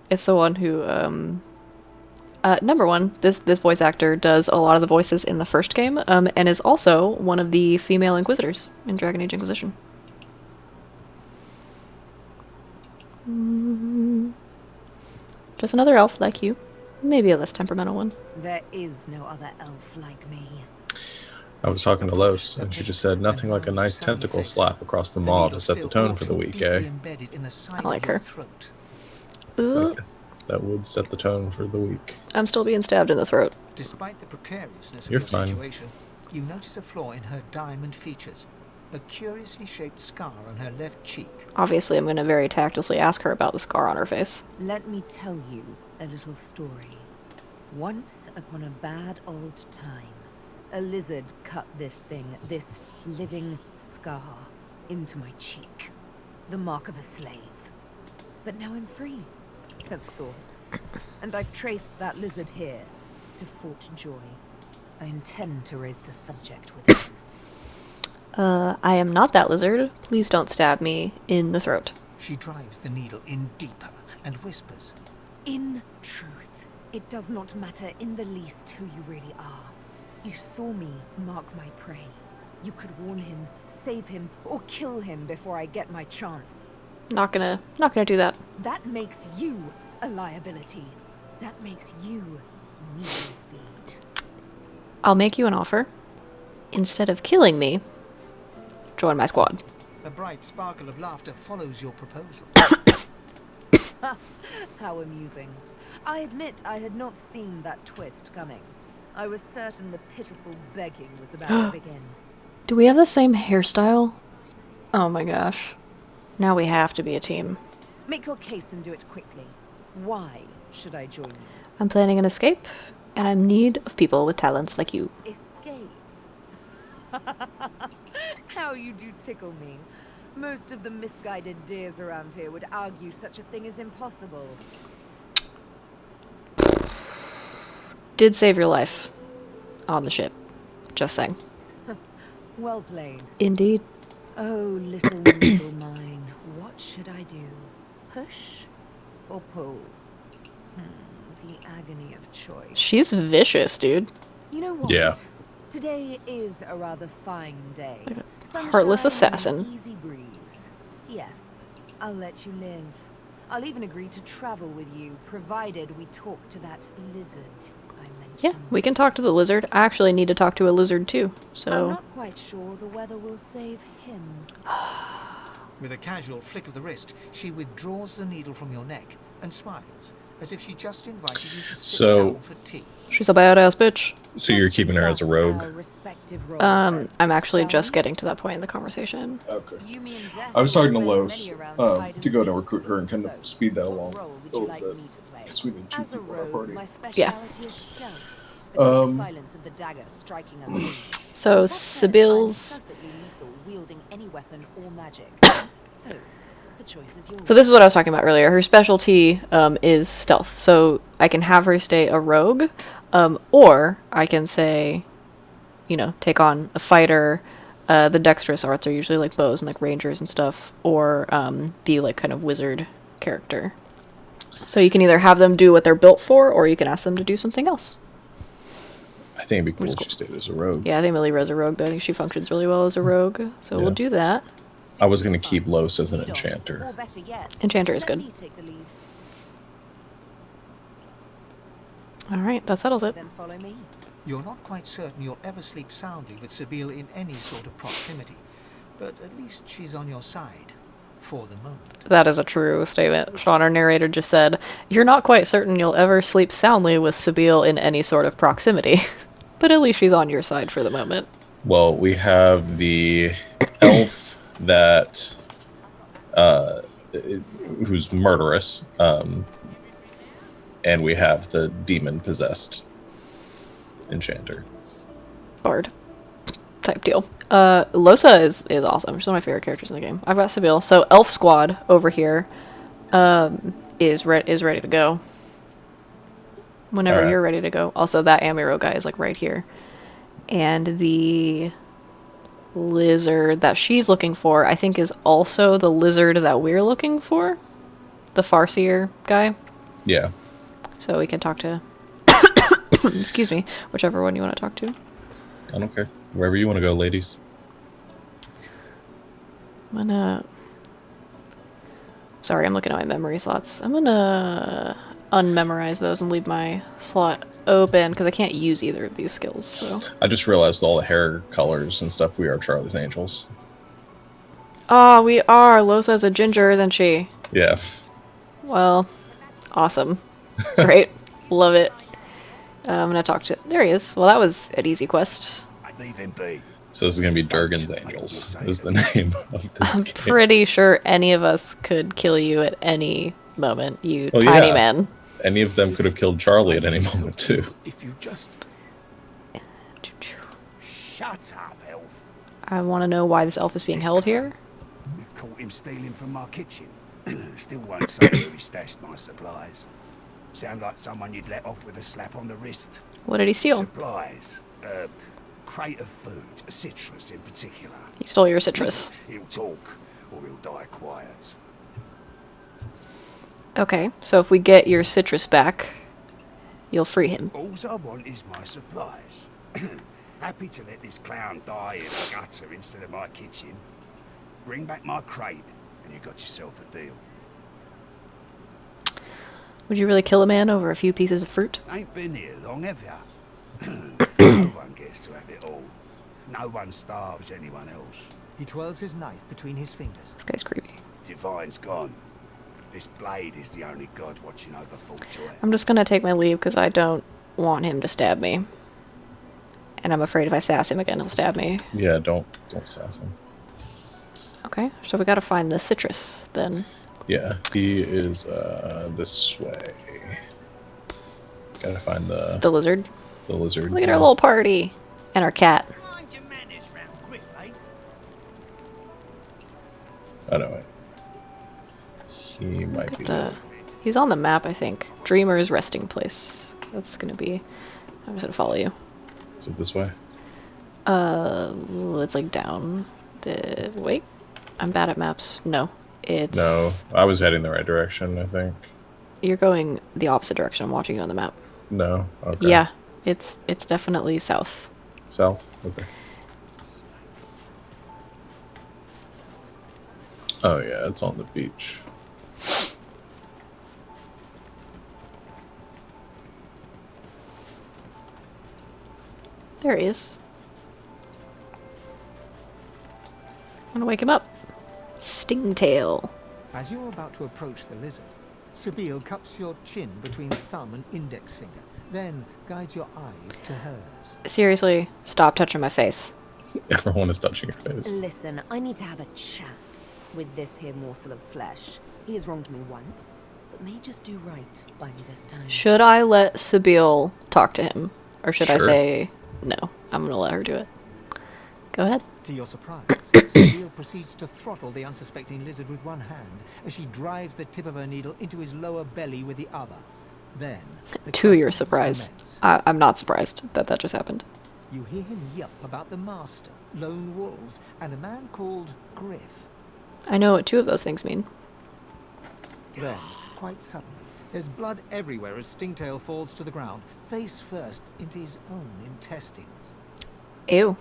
S2: It's the one who, number one, this voice actor does a lot of the voices in the first game, and is also one of the female Inquisitors in Dragon Age Inquisition. Just another elf like you. Maybe a less temperamental one.
S3: There is no other elf like me.
S1: I was talking to Los, and she just said nothing like a nice tentacle slap across the maw to set the tone for the week, eh?
S2: I like her.
S1: I guess that would set the tone for the week.
S2: I'm still being stabbed in the throat.
S5: Despite the precariousness of
S1: You're
S5: your
S1: fine.
S5: situation, you notice a flaw in her diamond features. A curiously shaped scar on her left cheek.
S2: Obviously, I'm going to very tactlessly ask her about the scar on her face.
S3: Let me tell you a little story. Once upon a bad old time, a lizard cut this living scar, into my cheek. The mark of a slave. But now I'm free, of sorts. And I've traced that lizard here to Fort Joy. I intend to raise the subject with him.
S2: I am not that lizard. Please don't stab me in the throat.
S5: She drives the needle in deeper and whispers.
S3: In truth, it does not matter in the least who you really are. You saw me mark my prey. You could warn him, save him, or kill him before I get my chance.
S2: Not gonna do that.
S3: That makes you a liability. That makes you needle feed.
S2: I'll make you an offer. Instead of killing me, join my squad.
S5: A bright sparkle of laughter follows your proposal.
S3: How amusing. I admit I had not seen that twist coming. I was certain the pitiful begging was about to begin.
S2: Do we have the same hairstyle? Oh my gosh. Now we have to be a team.
S3: Make your case and do it quickly. Why should I join you?
S2: I'm planning an escape, and I'm in need of people with talents like you.
S3: Escape? How you do tickle me. Most of the misguided deers around here would argue such a thing is impossible.
S2: Did save your life. On the ship. Just saying.
S3: Well played.
S2: Indeed.
S3: Oh, little noodle mine, what should I do? Push or pull?
S17: The agony of choice.
S2: She's vicious, dude.
S17: You know what?
S1: Yeah.
S17: Today is a rather fine day.
S2: Heartless
S17: Sunshine and
S2: assassin.
S17: an easy breeze. Yes, I'll let you live. I'll even agree to travel with you, provided we talk to that lizard I mentioned.
S2: Yeah, we can talk to the lizard. I actually need to talk to a lizard too,
S17: I'm
S2: so...
S17: not quite sure the weather will save him.
S5: With a casual flick of the wrist, she withdraws the needle from your neck and smiles, as if she just invited you to sit down for tea.
S2: She's a badass bitch.
S1: So you're keeping her as a rogue?
S2: I'm actually just getting to that point in the conversation.
S1: Okay. I was talking to Los to go to recruit her and kind of speed that along a little bit. Because we need 2 people in our party.
S2: Yeah.
S17: Silence of the dagger striking us.
S2: So Sibyl's...
S17: Wielding any weapon or magic. So, the choice is yours.
S2: So this is what I was talking about earlier. Her specialty is stealth. So I can have her stay a rogue, or I can say, you know, take on a fighter. The dexterous arts are usually like bows and like rangers and stuff, or be like kind of wizard character. So you can either have them do what they're built for, or you can ask them to do something else.
S1: I think it'd be cool if she stayed as a rogue.
S2: Yeah, I think Millie Ro's a rogue, but I think she functions really well as a rogue. So we'll do that.
S1: I was going to keep Los as an enchanter.
S2: Enchanter is good. Alright, that settles it.
S17: Then follow me.
S5: You're not quite certain you'll ever sleep soundly with Sibyl in any sort of proximity, but at least she's on your side. For the moment.
S2: That is a true statement. Sean, our narrator, just said, "You're not quite certain you'll ever sleep soundly with Sibyl in any sort of proximity." But at least she's on your side for the moment.
S1: Well, we have the elf that who's murderous, and we have the demon-possessed enchanter.
S2: Bard. Type deal. Losa is awesome. She's one of my favorite characters in the game. I've got Sibyl. So Elf Squad over here is ready to go. Whenever you're ready to go. Also, that Amiro guy is like right here. And the lizard that she's looking for, I think, is also the lizard that we're looking for. The Farseer guy.
S1: Yeah.
S2: So we can talk to, excuse me, whichever one you want to talk to.
S1: I don't care. Wherever you want to go, ladies.
S2: I'm gonna... Sorry, I'm looking at my memory slots. I'm gonna unmemorize those and leave my slot open, because I can't use either of these skills, so...
S1: I just realized all the hair colors and stuff, we are Charlie's Angels.
S2: Oh, we are! Losa's a ginger, isn't she?
S1: Yeah.
S2: Well, awesome. Great. Love it. I'm gonna talk to... There he is. Well, that was an easy quest.
S6: Leave him be.
S1: So this is going to be Durgan's Angels, is the name of this
S2: I'm
S1: game.
S2: pretty sure any of us could kill you at any moment, you tiny man.
S1: Any of them could have killed Charlie at any moment, too.
S6: If you just... Shut up, elf.
S2: I want to know why this elf is being held here.
S6: Caught him stealing from my kitchen. Still won't say where he stashed my supplies. Sound like someone you'd let off with a slap on the wrist.
S2: What did he steal?
S6: Supplies. Crate of food, citrus in particular.
S2: He stole your citrus.
S6: He'll talk, or he'll die quiet.
S2: Okay, so if we get your citrus back, you'll free him.
S6: All I want is my supplies. Happy to let this clown die in a gutter instead of my kitchen. Bring back my crate, and you got yourself a deal.
S2: Would you really kill a man over a few pieces of fruit?
S6: Ain't been here long, have ya? No one gets to have it all. No one starves anyone else.
S5: He twirls his knife between his fingers.
S2: This guy's creepy.
S6: Divine's gone. This blade is the only god watching over Fort Joy.
S2: I'm just gonna take my leave because I don't want him to stab me. And I'm afraid if I sass him again, he'll stab me.
S1: Yeah, don't sass him.
S2: Okay, so we gotta find the citrus, then.
S1: Yeah, he is this way. Gotta find the
S2: lizard.
S1: The lizard.
S2: Look at our little party. And our cat.
S1: I know it. He might be
S2: He's on the map, I think. Dreamer's resting place. That's gonna be... I'm just gonna follow you.
S1: Is it this way?
S2: It's like down. Wait. I'm bad at maps. No. It's...
S1: No, I was heading the right direction, I think.
S2: You're going the opposite direction. I'm watching you on the map.
S1: No. Okay.
S2: Yeah, it's definitely south.
S1: South. Okay. Oh yeah, it's on the beach.
S2: There he is. I'm gonna wake him up. Stingtail.
S5: As you're about to approach the lizard, Sabine cups your chin between thumb and index finger, then guides your eyes to hers.
S2: Seriously, stop touching my face.
S1: Everyone is touching your face.
S17: Listen, I need to have a chat with this here morsel of flesh. He has wronged me once, but may just do right by me this time.
S2: Should I let Sabine talk to him? Or should I
S1: Sure.
S2: say, no, I'm gonna let her do it. Go ahead.
S5: To your surprise, Sabine proceeds to throttle the unsuspecting lizard with one hand as she drives the tip of her needle into his lower belly with the other. Then,
S2: To your surprise. I'm not surprised that that just happened.
S5: you hear him yelp about the master, lone wolves, and a man called Griff.
S2: I know what two of those things mean.
S5: Then, quite suddenly, there's blood everywhere as Stingtail falls to the ground, face first into his own intestines.
S2: Ew.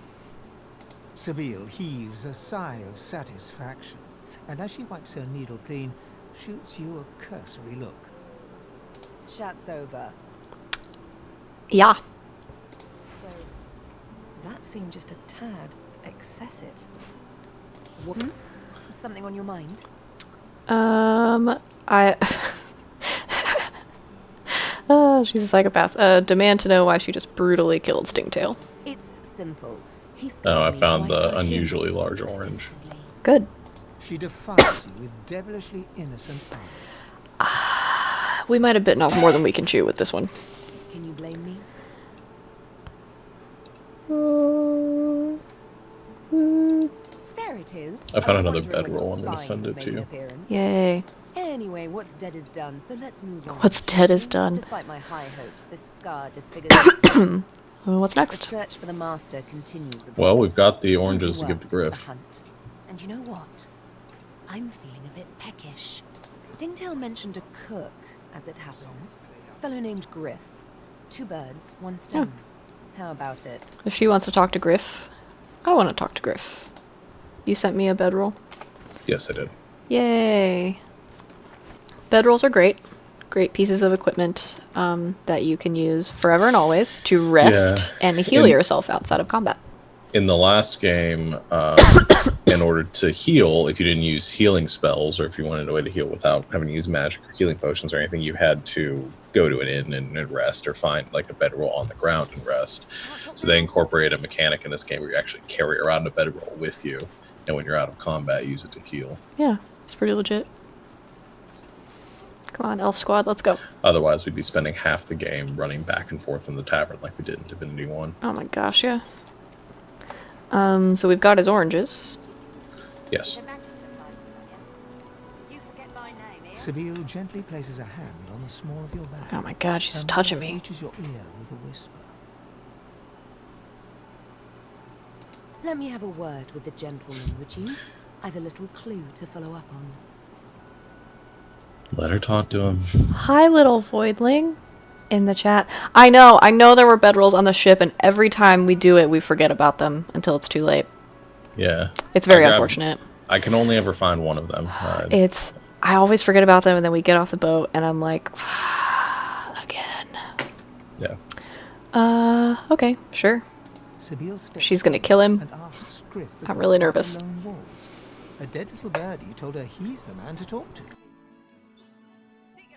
S5: Sabine heaves a sigh of satisfaction, and as she wipes her needle clean, shoots you a cursory look.
S17: Chat's over.
S2: Yeah.
S17: So, that seemed just a tad excessive. What? Something on your mind?
S2: I... she's a psychopath. Demand to know why she just brutally killed Stingtail.
S17: It's simple.
S1: Oh, I found the unusually large orange.
S2: Good.
S5: She defies you with devilishly innocent eyes.
S2: We might have bitten off more than we can chew with this one.
S17: Can you blame me? There it is.
S1: I found another bedroll. I'm going to send it to you.
S2: Yay.
S17: Anyway, what's dead is done, so let's move on.
S2: What's dead is done.
S17: Despite my high hopes, this scar disfigures us.
S2: Well, what's next?
S17: The search for the master continues. Of
S1: Well,
S17: course.
S1: we've got the oranges to
S17: Well,
S1: give to Griff.
S17: the hunt. And you know what? I'm feeling a bit peckish. Stingtail mentioned a cook, as it happens. A fellow named Griff. 2 birds, 1 stone. How about it?
S2: If she wants to talk to Griff, I want to talk to Griff. You sent me a bedroll?
S1: Yes, I did.
S2: Yay. Bedrolls are great. Great pieces of equipment that you can use forever and always to rest and heal yourself outside of combat.
S1: In the last game, in order to heal, if you didn't use healing spells or if you wanted a way to heal without having to use magic or healing potions or anything, you had to go to an inn and rest or find like a bedroll on the ground and rest. So they incorporated a mechanic in this game where you actually carry around a bedroll with you, and when you're out of combat, use it to heal.
S2: Yeah, it's pretty legit. Come on, Elf Squad, let's go.
S1: Otherwise, we'd be spending half the game running back and forth in the tavern like we did in Divinity 1.
S2: Oh my gosh, yeah. So we've got his oranges.
S1: Yes.
S5: Sabine gently places a hand on the small of your back.
S2: Oh my god, she's touching me.
S5: Reaches your ear with a whisper.
S17: Let me have a word with the gentleman, would you? I've a little clue to follow up on.
S1: Let her talk to him.
S2: Hi, little voidling. In the chat. I know there were bedrolls on the ship, and every time we do it, we forget about them until it's too late.
S1: Yeah.
S2: It's very unfortunate.
S1: I can only ever find one of them.
S2: I always forget about them, and then we get off the boat, and I'm like, again.
S1: Yeah.
S2: Okay, sure. She's gonna kill him. I'm really nervous.
S5: A dead little birdie told her he's the man to talk to.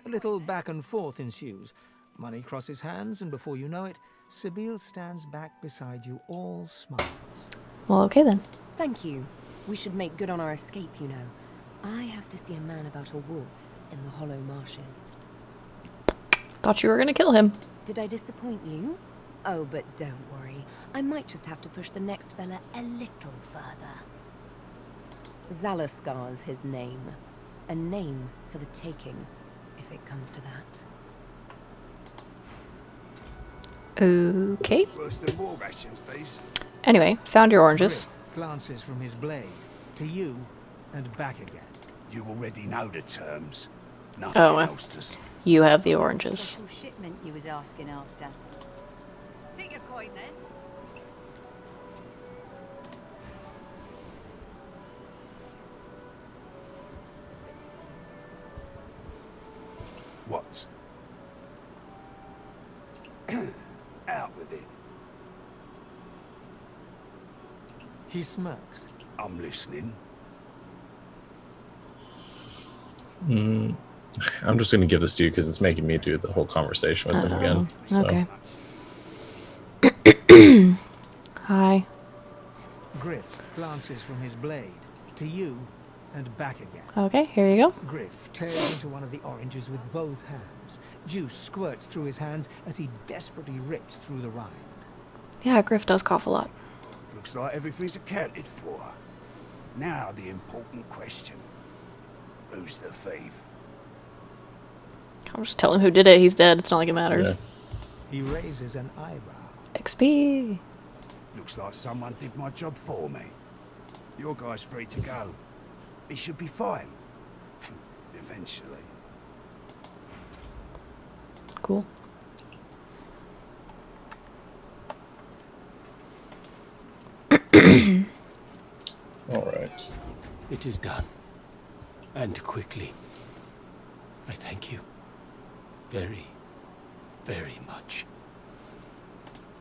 S5: A little back and forth ensues. Money crosses hands, and before you know it, Sabine stands back beside you, all smiles.
S2: Well, okay then.
S17: Thank you. We should make good on our escape, you know. I have to see a man about a wolf in the hollow marshes.
S2: Thought you were gonna kill him.
S17: Did I disappoint you? Oh, but don't worry. I might just have to push the next fella a little further. Zalaskar's his name. A name for the taking, if it comes to that.
S2: Okay.
S6: Worse than war rations, these.
S2: Anyway, found your oranges.
S5: Griff glances from his blade to you and back again.
S6: You already know the terms.
S2: Oh,
S6: Nothing else to say.
S2: You have the oranges.
S3: Special shipment you was asking after. Pick your coin then.
S6: What? Out with it.
S13: He smirks.
S6: I'm listening.
S1: I'm just going to give this to you because it's making me do the whole conversation with him again. So.
S2: Okay. Hi.
S5: Griff glances from his blade to you and back again.
S2: Okay, here you go.
S5: Griff tears into one of the oranges with both hands. Juice squirts through his hands as he desperately rips through the rind.
S2: Yeah, Griff does cough a lot.
S6: Looks like everything's accounted for. Now the important question. Who's the thief?
S2: I'm just telling him who did it. He's dead. It's not like it matters.
S5: He raises an eyebrow.
S2: XP.
S6: Looks like someone did my job for me. Your guy's free to go. He should be fine. Eventually.
S2: Cool.
S1: All right.
S13: It is done. And quickly. I thank you. Very, very much.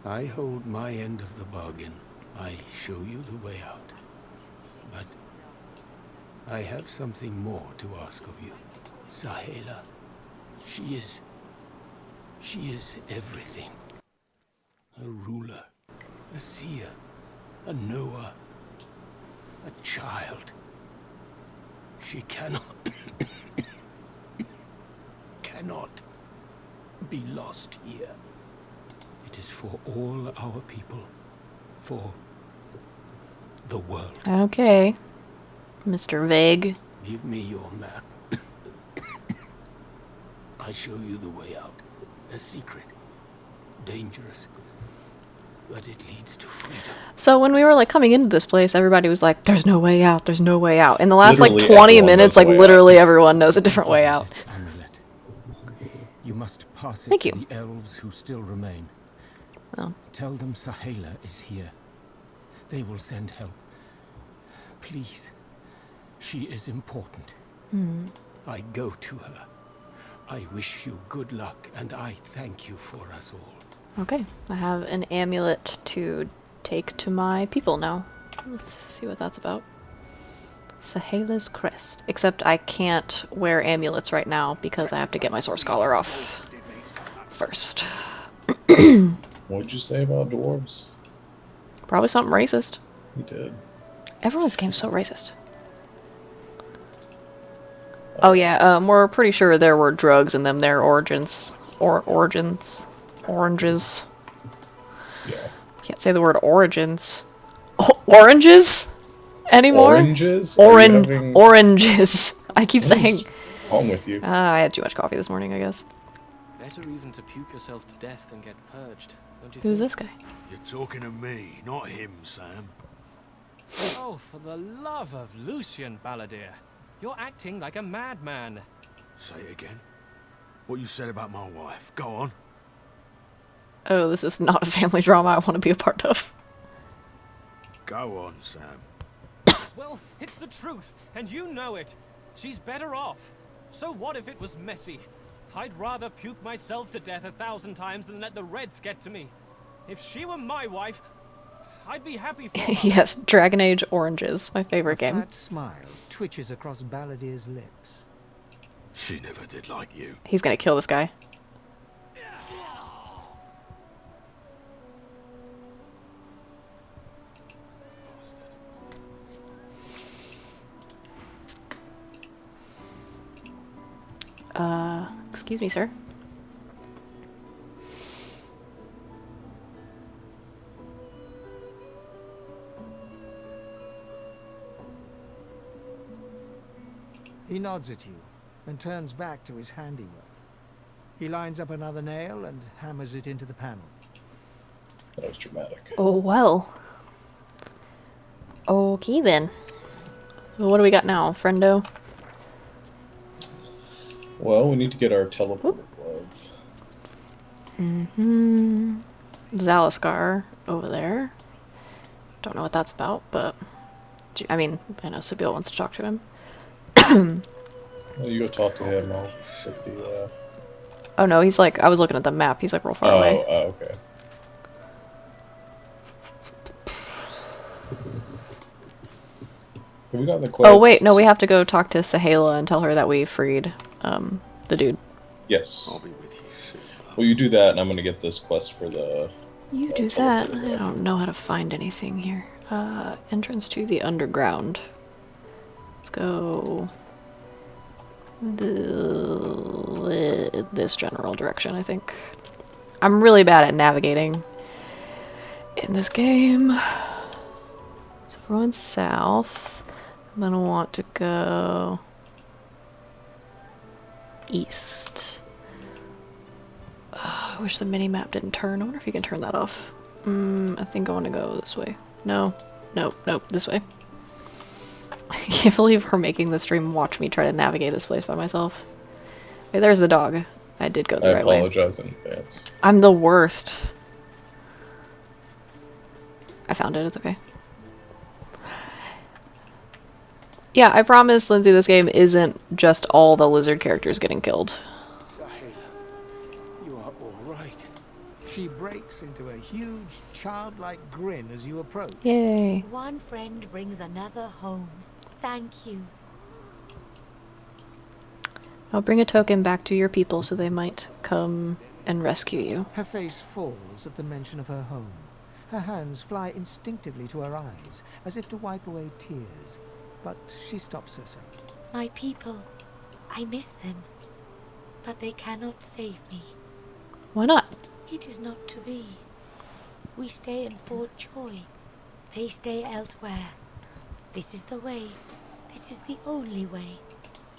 S13: I hold my end of the bargain. I show you the way out. But I have something more to ask of you. Sahela. She is everything. A ruler, a seer, a knower, a child. She cannot be lost here. It is for all our people, for the world.
S2: Okay. Mr. Vague.
S13: Give me your map. I show you the way out. A secret. Dangerous. But it leads to freedom.
S2: So when we were like coming into this place, everybody was like, there's no way out, there's no way out. In the last
S13: Literally
S2: like 20
S13: everyone
S2: minutes,
S13: knows
S2: like
S13: the way
S2: literally everyone knows a different way out.
S13: Amulet. You must pass it
S2: Thank
S13: to
S2: you.
S13: the elves who still remain.
S2: Oh.
S13: Tell them Sahela is here. They will send help. Please. She is important.
S2: Hmm.
S13: I go to her. I wish you good luck, and I thank you for us all.
S2: Okay. I have an amulet to take to my people now. Let's see what that's about. Sahela's crest. Except I can't wear amulets right now because I have to get my source collar off first.
S1: What'd you say about dwarves?
S2: Probably something racist.
S1: You did.
S2: Everyone's game's so racist. Oh yeah, we're pretty sure there were drugs in them. Their origins. Oranges.
S1: Yeah.
S2: Can't say the word origins. Oranges? Anymore?
S1: Oranges? Are you having-
S2: Oranges. I keep
S1: What is
S2: saying.
S1: wrong with you?
S2: I had too much coffee this morning, I guess.
S21: Better even to puke yourself to death than get purged, don't you
S2: Who's
S21: think?
S2: this guy?
S6: You're talking to me, not him, Sam.
S21: Oh, for the love of Lucian, Balladeer. You're acting like a madman.
S6: Say it again. What you said about my wife. Go on.
S2: Oh, this is not a family drama I want to be a part of.
S6: Go on, Sam.
S21: Well, it's the truth, and you know it. She's better off. So what if it was messy? I'd rather puke myself to death 1,000 times than let the Reds get to me. If she were my wife, I'd be happy for her.
S2: Yes, Dragon Age Oranges, my favorite game.
S5: That smile twitches across Balladier's lips.
S6: She never did like you.
S2: He's gonna kill this guy. Excuse me, sir.
S5: He nods at you and turns back to his handiwork. He lines up another nail and hammers it into the panel.
S1: That was dramatic.
S2: Oh, well. Okay, then. Well, what do we got now, friendo?
S1: Well, we need to get our teleporter glove.
S2: Zaliskar over there. Don't know what that's about, but I mean, I know Sibyl wants to talk to him.
S1: Well, you go talk to him. I'll get the.
S2: Oh no, he's like, I was looking at the map. He's like real far away.
S1: Oh, okay. Have we gotten the quest?
S2: Oh wait, no, we have to go talk to Sahala and tell her that we freed the dude.
S1: Yes. I'll be with you soon. Well, you do that, and I'm gonna get this quest for the.
S2: You do that. I don't know how to find anything here. Entrance to the underground. Let's go this general direction, I think. I'm really bad at navigating in this game. So if we're going south, I'm gonna want to go east. I wish the mini-map didn't turn. I wonder if you can turn that off. I think I want to go this way. No, this way. I can't believe we're making the stream watch me try to navigate this place by myself. Wait, there's the dog. I did go the right way.
S1: I apologize in advance.
S2: I'm the worst. I found it, it's okay. Yeah, I promise, Lindsay, this game isn't just all the lizard characters getting killed.
S13: You are all right. She breaks into a huge, childlike grin as you approach.
S2: Yay.
S15: One friend brings another home. Thank you.
S2: I'll bring a token back to your people so they might come and rescue you.
S5: Her face falls at the mention of her home. Her hands fly instinctively to her eyes, as if to wipe away tears. But she stops herself.
S15: My people, I miss them, but they cannot save me.
S2: Why not?
S15: It is not to be. We stay in Fort Joy. They stay elsewhere. This is the way. This is the only way.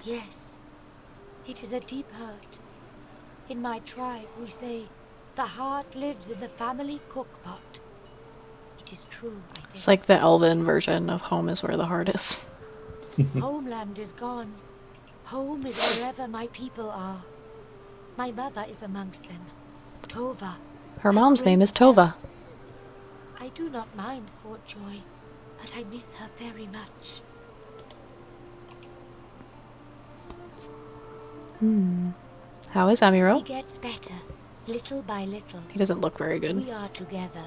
S15: Yes, it is a deep hurt. In my tribe, we say, the heart lives in the family cookpot. It is true, I think.
S2: It's like the elven version of home is where the heart is.
S15: Homeland is gone. Home is wherever my people are. My mother is amongst them. Tova.
S2: Her mom's name is Tova.
S15: I do not mind Fort Joy, but I miss her very much.
S2: How is Amiro?
S15: He gets better, little by little.
S2: He doesn't look very good.
S15: We are together.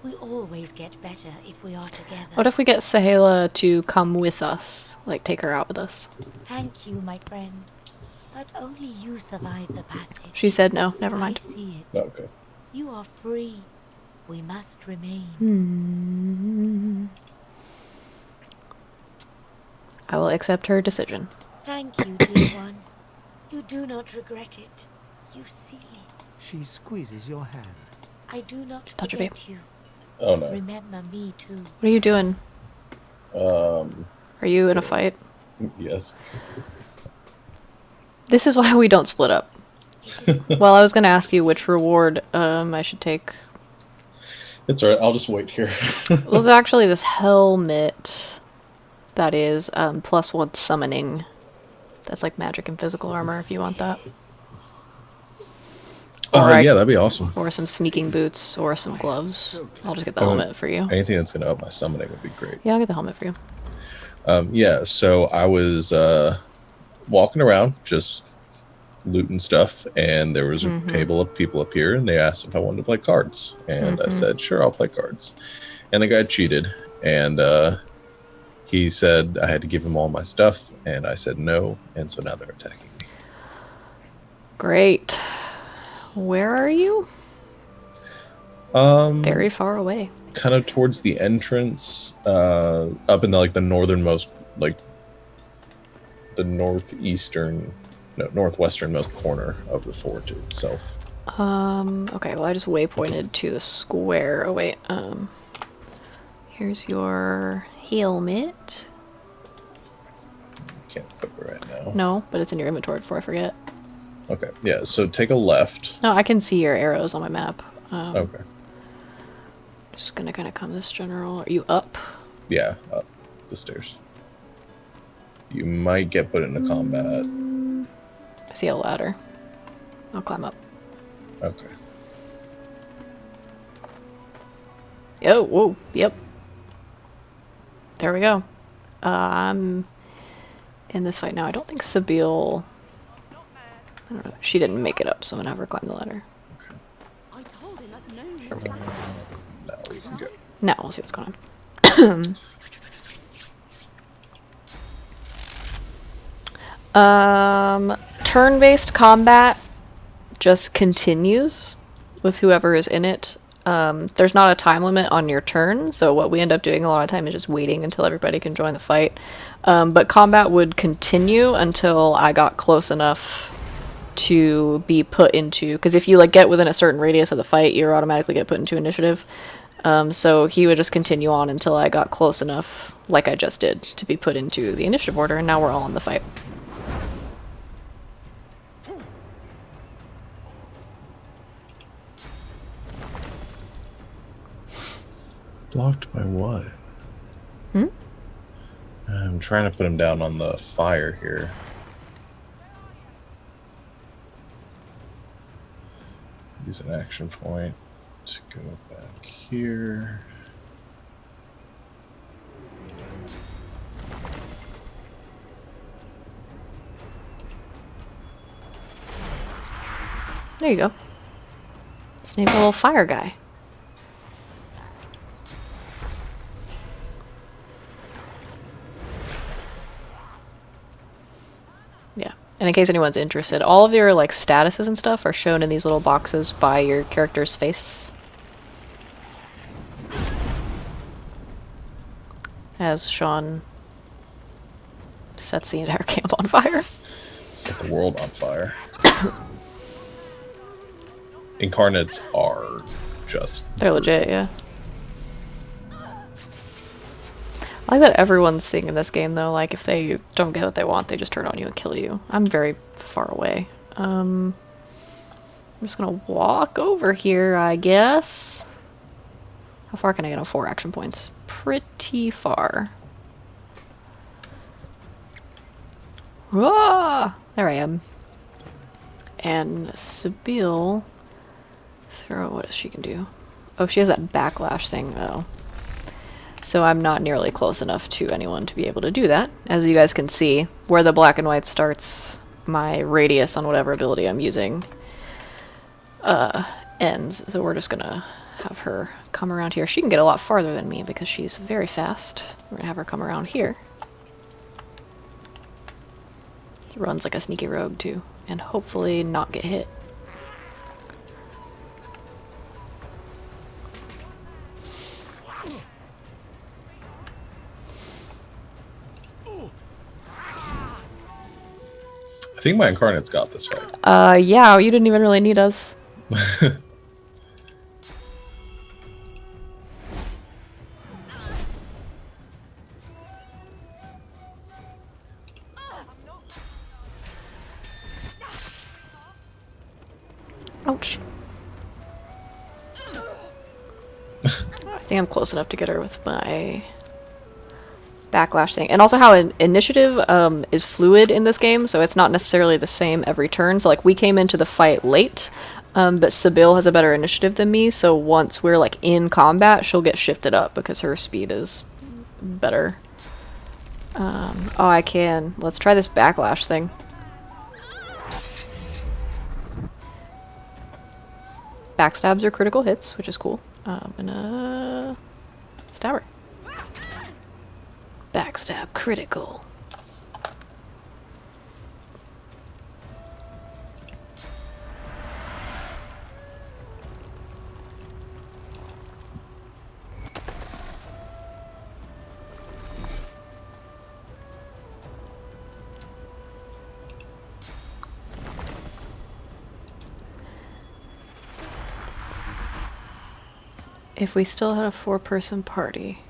S15: We always get better if we are together.
S2: What if we get Sahala to come with us? Like, take her out with us?
S15: Thank you, my friend. But only you survive the passage.
S2: She said no. Never mind.
S15: I see it.
S1: Okay.
S15: You are free. We must remain.
S2: I will accept her decision.
S15: Thank you, dear one. You do not regret it. You see.
S5: She squeezes your hand.
S15: I do not
S2: Touch her,
S15: forget you.
S1: Oh no.
S15: Remember me too.
S2: What are you doing? Are you in a fight?
S1: Yes.
S2: This is why we don't split up. Well, I was gonna ask you which reward I should take.
S1: It's alright, I'll just wait here.
S2: Well, there's actually this helmet that is +1 summoning. That's like magic and physical armor if you want that.
S1: Yeah, that'd be awesome.
S2: Or some sneaking boots or some gloves. I'll just get the helmet for you.
S1: Anything that's gonna up my summoning would be great.
S2: Yeah, I'll get the helmet for you.
S1: Yeah, so I was walking around just looting stuff, and there was a table of people up here, and they asked if I wanted to play cards, and I said sure, I'll play cards. And the guy cheated, and he said I had to give him all my stuff, and I said no, and so now they're attacking me.
S2: Great. Where are you? Very far away.
S1: Kind of towards the entrance, up in the the northernmost, the northwesternmost corner of the fort itself.
S2: Okay, well I just waypointed to the square. Oh wait, here's your helmet.
S1: Can't equip it right now.
S2: No, but it's in your inventory before I forget.
S1: Okay, yeah, so take a left.
S2: No, I can see your arrows on my map.
S1: Okay.
S2: Just gonna kind of come this general. Are you up?
S1: Yeah, up the stairs. You might get put into combat.
S2: I see a ladder. I'll climb up.
S1: Okay.
S2: Oh, whoa, yep. There we go. I'm in this fight now. I don't think Sabine... I don't know. She didn't make it up, so I'm gonna have her climb the ladder.
S14: I told him at no
S1: No, we can go.
S2: Now we'll see what's going on. Turn-based combat just continues with whoever is in it. There's not a time limit on your turn, so what we end up doing a lot of time is just waiting until everybody can join the fight. But combat would continue until I got close enough to be put into, because if you like get within a certain radius of the fight, you automatically get put into initiative. So he would just continue on until I got close enough, like I just did, to be put into the initiative order, and now we're all in the fight.
S1: Blocked by what?
S2: Hmm?
S1: I'm trying to put him down on the fire here. Use an action point to go back here.
S2: There you go. Let's name a little fire guy. Yeah. And in case anyone's interested, all of your like statuses and stuff are shown in these little boxes by your character's face. As Sean sets the entire camp on fire.
S1: Set the world on fire. Incarnates are just...
S2: They're legit, yeah. I like that everyone's thing in this game, though. Like, if they don't get what they want, they just turn on you and kill you. I'm very far away. I'm just gonna walk over here, I guess. How far can I get on 4 action points? Pretty far. Ah! There I am. And Sabine... Throw... What does she can do? Oh, she has that backlash thing, though. So I'm not nearly close enough to anyone to be able to do that. As you guys can see, where the black and white starts, my radius on whatever ability I'm using ends. So we're just gonna have her come around here. She can get a lot farther than me because she's very fast. We're gonna have her come around here. She runs like a sneaky rogue too, and hopefully not get hit.
S1: I think my Incarnate's got this fight.
S2: Yeah, you didn't even really need us. Ouch. I think I'm close enough to get her with my backlash thing. And also how an initiative is fluid in this game, so it's not necessarily the same every turn. So like we came into the fight late, but Sabine has a better initiative than me, so once we're like in combat, she'll get shifted up because her speed is better. Oh, I can. Let's try this backlash thing. Backstabs are critical hits, which is cool. I'm gonna stab her. Backstab critical. If we still had a 4-person party,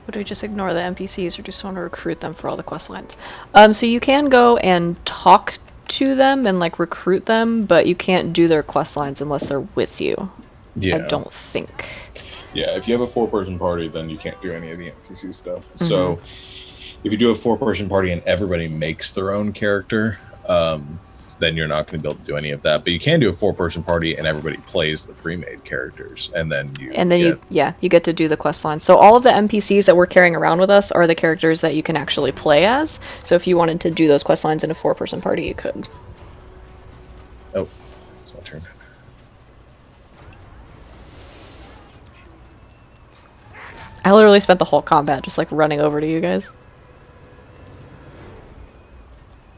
S2: would we just ignore the NPCs or just want to recruit them for all the quest lines? So you can go and talk to them and like recruit them, but you can't do their quest lines unless they're with you.
S1: Yeah.
S2: I don't think.
S1: Yeah, if you have a 4-person party, then you can't do any of the NPC stuff. So if you do a 4-person party and everybody makes their own character, then you're not going to be able to do any of that. But you can do a 4-person party, and everybody plays the pre-made characters, and then
S2: you get to do the quest line. So all of the NPCs that we're carrying around with us are the characters that you can actually play as. So if you wanted to do those quest lines in a 4-person party, you could.
S1: Oh, it's my turn.
S2: I literally spent the whole combat just like running over to you guys.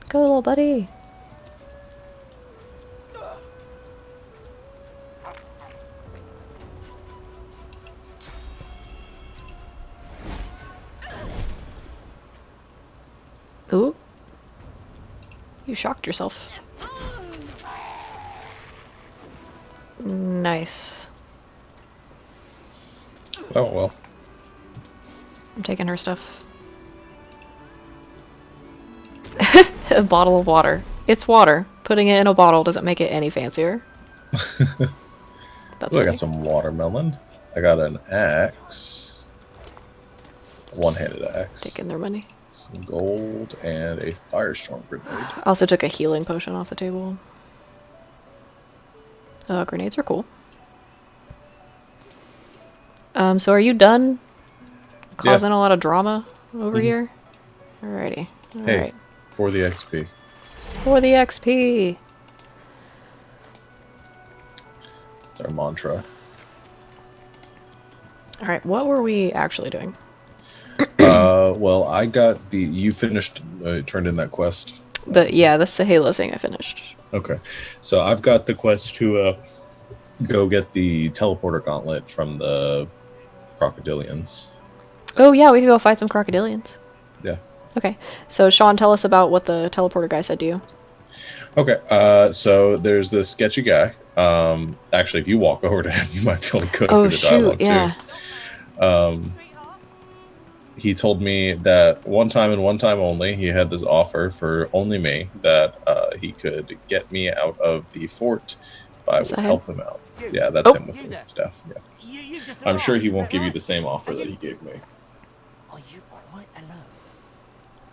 S2: Go, little buddy. Ooh. You shocked yourself. Nice.
S1: Oh, well.
S2: I'm taking her stuff. A bottle of water. It's water. Putting it in a bottle doesn't make it any fancier. That's
S1: Ooh, I got some watermelon. I got an axe. One-handed axe.
S2: Taking their money.
S1: Some gold and a firestorm grenade.
S2: I also took a healing potion off the table. Grenades are cool. So are you done causing a lot of drama over here? Alrighty.
S1: Hey,
S2: Alright.
S1: for the XP.
S2: For the XP!
S1: That's our mantra.
S2: Alright, what were we actually doing?
S1: Well, I got you finished, turned in that quest.
S2: The Sahela thing I finished.
S1: Okay. So I've got the quest to go get the teleporter gauntlet from the crocodilians.
S2: Oh yeah, we could go fight some crocodilians.
S1: Yeah.
S2: Okay. So Sean, tell us about what the teleporter guy said to you.
S1: Okay. So there's this sketchy guy. Actually, if you walk over to him, you might be able to go through the dialogue too. He told me that one time and one time only, he had this offer for only me that he could get me out of the fort if I would help him out. Yeah, that's him with the stuff. Yeah. I'm sure he won't give you the same offer that he gave me.
S13: Are you quite alone?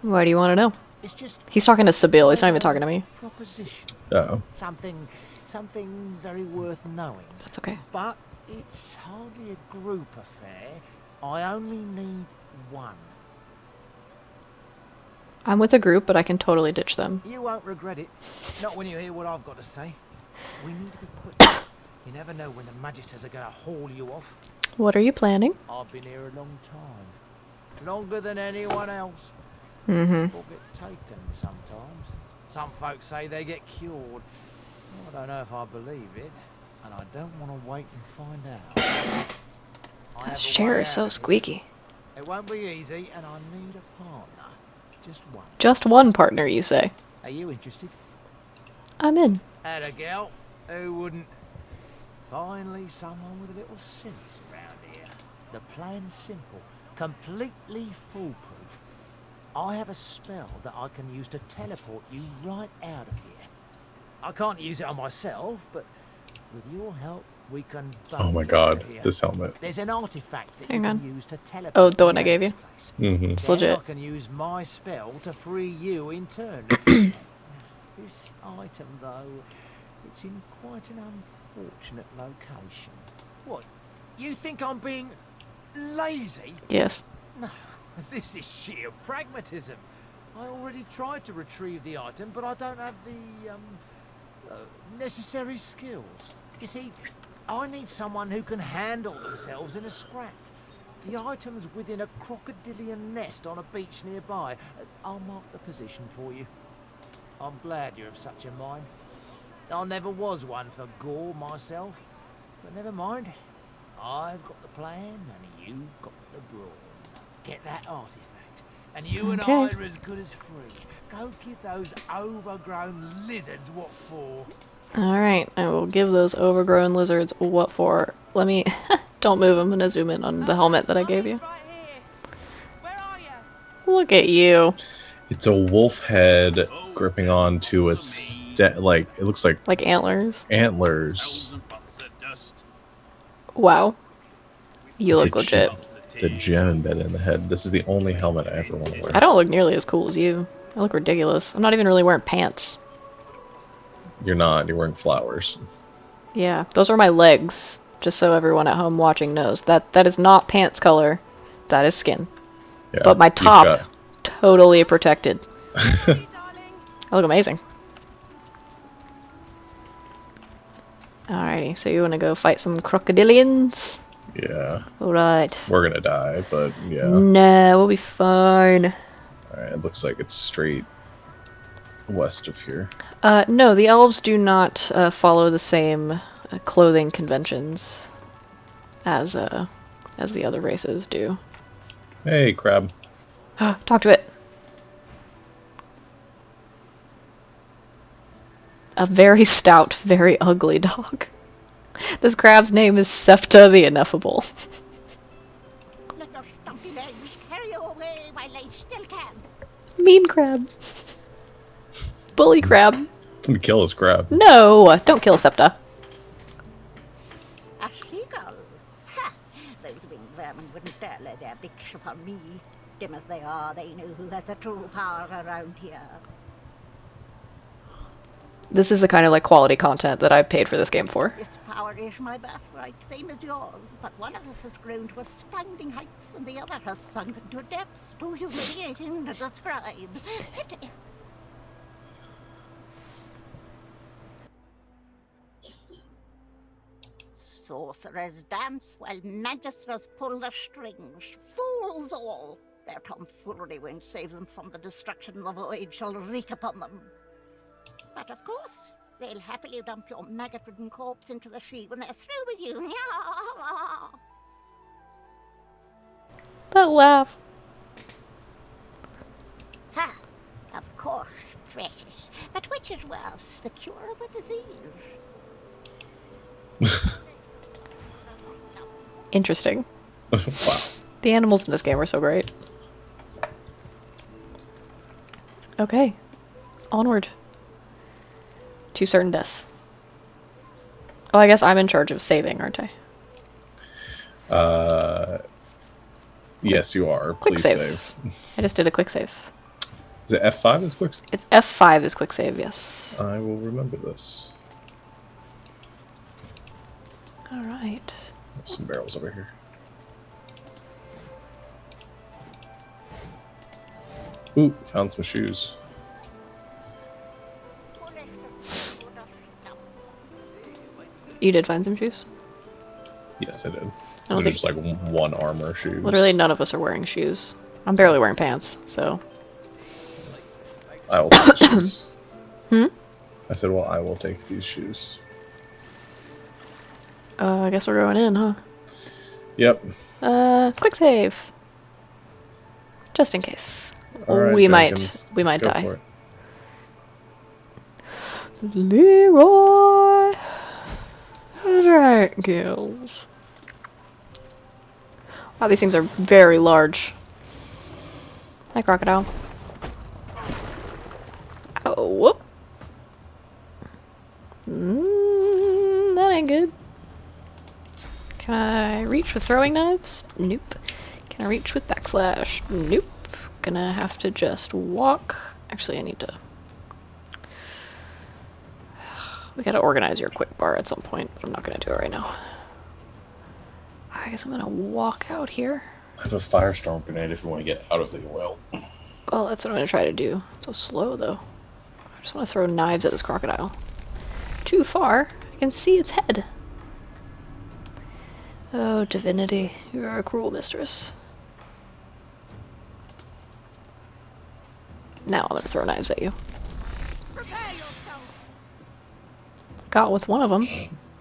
S2: Why do you want to know?
S13: It's just
S2: He's talking to Sibyl. He's not even talking to me.
S13: Proposition.
S1: Uh-oh.
S13: Something very worth knowing.
S2: That's okay.
S13: But it's hardly a group affair. I only need one.
S2: I'm with a group, but I can totally ditch them.
S13: You won't regret it. Not when you hear what I've got to say. We need to be quick. You never know when the Magisters are going to haul you off.
S2: What are you planning?
S13: I've been here a long time. Longer than anyone else.
S2: Mm-hmm.
S13: People get taken sometimes. Some folks say they get cured. I don't know if I believe it, and I don't want to wait and find out.
S2: That chair is so squeaky.
S13: It won't be easy, and I need a partner. Just one.
S2: Just one partner, you say?
S13: Are you interested?
S2: I'm in.
S13: And a gal? Who wouldn't? Finally, someone with a little sense around here. The plan's simple, completely foolproof. I have a spell that I can use to teleport you right out of here. I can't use it on myself, but with your help, we can.
S1: Oh my god, this helmet.
S13: There's an artifact that
S2: Hang
S13: you
S2: on.
S13: can use to teleport.
S2: Oh, the one I gave you?
S1: Mm-hmm.
S2: It's legit.
S13: I can use my spell to free you in turn. This item, though, it's in quite an unfortunate location. What? You think I'm being lazy?
S2: Yes.
S13: No, this is sheer pragmatism. I already tried to retrieve the item, but I don't have the necessary skills. You see, I need someone who can handle themselves in a scrap. The item's within a crocodilian nest on a beach nearby. I'll mark the position for you. I'm glad you're of such a mind. I never was one for gore myself, but never mind. I've got the plan, and you've got the brawn. Get that artifact, and you and I are as good as free. Go give those overgrown lizards what for.
S2: Alright, I will give those overgrown lizards what for. Let me... Don't move, I'm gonna zoom in on the helmet that I gave you. Look at you.
S1: It's a wolf head gripping onto a like it looks like
S2: antlers.
S1: Antlers.
S2: Wow. You look legit.
S1: The gem embedded in the head. This is the only helmet I ever want to wear.
S2: I don't look nearly as cool as you. I look ridiculous. I'm not even really wearing pants.
S1: You're not. You're wearing flowers.
S2: Yeah, those are my legs. Just so everyone at home watching knows that is not pants color. That is skin.
S1: Yeah,
S2: but my
S1: you've
S2: top,
S1: got-
S2: totally protected. I look amazing. Alrighty, so you want to go fight some crocodilians?
S1: Yeah.
S2: Alright.
S1: We're gonna die, but yeah.
S2: No, we'll be fine.
S1: Alright, it looks like it's straight west of here.
S2: No, the elves do not follow the same clothing conventions as the other races do.
S1: Hey, crab.
S2: Talk to it. A very stout, very ugly dog. This crab's name is Septa the Ineffable.
S4: Let your stumpy legs carry you away while they still can.
S2: Mean crab. Bully crab.
S1: I'm gonna kill this crab.
S2: No, don't kill Septa.
S4: A seagull. Ha! Those winged vermin wouldn't dare lay their bigs upon me. Dim as they are, they know who has the true power around here.
S2: This is the kind of like quality content that I paid for this game for.
S4: This power is my birthright, same as yours. But one of us has grown to astounding heights, and the other has sunk into depths too humiliating to describe. Sorcerers dance while magisters pull the strings. Fools all! Their tomfoolery won't save them from the destruction the void shall wreak upon them. But of course, they'll happily dump your maggot-ridden corpse into the sea when they're through with you.
S2: That laugh.
S4: Ha! Of course, precious. But which is worse, the cure or the disease?
S2: Interesting.
S1: Wow.
S2: The animals in this game are so great. Okay. Onward. To certain death. Oh, I guess I'm in charge of saving, aren't I?
S1: Yes, you are.
S2: Quick
S1: Please
S2: save. I just did a quick save.
S1: Is it F5 is quick save?
S2: It's F5 is quick save, yes.
S1: I will remember this.
S2: Alright.
S1: There's some barrels over here. Ooh, found some shoes.
S2: You did find some shoes?
S1: Yes, I did.
S2: don't
S1: They're
S2: think-
S1: just like one armor shoes.
S2: Literally none of us are wearing shoes. I'm barely wearing pants, so.
S1: I will take shoes.
S2: Hmm?
S1: I said, well, I will take these shoes.
S2: I guess we're going in, huh?
S1: Yep.
S2: Quick save. Just in case.
S1: All right,
S2: we
S1: Jenkins,
S2: might
S1: go
S2: die.
S1: for it.
S2: Leroy Jenkins. Wow, these things are very large. Hi, crocodile. Oh, whoop. That ain't good. Can I reach with throwing knives? Nope. Can I reach with backslash? Nope. Gonna have to just walk. Actually, I need to... We gotta organize your quick bar at some point, but I'm not gonna do it right now. I guess I'm gonna walk out here.
S1: I have a firestorm grenade if you want to get out of the oil.
S2: Well, that's what I'm gonna try to do. So slow, though. I just want to throw knives at this crocodile. Too far. I can see its head. Oh, Divinity, you are a cruel mistress. Now I'm gonna throw knives at you. Got with one of them.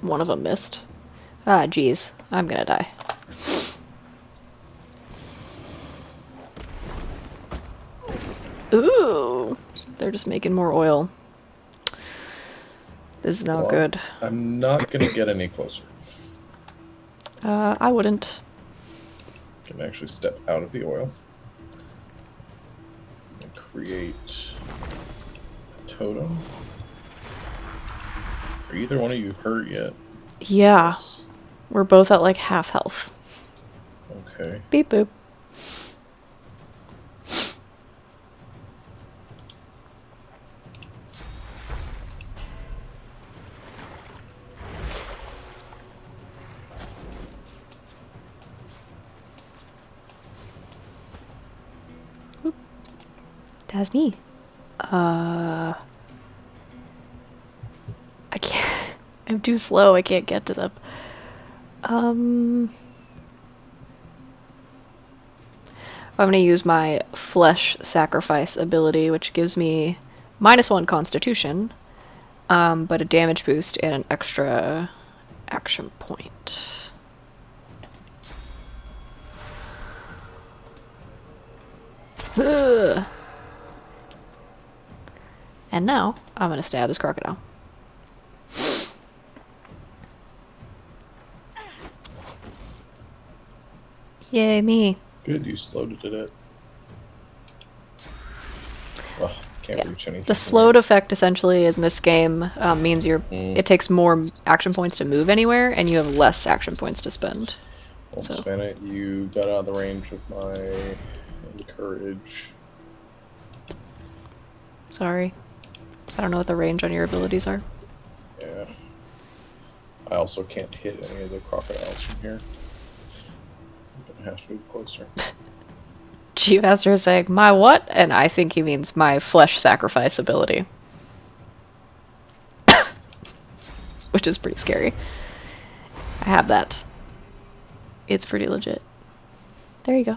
S2: One of them missed. Ah, jeez. I'm gonna die. Ooh! They're just making more oil. This is not
S1: Well,
S2: good.
S1: I'm not gonna get any closer.
S2: I wouldn't.
S1: Can actually step out of the oil and create a totem. Are either one of you hurt yet?
S2: Yeah. We're both at like half health.
S1: Okay.
S2: Beep boop. That's me. I can't. I'm too slow. I can't get to them. I'm going to use my Flesh Sacrifice ability, which gives me -1 Constitution, but a damage boost and an extra action point. Ugh. And now, I'm going to stab this crocodile. Yay, me.
S1: Good, you slowed it. Ugh, can't reach anything.
S2: The slowed effect essentially in this game means it takes more action points to move anywhere, and you have less action points to spend.
S1: Well, Savannah, you got out of the range of my encourage.
S2: Sorry. I don't know what the range on your abilities are.
S1: Yeah. I also can't hit any of the crocodiles from here. I'm gonna have to move closer.
S2: G-Master is saying, my what? And I think he means my Flesh Sacrifice ability. Which is pretty scary. I have that. It's pretty legit. There you go.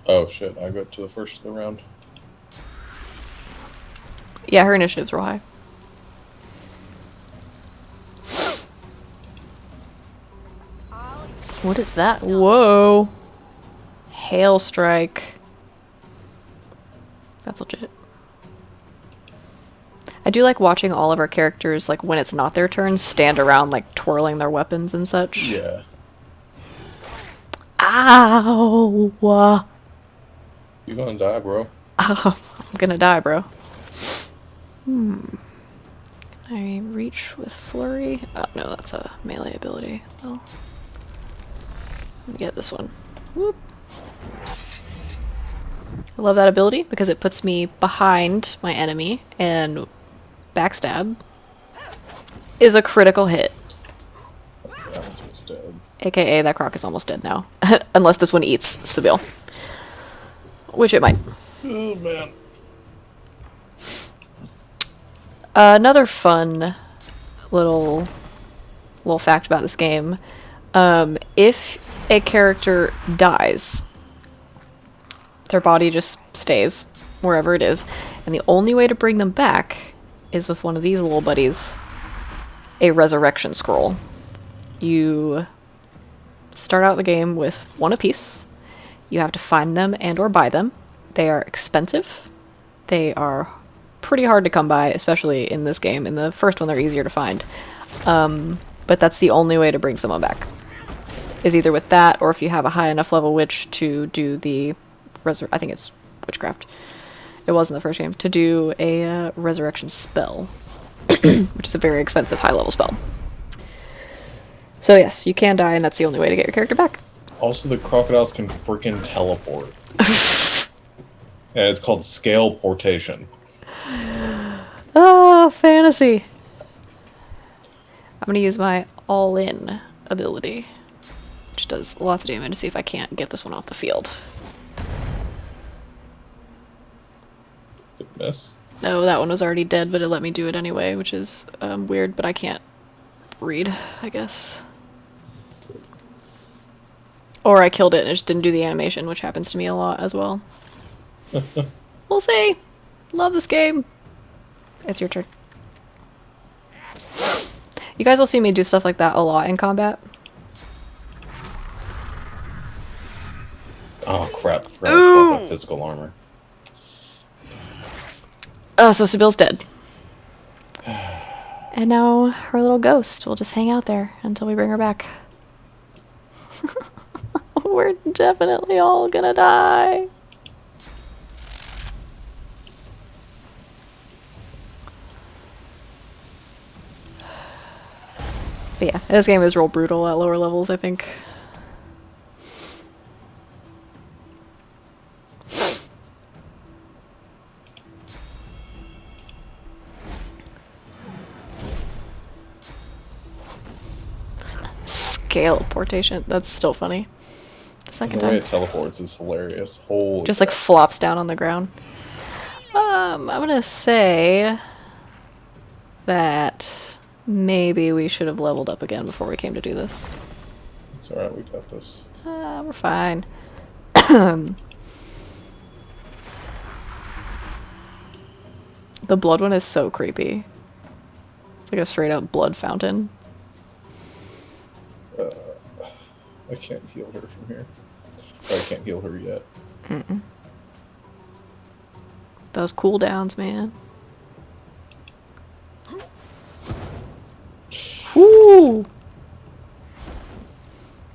S1: Oh shit, I got to the first of the round.
S2: Yeah, her initiative's real high. What is that? Whoa. Hail strike. That's legit. I do like watching all of our characters, like when it's not their turn, stand around like twirling their weapons and such.
S1: Yeah.
S2: Ow!
S1: You gonna die, bro.
S2: I'm gonna die, bro. Can I reach with flurry? Oh no, that's a melee ability. Well, let me get this one. Whoop. I love that ability because it puts me behind my enemy, and backstab is a critical hit.
S1: That one's almost dead.
S2: AKA that croc is almost dead now. Unless this one eats Seville. Which it might.
S1: Oh man.
S2: Another fun little fact about this game. If a character dies, their body just stays wherever it is, and the only way to bring them back is with one of these little buddies, a resurrection scroll. You start out the game with one apiece. You have to find them and or buy them. They are expensive. They are pretty hard to come by, especially in this game. In the first one, they're easier to find. But that's the only way to bring someone back. Is either with that, or if you have a high enough level witch to do the I think it's witchcraft. It was in the first game. To do a resurrection spell. Which is a very expensive high level spell. So yes, you can die, and that's the only way to get your character back.
S1: Also, the crocodiles can freaking teleport. And it's called scale portation.
S2: Ah, fantasy. I'm gonna use my all-in ability, which does lots of damage, to see if I can't get this one off the field.
S1: Did it miss?
S2: No, that one was already dead, but it let me do it anyway, which is weird, but I can't read, I guess. Or I killed it and it just didn't do the animation, which happens to me a lot as well. We'll see. Love this game. It's your turn. You guys will see me do stuff like that a lot in combat.
S1: Oh crap. Forgot my physical armor.
S2: So Sibyl's dead. And now her little ghost will just hang out there until we bring her back. We're definitely all gonna die. But yeah, this game is real brutal at lower levels, I think. Scale portation. That's still funny. second
S1: The way
S2: time.
S1: it teleports is hilarious. Holy
S2: Just like flops down on the ground. I'm gonna say that maybe we should have leveled up again before we came to do this.
S1: It's alright, we got this.
S2: We're fine. The blood one is so creepy. It's like a straight up blood fountain.
S1: I can't heal her from here. Or I can't heal her yet.
S2: Those cooldowns, man. Woo!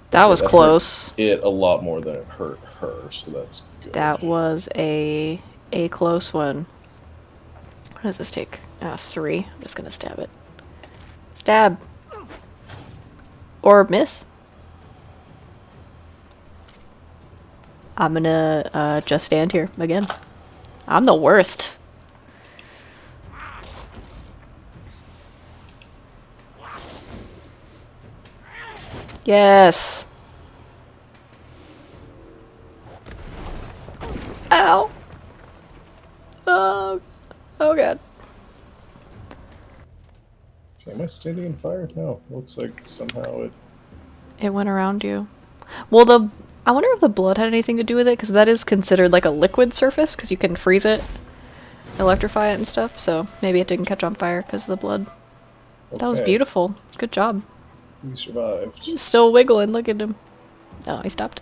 S2: That was close.
S1: Hurt it a lot more than it hurt her, so that's good.
S2: That was a close one. What does this take? 3. I'm just gonna stab it. Stab. Or miss. I'm gonna just stand here again. I'm the worst. Yes. Ow. Oh god.
S1: Okay, am I standing in fire? No. Looks like somehow
S2: It went around you. Well, I wonder if the blood had anything to do with it, because that is considered like a liquid surface, because you can freeze it, electrify it and stuff, so maybe it didn't catch on fire because of the blood. Okay. That was beautiful. Good job.
S1: We survived.
S2: He's still wiggling, look at him. Oh, he stopped.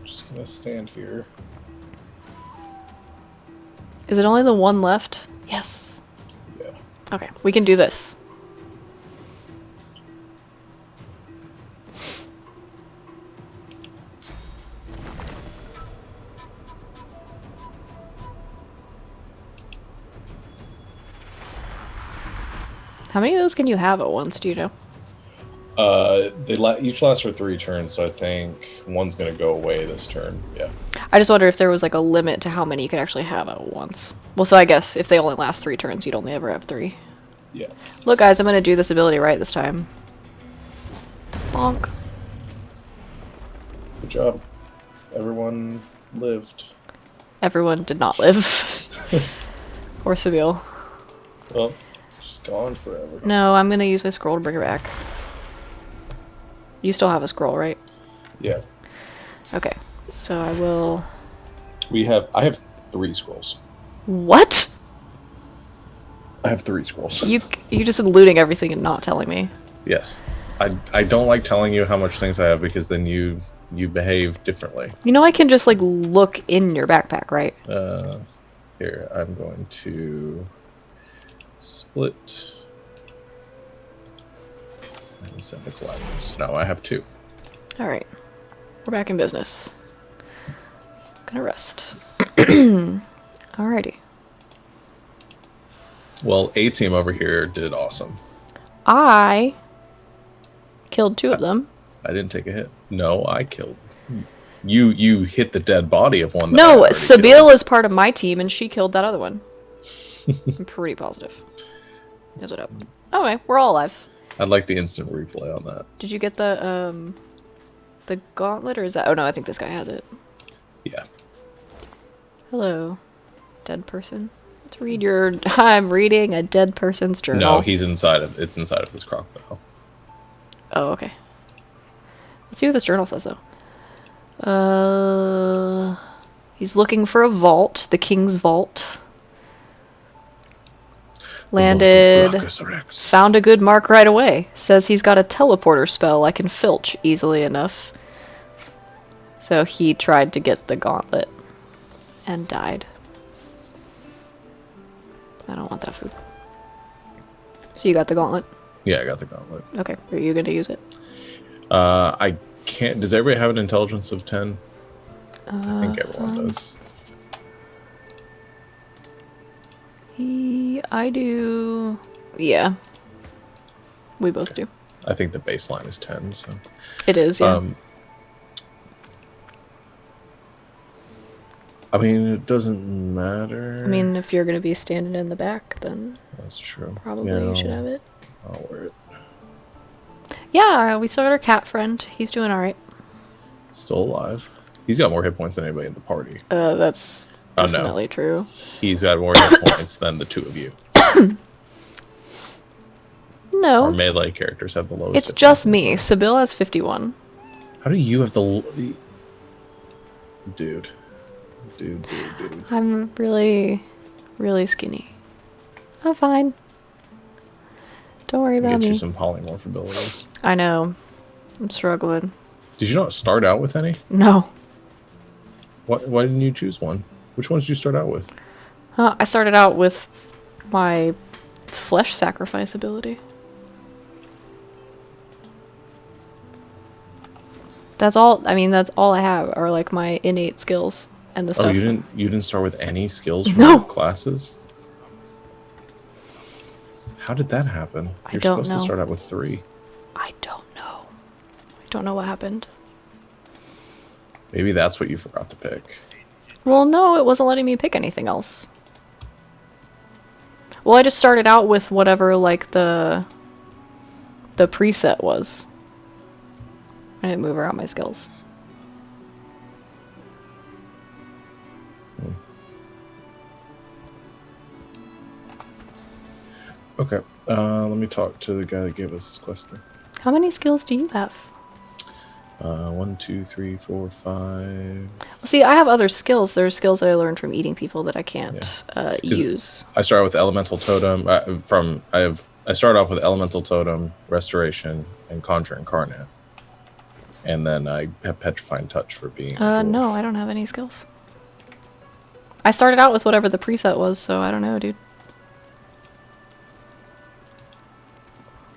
S1: Just gonna stand here.
S2: Is it only the one left? Yes.
S1: Yeah.
S2: Okay, we can do this. How many of those can you have at once, do you know?
S1: They each last for 3 turns, so I think one's gonna go away this turn. Yeah.
S2: I just wonder if there was like a limit to how many you could actually have at once. Well, so I guess if they only last 3 turns, you'd only ever have 3.
S1: Yeah.
S2: Look, guys, I'm gonna do this ability right this time. Bonk.
S1: Good job. Everyone lived.
S2: Everyone did not live. Or Seville.
S1: Well, she's gone forever.
S2: No, I'm gonna use my scroll to bring her back. You still have a scroll, right?
S1: Yeah.
S2: Okay, so I will...
S1: I have 3 scrolls.
S2: What?
S1: I have 3 scrolls.
S2: You just looting everything and not telling me.
S1: Yes. I don't like telling you how much things I have, because then you behave differently.
S2: You know I can just like look in your backpack, right?
S1: Here, I'm going to split and send the collaterals. No, I have 2.
S2: Alright. We're back in business. Gonna rest. Alrighty.
S1: Well, A-Team over here did awesome.
S2: I killed 2 of them.
S1: I didn't take a hit. No, I killed. You hit the dead body of one.
S2: No, Sabine is part of my team, and she killed that other one. I'm pretty positive. Here's it up. Okay, we're all alive.
S1: I'd like the instant replay on that.
S2: Did you get the gauntlet, or is that... Oh no, I think this guy has it.
S1: Yeah.
S2: Hello, dead person. Let's read your... I'm reading a dead person's journal.
S1: No, he's inside of... It's inside of this crocodile.
S2: Oh, okay. Let's see what this journal says, though. He's looking for a vault. The king's vault. Landed. Found a good mark right away. Says he's got a teleporter spell I can filch easily enough. So he tried to get the gauntlet. And died. I don't want that food. So you got the gauntlet?
S1: Yeah, I got the gauntlet.
S2: Okay, are you going to use it?
S1: I can't... Does everybody have an intelligence of 10? I think everyone does.
S2: I do... Yeah. We both do.
S1: I think the baseline is 10, so...
S2: It is, yeah.
S1: I mean, it doesn't matter.
S2: I mean, if you're going to be standing in the back, then...
S1: That's true.
S2: Probably you should have it.
S1: I'll wear it.
S2: Yeah, we still got our cat friend. He's doing alright.
S1: Still alive. He's got more hit points than anybody in the party.
S2: That's definitely true.
S1: He's got more hit points than the two of you.
S2: No.
S1: Our melee characters have the lowest.
S2: It's just me. Sibyl has 51.
S1: How do you have the... Dude.
S2: I'm really, really skinny. I'm fine. Don't worry about
S1: Get
S2: me.
S1: you some polymorph abilities.
S2: I know. I'm struggling.
S1: Did you not start out with any?
S2: No.
S1: Why didn't you choose one? Which ones did you start out with?
S2: I started out with my flesh sacrifice ability. That's all. I mean, that's all I have are like my innate skills and the stuff.
S1: Oh, you didn't start with any skills from
S2: No.
S1: your classes? How did that happen? You're
S2: don't
S1: supposed
S2: know.
S1: to start out with 3.
S2: I don't know. I don't know what happened.
S1: Maybe that's what you forgot to pick.
S2: Well, no, it wasn't letting me pick anything else. Well, I just started out with whatever like the preset was. I didn't move around my skills.
S1: Okay, let me talk to the guy that gave us this quest then.
S2: How many skills do you have?
S1: 1, 2, 3, 4, 5.
S2: Well, see, I have other skills. There are skills that I learned from eating people that I can't use.
S1: I started with Elemental Totem. I started off with Elemental Totem, Restoration, and Conjure Incarnate. And then I have Petrifying Touch for being.
S2: No, I don't have any skills. I started out with whatever the preset was, so I don't know, dude.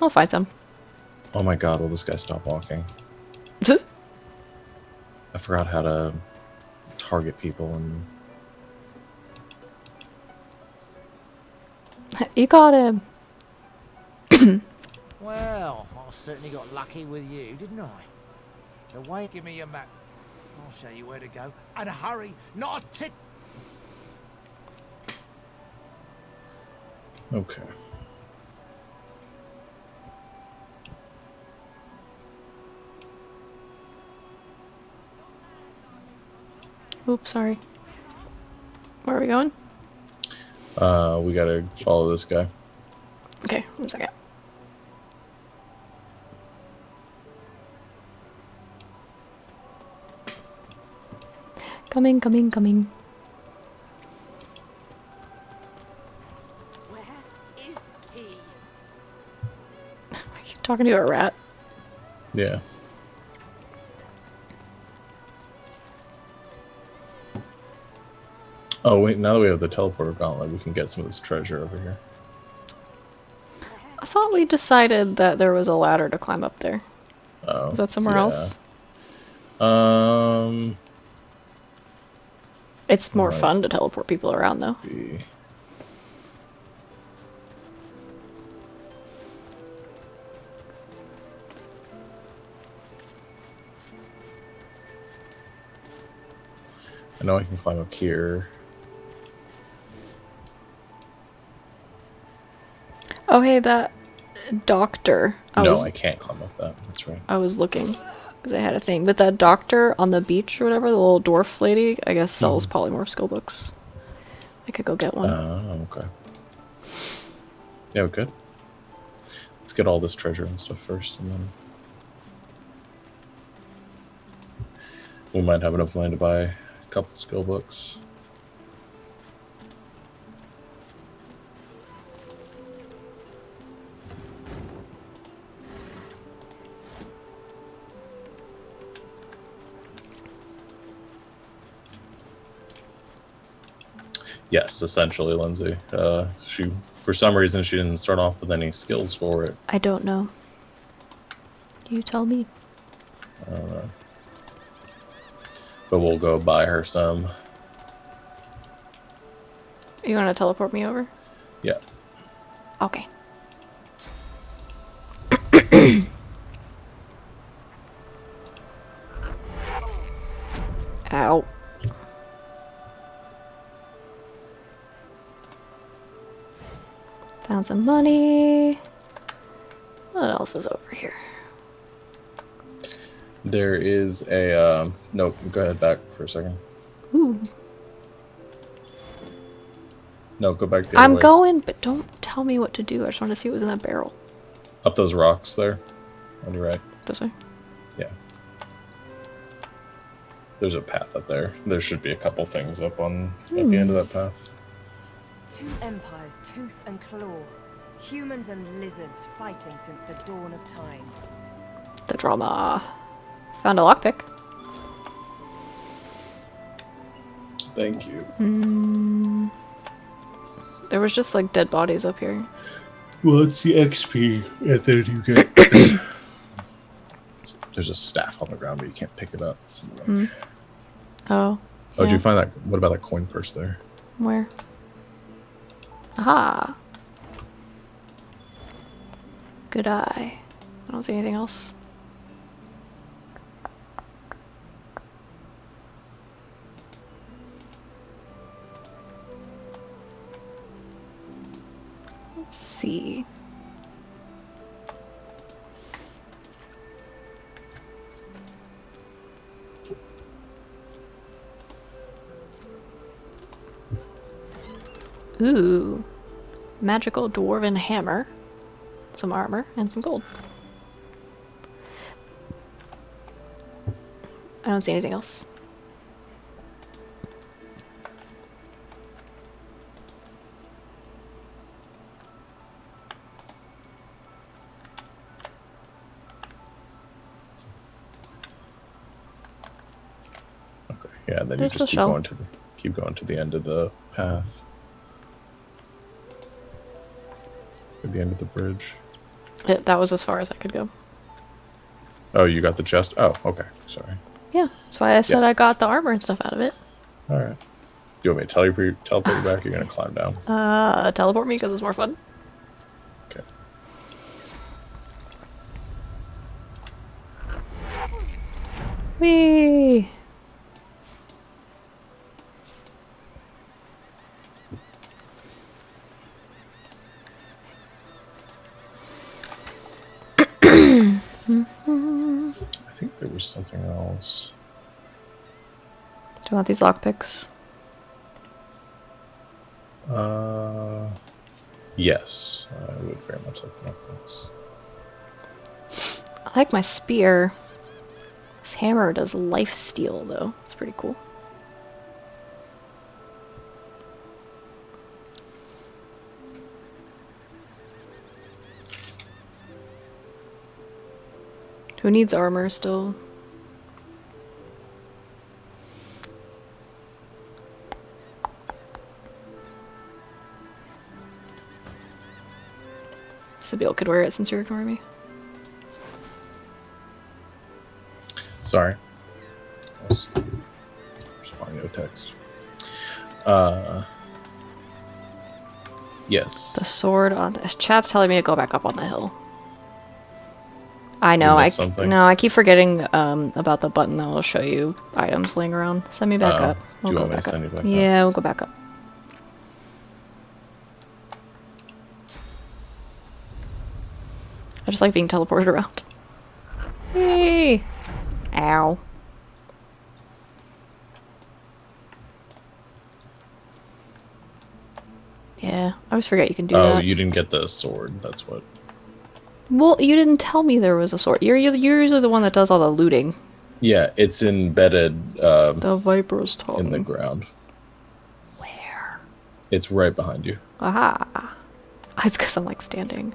S2: I'll find some.
S1: Oh my god, will this guy stop walking? I forgot how to target people and...
S2: You got him.
S13: Well, I certainly got lucky with you, didn't I? The way, give me your map. I'll show you where to go. And hurry, not a tick.
S1: Okay.
S2: Oops, sorry. Where are we going?
S1: We gotta follow this guy.
S2: Okay, 1 second. Coming, coming, coming.
S3: Where is he?
S2: Are you talking to a rat?
S1: Yeah. Oh wait, now that we have the teleporter gauntlet, we can get some of this treasure over here.
S2: I thought we decided that there was a ladder to climb up there.
S1: Oh.
S2: Is that somewhere else? It's more fun to teleport people around, though.
S1: I know I can climb up here.
S2: Oh, hey, that doctor.
S1: I can't climb up that. That's right.
S2: I was looking because I had a thing. But that doctor on the beach or whatever, the little dwarf lady, I guess sells polymorph skill books. I could go get one.
S1: Oh, okay. Yeah, we're good. Let's get all this treasure and stuff first, and then we might have enough money to buy a couple skill books. Yes, essentially, Lindsay. She, for some reason, she didn't start off with any skills for it.
S2: I don't know. You tell me.
S1: I don't know. But we'll go buy her some.
S2: You want to teleport me over?
S1: Yeah.
S2: Okay. Ow. Found some money. What else is over here?
S1: There is a no. Go ahead, back for a second.
S2: Ooh.
S1: No, go back the other
S2: I'm
S1: way.
S2: going, but don't tell me what to do. I just want to see what was in that barrel.
S1: Up those rocks there, on your right.
S2: This way.
S1: Yeah. There's a path up there. There should be a couple things up on at the end of that path.
S17: Two empires, tooth and claw. Humans and lizards fighting since the dawn of time.
S2: The drama. Found a lockpick.
S1: Thank you.
S2: There was just like dead bodies up here.
S1: Well, it's the XP, and then you get. There's a staff on the ground, but you can't pick it up. It's in the way.
S2: Oh.
S1: Oh, did
S2: yeah.
S1: you find that? What about that coin purse there?
S2: Where? Aha. Good eye. I don't see anything else. Let's see. Ooh. Magical dwarven hammer. Some armor and some gold. I don't see anything else.
S1: Okay, yeah, and then
S2: There's
S1: you
S2: the
S1: just
S2: shell.
S1: keep going to the end of the path. At the end of the bridge.
S2: That was as far as I could go.
S1: Oh, you got the chest? Oh, okay. Sorry.
S2: Yeah, that's why I said
S1: Yeah.
S2: I got the armor and stuff out of it.
S1: All right. Do you want me to teleport you back? Or you're gonna climb down.
S2: Teleport me because it's more fun.
S1: Okay.
S2: Whee!
S1: I think there was something else.
S2: Do you want these lockpicks?
S1: Yes. I would very much like that.
S2: I like my spear. This hammer does life steal, though. It's pretty cool. Who needs armor still? Sibyl could wear it since you're ignoring me.
S1: Sorry. I was responding to a text. Yes.
S2: The sword on the chat's telling me to go back up on the hill. I know.
S1: Something?
S2: No, I keep forgetting about the button that will show you items laying around. Send me back up.
S1: Do you want me to send you back up?
S2: Yeah, we'll go back up. I just like being teleported around. Hey! Ow. Yeah, I always forget you can do that.
S1: Oh, you didn't get the sword. That's what.
S2: Well, you didn't tell me there was a sword. You're usually the one that does all the looting.
S1: Yeah, it's embedded.
S2: The Viper's tongue.
S1: In the ground.
S2: Where?
S1: It's right behind you.
S2: Aha. It's because I'm like standing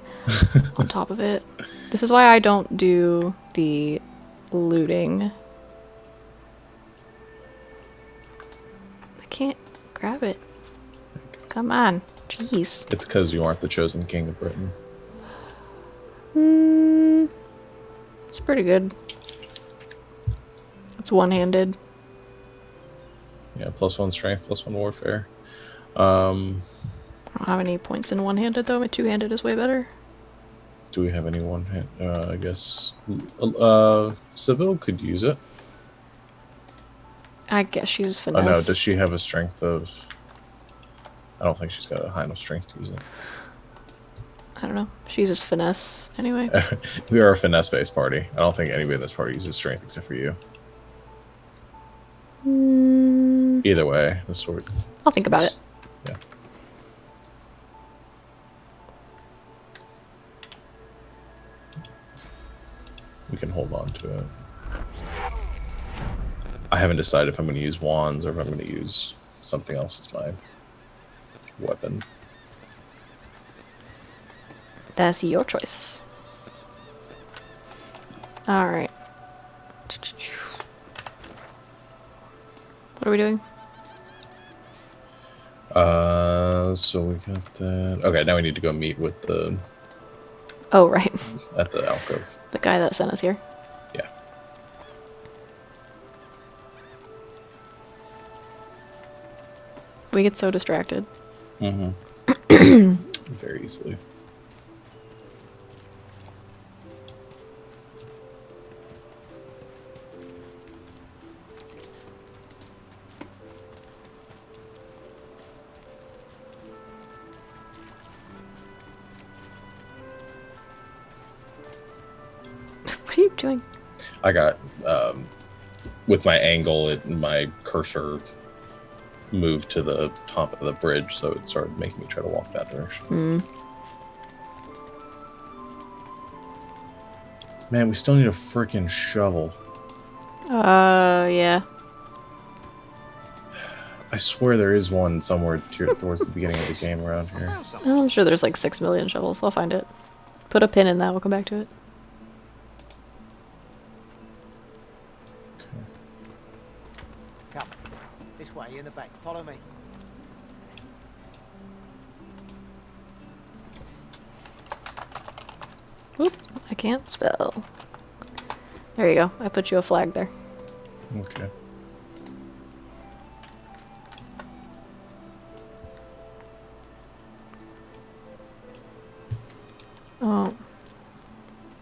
S2: on top of it. This is why I don't do the looting. I can't grab it. Come on. Jeez.
S1: It's because you aren't the chosen king of Britain.
S2: It's pretty good. It's one-handed.
S1: Yeah, +1 strength, +1 warfare.
S2: I don't have any points in one-handed though. My two-handed is way better.
S1: Do we have any one hand? I guess Seville could use it.
S2: I guess she's finesse.
S1: Oh no, does she have a strength of... I don't think she's got a high enough strength to use it.
S2: I don't know. She uses finesse anyway.
S1: We are a finesse-based party. I don't think anybody in this party uses strength except for you. Either way, the sword.
S2: I'll think about it.
S1: Yeah. We can hold on to it. I haven't decided if I'm going to use wands or if I'm going to use something else as my weapon.
S2: That's your choice. Alright. What are we doing?
S1: So we got that. Okay, now we need to go meet with the...
S2: Oh, right.
S1: At the alcove.
S2: The guy that sent us here.
S1: Yeah.
S2: We get so distracted.
S1: Mm-hmm. Very easily.
S2: What are you doing?
S1: I got, with my angle, my cursor moved to the top of the bridge, so it started making me try to walk that direction. Man, we still need a freaking shovel.
S2: Yeah.
S1: I swear there is one somewhere towards the beginning of the game around here.
S2: Oh, I'm sure there's like 6 million shovels. I'll find it. Put a pin in that. We'll come back to it.
S13: Come. This way, in the back. Follow me.
S2: Oop, I can't spell. There you go. I put you a flag there.
S1: Okay.
S2: Oh.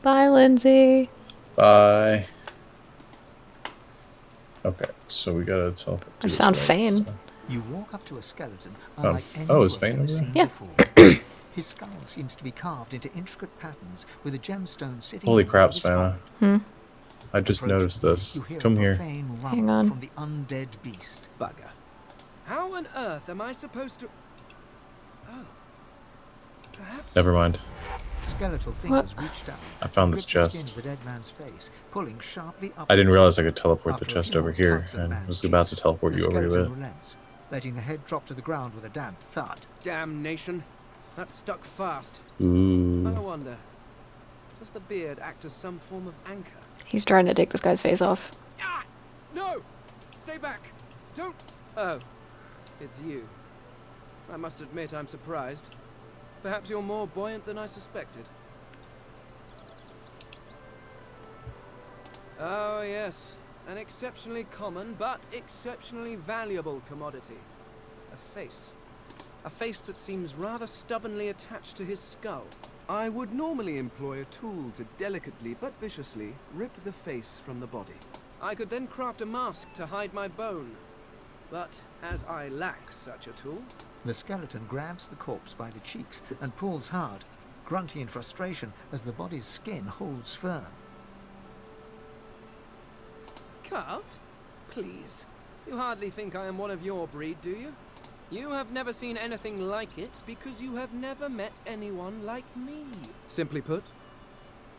S2: Bye, Lindsay.
S1: Bye. Okay, so we gotta teleport.
S2: I just found Fane.
S5: You walk up to a skeleton.
S1: Is Fane over there?
S2: Yeah.
S5: His skull seems to be carved into intricate patterns with a gemstone sitting.
S1: Holy crap, Savannah. I just noticed this. Come here.
S2: Hang on.
S5: From the undead beast.
S11: Bugger. How on earth am I supposed to... Oh. Perhaps...
S1: Never mind.
S5: Skeletal fingers reached out.
S1: I found this
S5: gripped the skin
S1: chest.
S5: of the dead man's face, pulling sharply up.
S1: I didn't realize I could teleport the
S5: After a
S1: chest
S5: few
S1: over
S5: more
S1: here,
S5: tugs at
S1: and I
S5: man's
S1: was about to
S5: cheeks,
S1: teleport
S5: the
S1: you over to
S5: skeleton
S1: it.
S5: relents, letting the head drop to the ground with a damp thud.
S11: Damnation. That stuck fast.
S1: Ooh.
S11: I wonder, does the beard act as some form of anchor?
S2: He's trying to take this guy's face off.
S11: Ah! No! Stay back! Don't... Oh. It's you. I must admit I'm surprised. Perhaps you're more buoyant than I suspected. Oh, yes. An exceptionally common, but exceptionally valuable commodity. A face. A face that seems rather stubbornly attached to his skull. I would normally employ a tool to delicately but viciously rip the face from the body. I could then craft a mask to hide my bone. But as I lack such a tool...
S5: The skeleton grabs the corpse by the cheeks and pulls hard, grunting in frustration as the body's skin holds firm.
S11: Carved? Please. You hardly think I am one of your breed, do you? You have never seen anything like it because you have never met anyone like me. Simply put,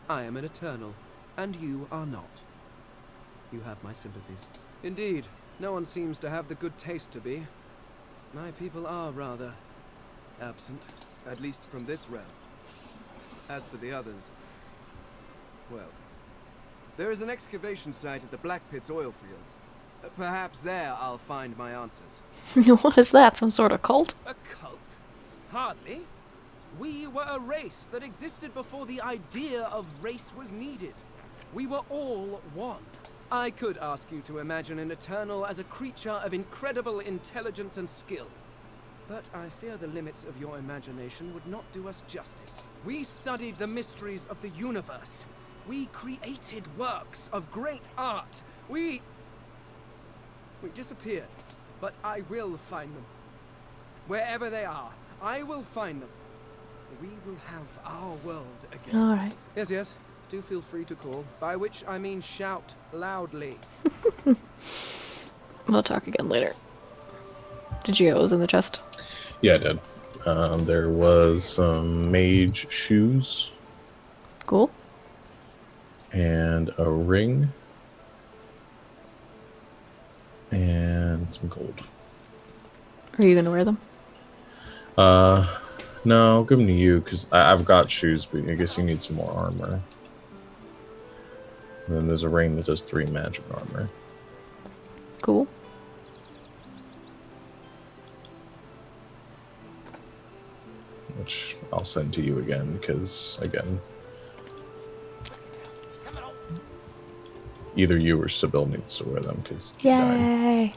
S11: I am an eternal, and you are not. You have my sympathies. Indeed, no one seems to have the good taste to be. My people are rather absent, at least from this realm. As for the others, well, there is an excavation site at the Black Pit's oil fields. Perhaps there I'll find my answers.
S2: What is that? Some sort of cult?
S11: A cult? Hardly. We were a race that existed before the idea of race was needed. We were all one. I could ask you to imagine an Eternal as a creature of incredible intelligence and skill. But I fear the limits of your imagination would not do us justice. We studied the mysteries of the universe. We created works of great art. We disappeared, but I will find them. Wherever they are, I will find them. we will have our world again.
S2: All right.
S11: Yes, yes. Do feel free to call. By which I mean shout loudly.
S2: We'll talk again later. Did you get what was in the chest?
S1: Yeah, I did. There was some mage shoes.
S2: Cool.
S1: And a ring. And some gold.
S2: Are you going to wear them?
S1: No, I'll give them to you, because I've got shoes, but I guess you need some more armor. And then there's a ring that does 3 magic armor.
S2: Cool.
S1: Which I'll send to you again, because, again, either you or Sybil needs to wear them, because you died.
S2: Yay!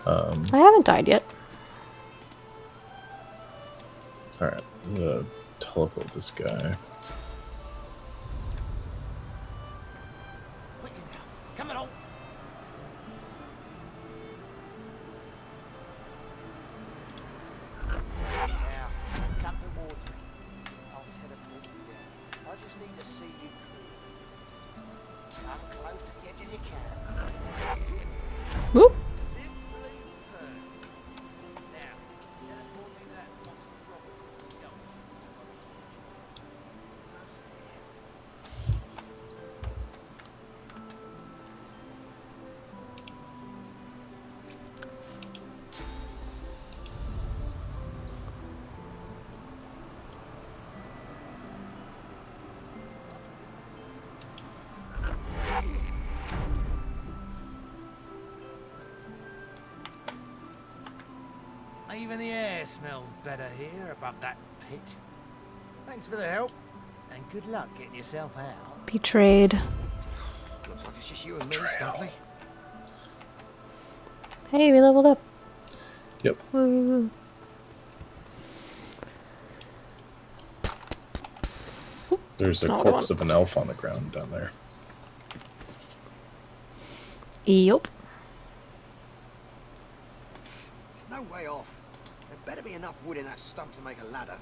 S2: I haven't died yet.
S1: Alright, I'm gonna teleport this guy.
S8: Come on.
S13: Now, come towards me. I'll teleport you down. I just need to see you clear. Come close to the edge as you can.
S2: Whoop.
S13: Even the air smells better here above that pit. Thanks for the help, and good luck getting yourself out.
S2: Betrayed.
S18: Looks like it's just you and me, Stumpy.
S2: Hey, we leveled up.
S1: Yep.
S2: Woo.
S1: There's a corpse of an elf on the ground down there.
S2: Yup.
S18: There's no way off. There better be enough wood in that stump to make a ladder.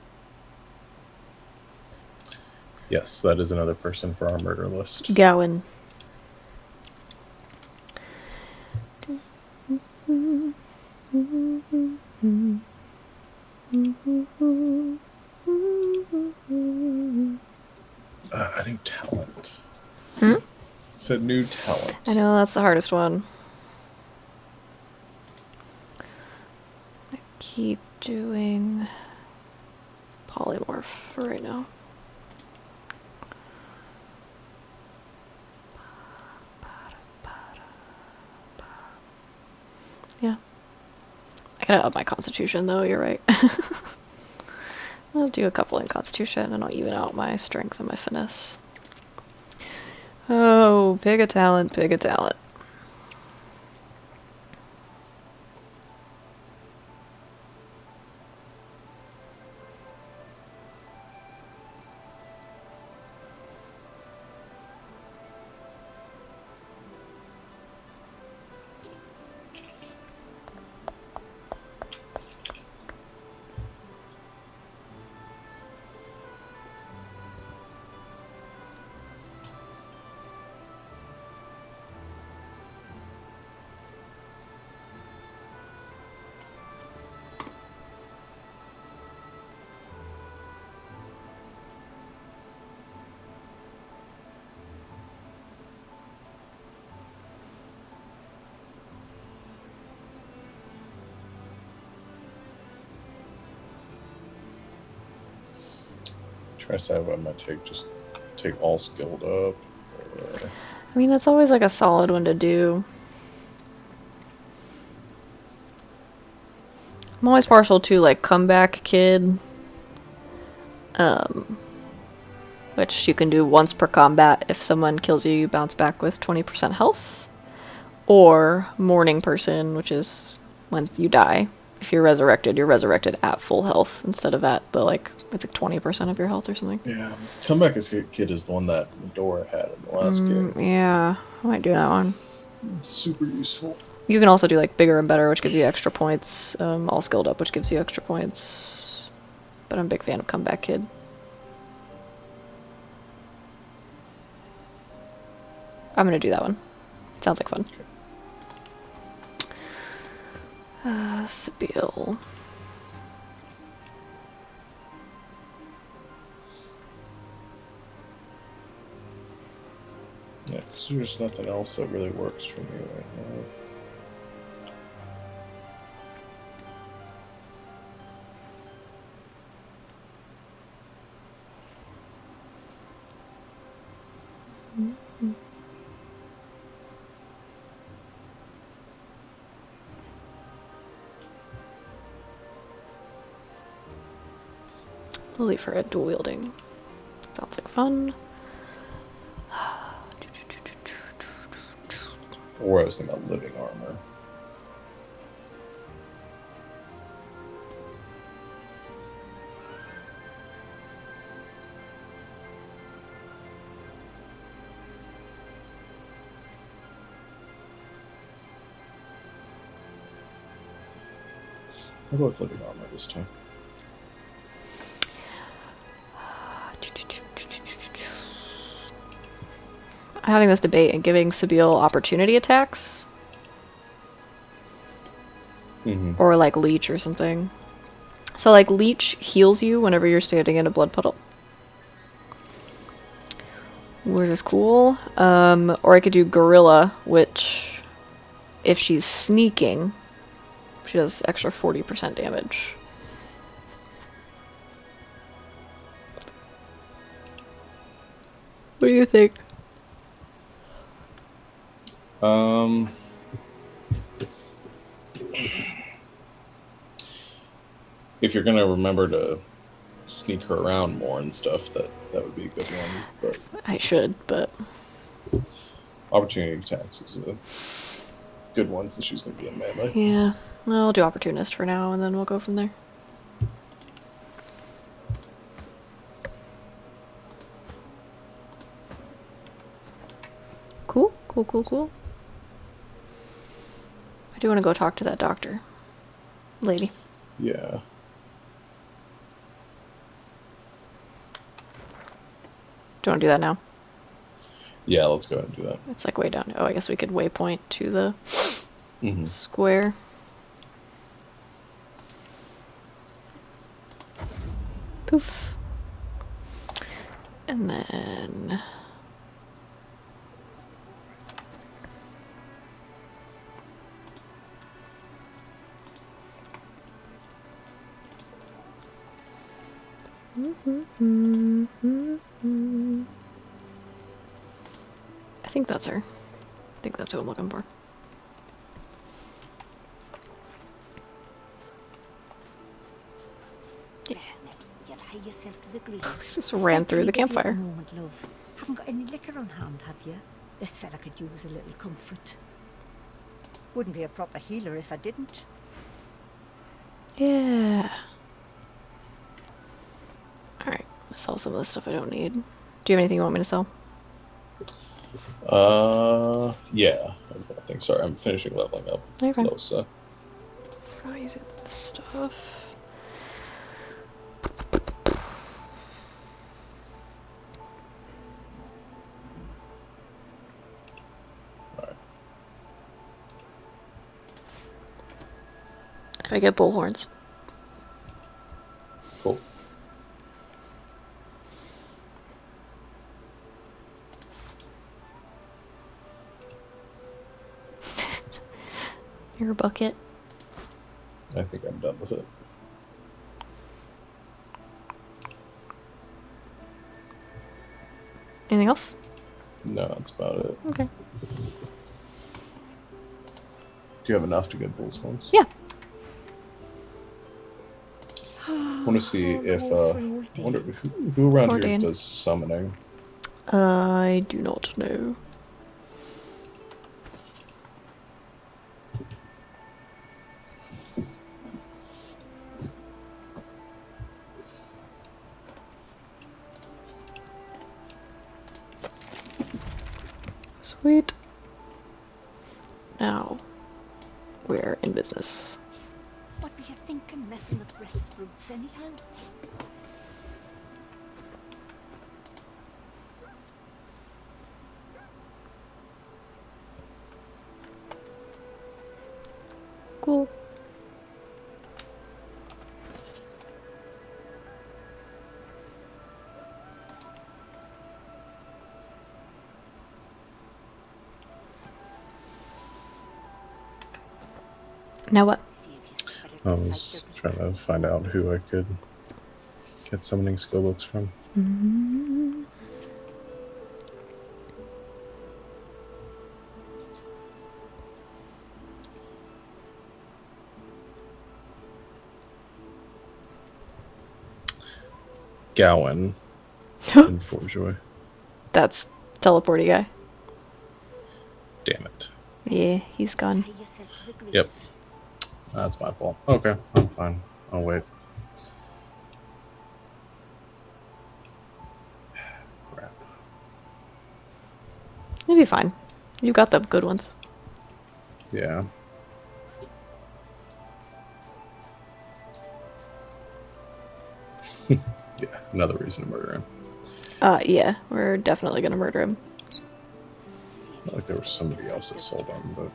S1: Yes, that is another person for our murder list.
S2: Gowan.
S1: I think talent.
S2: Hmm?
S1: It's a new talent.
S2: I know, that's the hardest one. I keep doing polymorph for right now. Yeah. I gotta up my constitution though, you're right. I'll do a couple in constitution and I'll even out my strength and my finesse. Oh, pick a talent, pick a talent.
S1: Try to decide what I might take. Just take all skilled up. Or...
S2: I mean, that's always like a solid one to do. I'm always partial to like comeback kid. Which you can do once per combat. If someone kills you, you bounce back with 20% health. Or mourning person, which is when you die. If you're resurrected at full health instead of at the like, it's like 20% of your health or something.
S1: Yeah, comeback as a kid is the one that Medora had in the last game.
S2: Yeah, I might do that one.
S1: Super useful.
S2: You can also do like bigger and better, which gives you extra points. All skilled up, which gives you extra points. but I'm a big fan of Comeback Kid. I'm gonna do that one. It sounds like fun. Sabille.
S1: Yeah, because there's nothing else that really works for me right now.
S2: We'll leave her at dual wielding. Sounds like fun.
S1: Or I was thinking about living armor. I'll go with living armor this time.
S2: I'm having this debate and giving Sabille opportunity attacks. Or like leech or something. So like leech heals you whenever you're standing in a blood puddle, which is cool. Or I could do gorilla, which if she's sneaking, she does extra 40% damage. What do you think?
S1: If you're gonna remember to sneak her around more and stuff, that would be a good one. But
S2: I should, but
S1: opportunity attacks is a good one since she's gonna be in melee.
S2: yeah, well, I'll do opportunist for now, and then we'll go from there. Cool, cool, cool, cool. I do want to go talk to that doctor lady.
S1: Yeah.
S2: Do you want to do that now?
S1: Yeah, let's go ahead and do that.
S2: It's like way down. Oh, I guess we could waypoint to the square. Poof. And then... I think that's her. I think that's who I'm looking for.
S4: Yeah. You'll hie yourself to the grave.
S2: Just ran through the
S4: Frightfully busy at
S2: campfire.
S4: the moment, love. Haven't got any liquor on hand, have you? This fella could use a little comfort. Wouldn't be a proper healer if I didn't.
S2: Yeah. Alright, sell some of the stuff I don't need. Do you have anything you want me to sell?
S1: Yeah. I think, sorry, I'm finishing leveling up.
S2: Okay.
S1: Losa.
S2: Probably using this stuff. I get bullhorns.
S1: Cool.
S2: Your bucket.
S1: I think I'm done with it.
S2: Anything else?
S1: No, that's about it.
S2: Okay.
S1: Do you have enough to get bullhorns?
S2: Yeah.
S1: I want to see if I wonder who around here
S2: Cordain.
S1: does summoning.
S2: I do not know. Sweet. Now, we're in business.
S4: What were you thinking, messing with Griff's roots, anyhow?
S2: Cool. Now what?
S1: I was trying to find out who I could get summoning skill books from. Gowan in Forjoy.
S2: That's teleporty guy.
S1: Damn it.
S2: Yeah, he's gone.
S1: Yep. That's my fault. Okay, I'm fine. I'll wait. Crap.
S2: You'll be fine. You got the good ones.
S1: Yeah. Yeah, another reason to murder him.
S2: Yeah, we're definitely gonna murder him.
S1: Not like there was somebody else that sold him, but...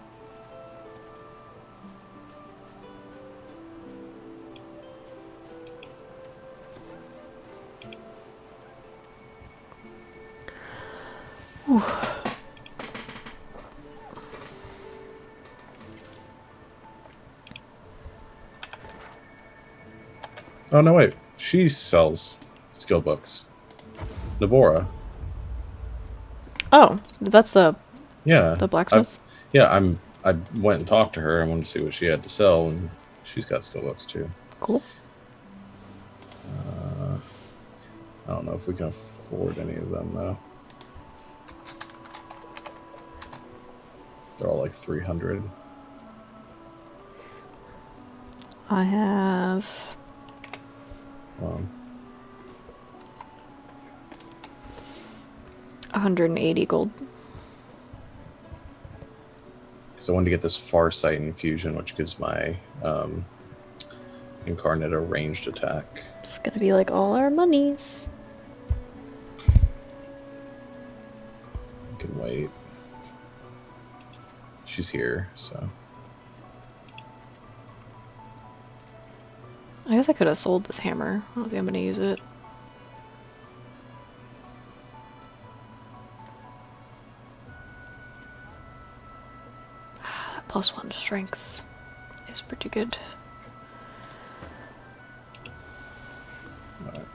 S1: Oh, no, wait. She sells skill books. Nabora.
S2: Oh, that's the
S1: Yeah.
S2: the blacksmith.
S1: I went and talked to her. I wanted to see what she had to sell, and she's got skill books too.
S2: Cool.
S1: I don't know if we can afford any of them though. They're all like 300.
S2: I have 180 gold.
S1: So I wanted to get this Farsight infusion, which gives my Incarnate a ranged attack.
S2: It's gonna be like all our monies.
S1: I can wait. She's here, so.
S2: I guess I could have sold this hammer. I don't think I'm gonna use it. +1 strength is pretty good.
S1: Right.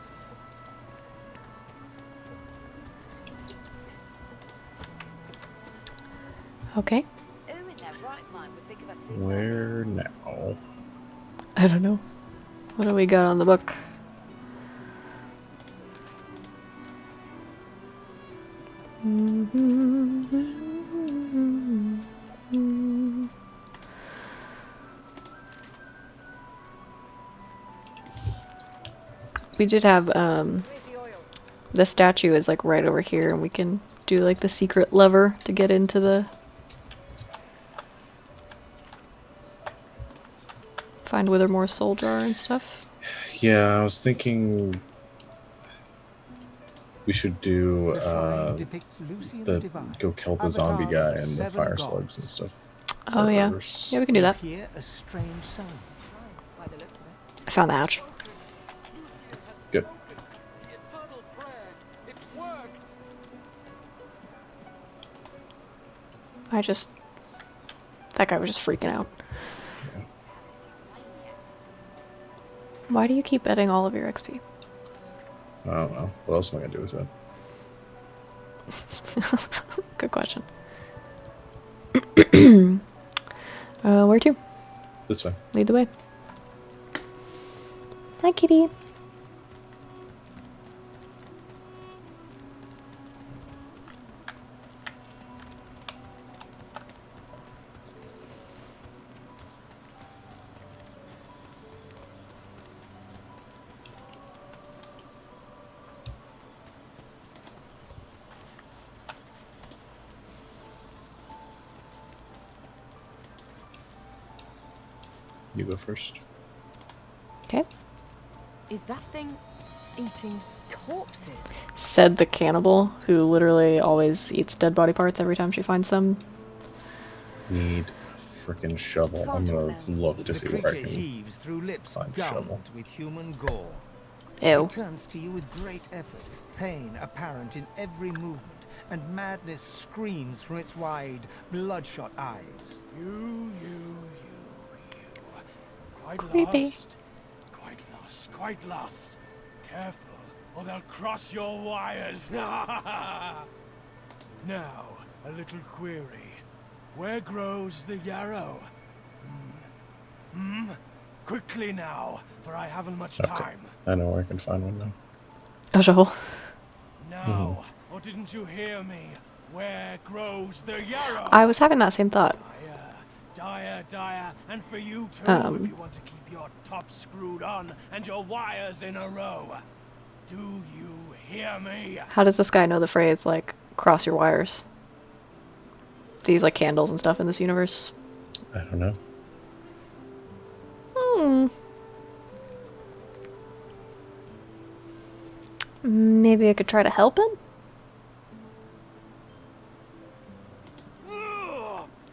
S2: Okay.
S1: Where now?
S2: I don't know. What do we got on the book? We did have, the statue is like right over here, and we can do like the secret lever to get into the... Find Withermore's soul jar and stuff.
S1: Yeah, I was thinking we should do go kill the zombie guy and the fire slugs and stuff.
S2: Oh yeah. Yeah, we can do that. I found the hatch.
S1: Good.
S2: That guy was just freaking out. Why do you keep betting all of your XP?
S1: I don't know. What else am I going to do with that?
S2: Good question. Where to?
S1: This way.
S2: Lead the way. Hi, kitty.
S1: You go first.
S2: Okay.
S17: Is that thing eating corpses?
S2: Said the cannibal, who literally always eats dead body parts every time she finds them.
S1: Need a frickin' shovel. I'm gonna look to see where I can
S13: heaves through lips
S1: find a shovel.
S13: gummed with human gore.
S2: Ew.
S13: It turns to you with great effort, pain apparent in every movement, and madness screams from its wide, bloodshot eyes.
S8: You. Quite
S2: Creepy.
S8: Quite lost. Careful, or they'll cross your wires. Now, a little query. Where grows the yarrow? Quickly now, for I haven't much time.
S1: I know where I can find one now.
S2: A shovel.
S8: Now, or didn't you hear me? Where grows the yarrow?
S2: I was having that same thought.
S8: Dire, and for you too, if you want to keep your top screwed on and your wires in a row. Do you hear me?
S2: How does this guy know the phrase, like, cross your wires? Do you use, like, candles and stuff in this universe?
S1: I don't know.
S2: Maybe I could try to help him?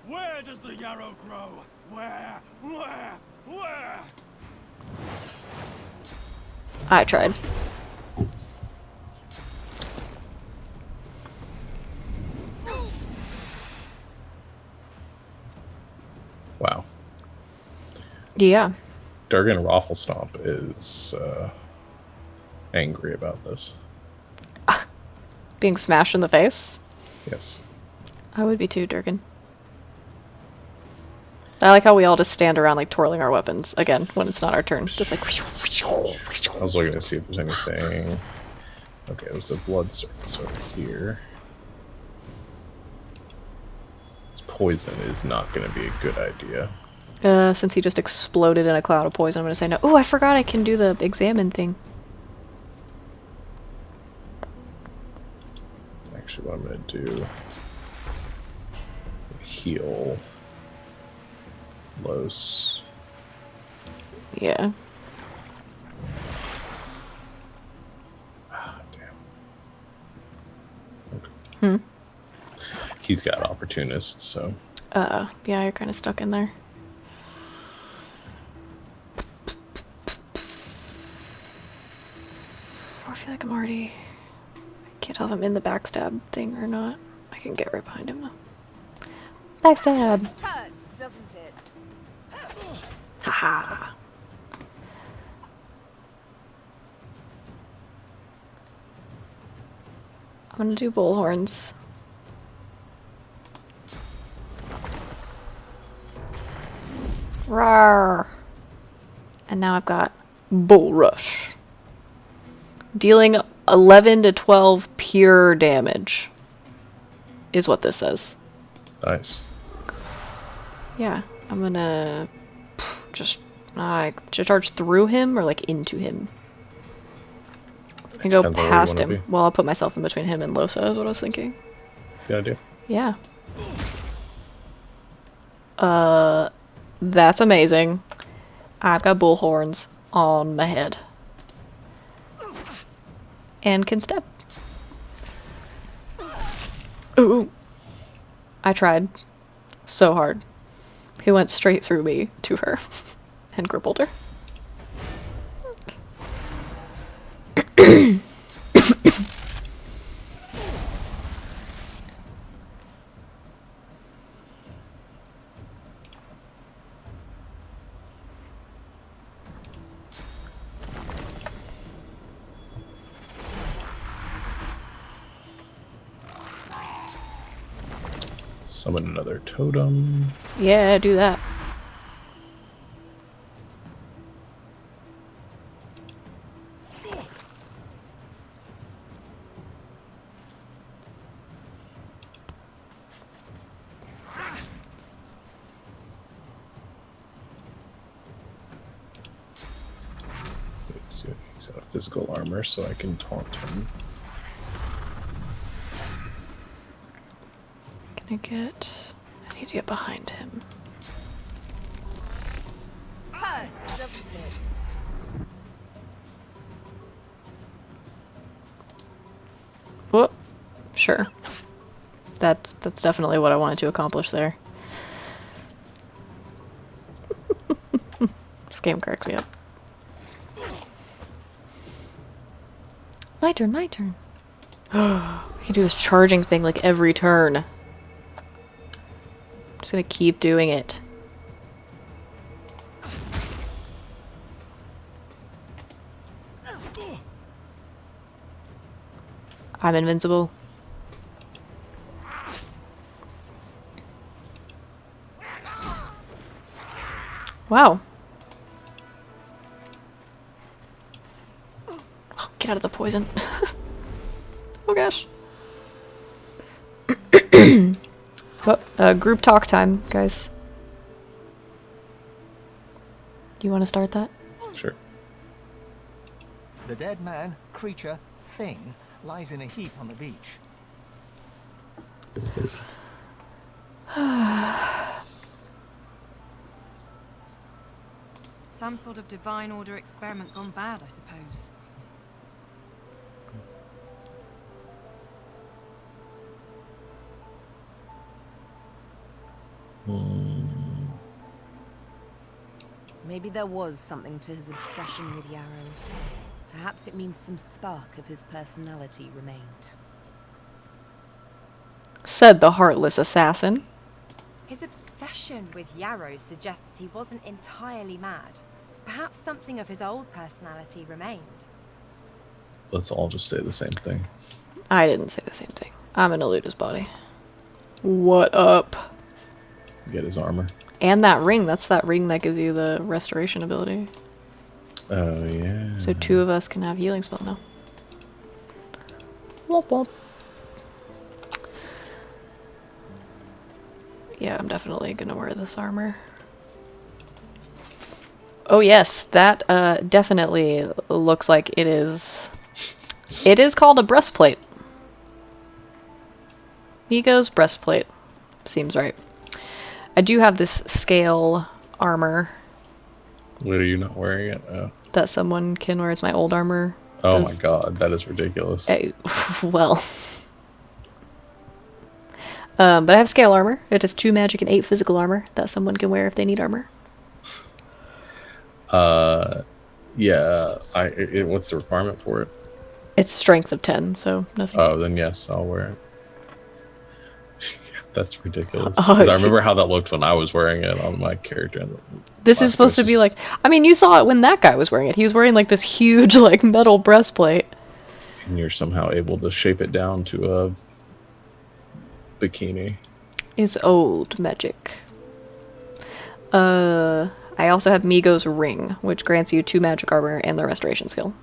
S8: Where does the yarrow grow? Where?
S2: I tried.
S1: Wow.
S2: Yeah.
S1: Durgan Rafflestomp is angry about this.
S2: Being smashed in the face?
S1: Yes.
S2: I would be too, Durgan. I like how we all just stand around, like, twirling our weapons, again, when it's not our turn. Just like...
S1: I was looking to see if there's anything... Okay, there's a blood surface over here. This poison is not going to be a good idea.
S2: Since he just exploded in a cloud of poison, I'm gonna say no. Ooh, I forgot I can do the examine thing.
S1: Actually, what I'm going to do... heal... Los.
S2: Yeah.
S1: Ah, damn.
S2: Hmm.
S1: He's got opportunists, so...
S2: Yeah, you're kind of stuck in there. I feel like I'm already... I can't tell if I'm in the backstab thing or not. I can get right behind him though. Backstab!
S17: Hurts, doesn't it?
S2: Haha! I'm gonna do bullhorns. Rawr! And now I've got Bull Rush. Dealing 11 to 12 pure damage is what this says.
S1: Nice.
S2: Yeah, I'm gonna just charge through him or like into him. And go
S1: Depends on where you
S2: past
S1: wanna
S2: him.
S1: be.
S2: Well, I'll put myself in between him and Losa is what I was thinking.
S1: Good idea.
S2: Yeah. That's amazing. I've got bullhorns on my head. And can step. Ooh. I tried so hard. He went straight through me to her and crippled her.
S1: Summon another totem.
S2: Yeah, do that.
S1: He's out of physical armor, so I can taunt him.
S2: I need to get behind him.
S17: Hurts, doesn't it?
S2: Whoop. Sure. That's definitely what I wanted to accomplish there. This game cracks me up. My turn, my turn. We can do this charging thing like every turn. I'm just gonna keep doing it. I'm invincible. Wow. Oh, get out of the poison. Oh gosh. Well, group talk time, guys. Do you want to start that?
S1: Sure.
S5: The dead man, creature, thing lies in a heap on the beach.
S14: Some sort of divine order experiment gone bad, I suppose.
S17: Maybe there was something to his obsession with Yarrow. Perhaps it means some spark of his personality remained.
S2: Said the heartless assassin.
S7: His obsession with Yarrow suggests he wasn't entirely mad. Perhaps something of his old personality remained.
S1: Let's all just say the same thing.
S2: I didn't say the same thing. I'm gonna loot his body. What up?
S1: Get his armor.
S2: And that ring. That's that ring that gives you the restoration ability.
S1: Oh, yeah.
S2: So 2 of us can have healing spell now. Womp womp. Yeah, I'm definitely gonna wear this armor. Oh yes, that definitely looks like it is. It is called a breastplate. Migo's breastplate. Seems right. I do have this scale armor.
S1: What, are you not wearing it? Oh.
S2: That someone can wear. It's my old armor.
S1: Oh my god, that is ridiculous.
S2: Well. But I have scale armor. It has 2 magic and 8 physical armor that someone can wear if they need armor.
S1: Yeah. What's the requirement for it?
S2: It's strength of 10, so nothing.
S1: Oh, then yes, I'll wear it. That's ridiculous.
S2: Oh,
S1: Because I remember how that looked when I was wearing it on my character.
S2: This is supposed to be like... I mean, you saw it when that guy was wearing it. He was wearing like this huge like metal breastplate.
S1: And you're somehow able to shape it down to a bikini.
S2: It's old magic. I also have Migo's ring, which grants you 2 magic armor and the restoration skill.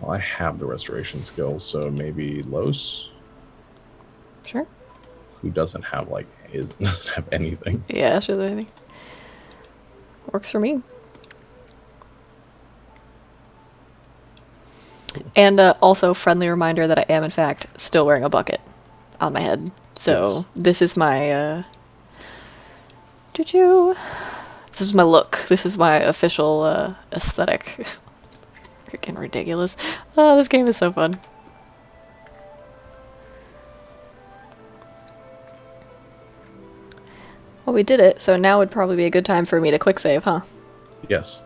S1: Well, I have the restoration skill, so maybe Los?
S2: Sure.
S1: Who doesn't have doesn't have anything.
S2: Yeah, sure, anything. Works for me. And also, friendly reminder that I am in fact still wearing a bucket on my head. So yes. This is my this is my look. This is my official aesthetic. Freaking ridiculous. Oh, this game is so fun. Well, we did it, so now would probably be a good time for me to quick save, huh?
S1: Yes.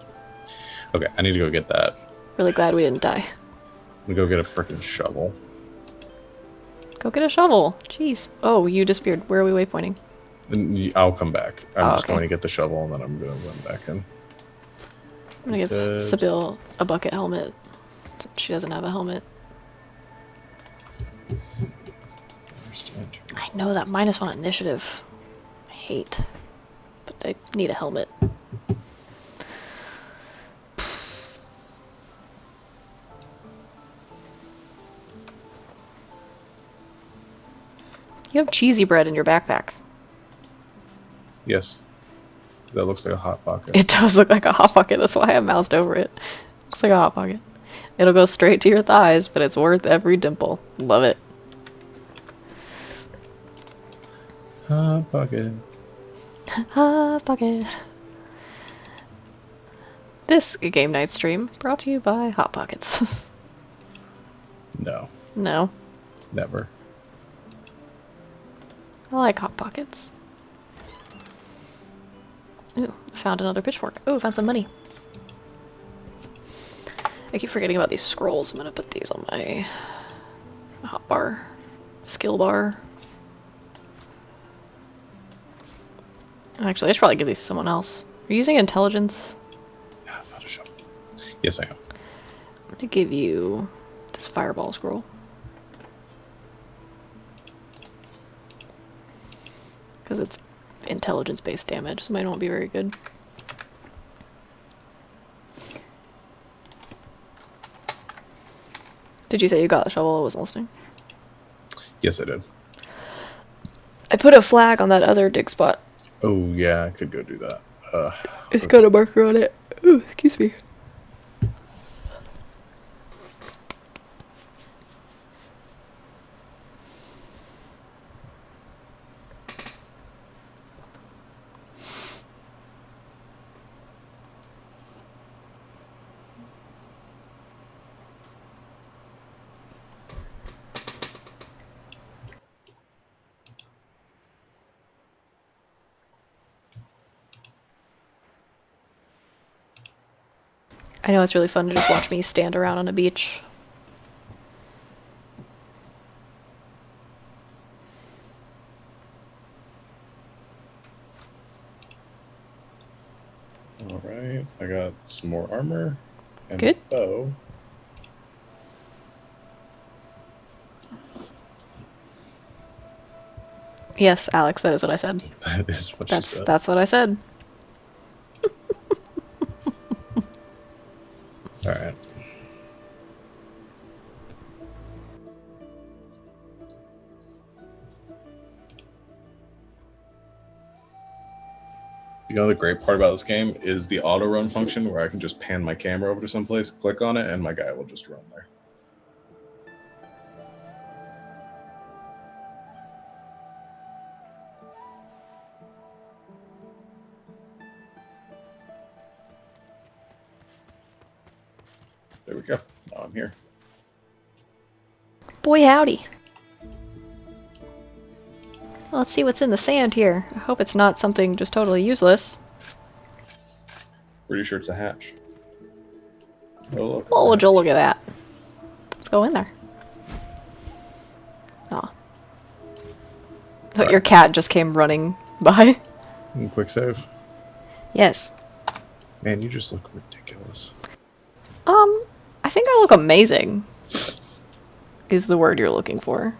S1: Okay, I need to go get that.
S2: Really glad we didn't die.
S1: I'm gonna go get a frickin' shovel.
S2: Go get a shovel. Jeez. Oh, you disappeared. Where are we waypointing?
S1: I'll come back. I'm just
S2: okay.
S1: going to get the shovel and then I'm going to run back in.
S2: I'm going to give Sybil a bucket helmet. She doesn't have a helmet. I know that -1 initiative. I hate. But I need a helmet. You have cheesy bread in your backpack.
S1: Yes. That looks like a hot pocket.
S2: It does look like a hot pocket. That's why I moused over it. Looks like a hot pocket. It'll go straight to your thighs, but it's worth every dimple. Love it.
S1: Hot pocket.
S2: Hot pocket. This Game Night stream brought to you by Hot Pockets.
S1: No.
S2: No.
S1: Never.
S2: I like Hot Pockets. Ooh, found another pitchfork. Ooh, found some money. I keep forgetting about these scrolls. I'm gonna put these on my hot bar. Skill bar. Actually, I should probably give these to someone else. Are you using intelligence?
S1: Yeah, not a show. Yes, I am.
S2: I'm gonna give you this fireball scroll. Because it's intelligence-based damage, so it might not be very good. Did you say you got the shovel? I wasn't listening.
S1: Yes, I did.
S2: I put a flag on that other dig spot.
S1: Oh, yeah, I could go do that.
S2: It's got a marker on it. Ooh, excuse me. I know it's really fun to just watch me stand around on a beach.
S1: Alright, I got some more armor. And
S2: Good.
S1: a bow.
S2: Yes, Alex, that is what I said.
S1: That is what you said.
S2: That's what I said.
S1: Alright. You know, the great part about this game is the auto run function where I can just pan my camera over to someplace, click on it, and my guy will just run there. There we go. Now I'm here.
S2: Boy howdy. Let's see what's in the sand here. I hope it's not something just totally useless.
S1: Pretty sure it's a hatch. Oh, look.
S2: Oh, would you look at that? Let's go in there. Aw. Thought your cat just came running by.
S1: Quick save.
S2: Yes.
S1: Man, you just look ridiculous.
S2: I think I look amazing. Is the word you're looking for.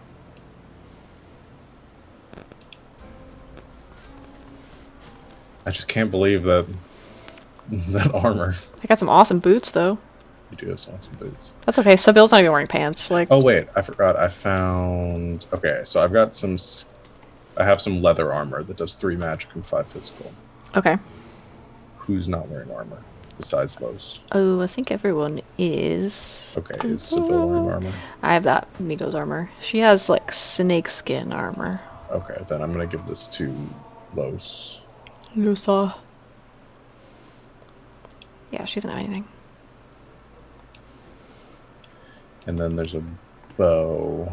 S1: I just can't believe that armor.
S2: I got some awesome boots, though.
S1: You do have some awesome boots.
S2: That's okay. Sabil's not even wearing pants. Like.
S1: Oh wait, I forgot. I found. Okay, so I've got some. I have some leather armor that does 3 magic and 5 physical.
S2: Okay.
S1: Who's not wearing armor besides those?
S2: Oh, I think everyone is.
S1: Okay, is Sibyl wearing armor?
S2: I have that Miko's armor. She has like snake skin armor.
S1: Okay, then I'm gonna give this to Los.
S2: Lusa. Yeah, she doesn't have anything.
S1: And then there's a bow.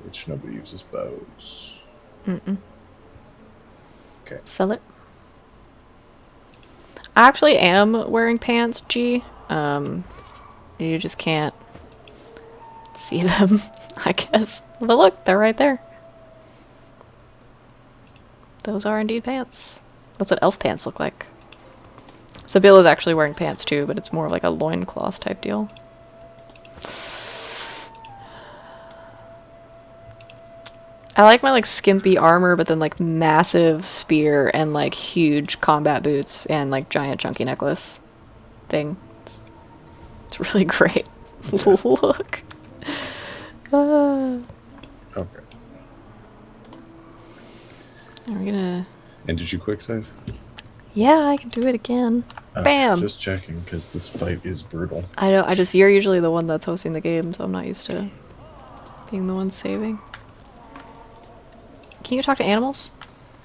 S1: Which nobody uses bows.
S2: Mm-mm.
S1: Okay.
S2: Sell it. I actually am wearing pants, G. You just can't see them, I guess. But look, they're right there. Those are indeed pants. That's what elf pants look like. Sabil is actually wearing pants too, but it's more of like a loincloth type deal. I like my like skimpy armor, but then like massive spear and like huge combat boots and like giant chunky necklace thing. It's really great. Look.
S1: Okay.
S2: We're gonna.
S1: And did you quick save?
S2: Yeah, I can do it again. Bam.
S1: Just checking, because this fight is brutal.
S2: I know. You're usually the one that's hosting the game, so I'm not used to being the one saving. Can you talk to animals?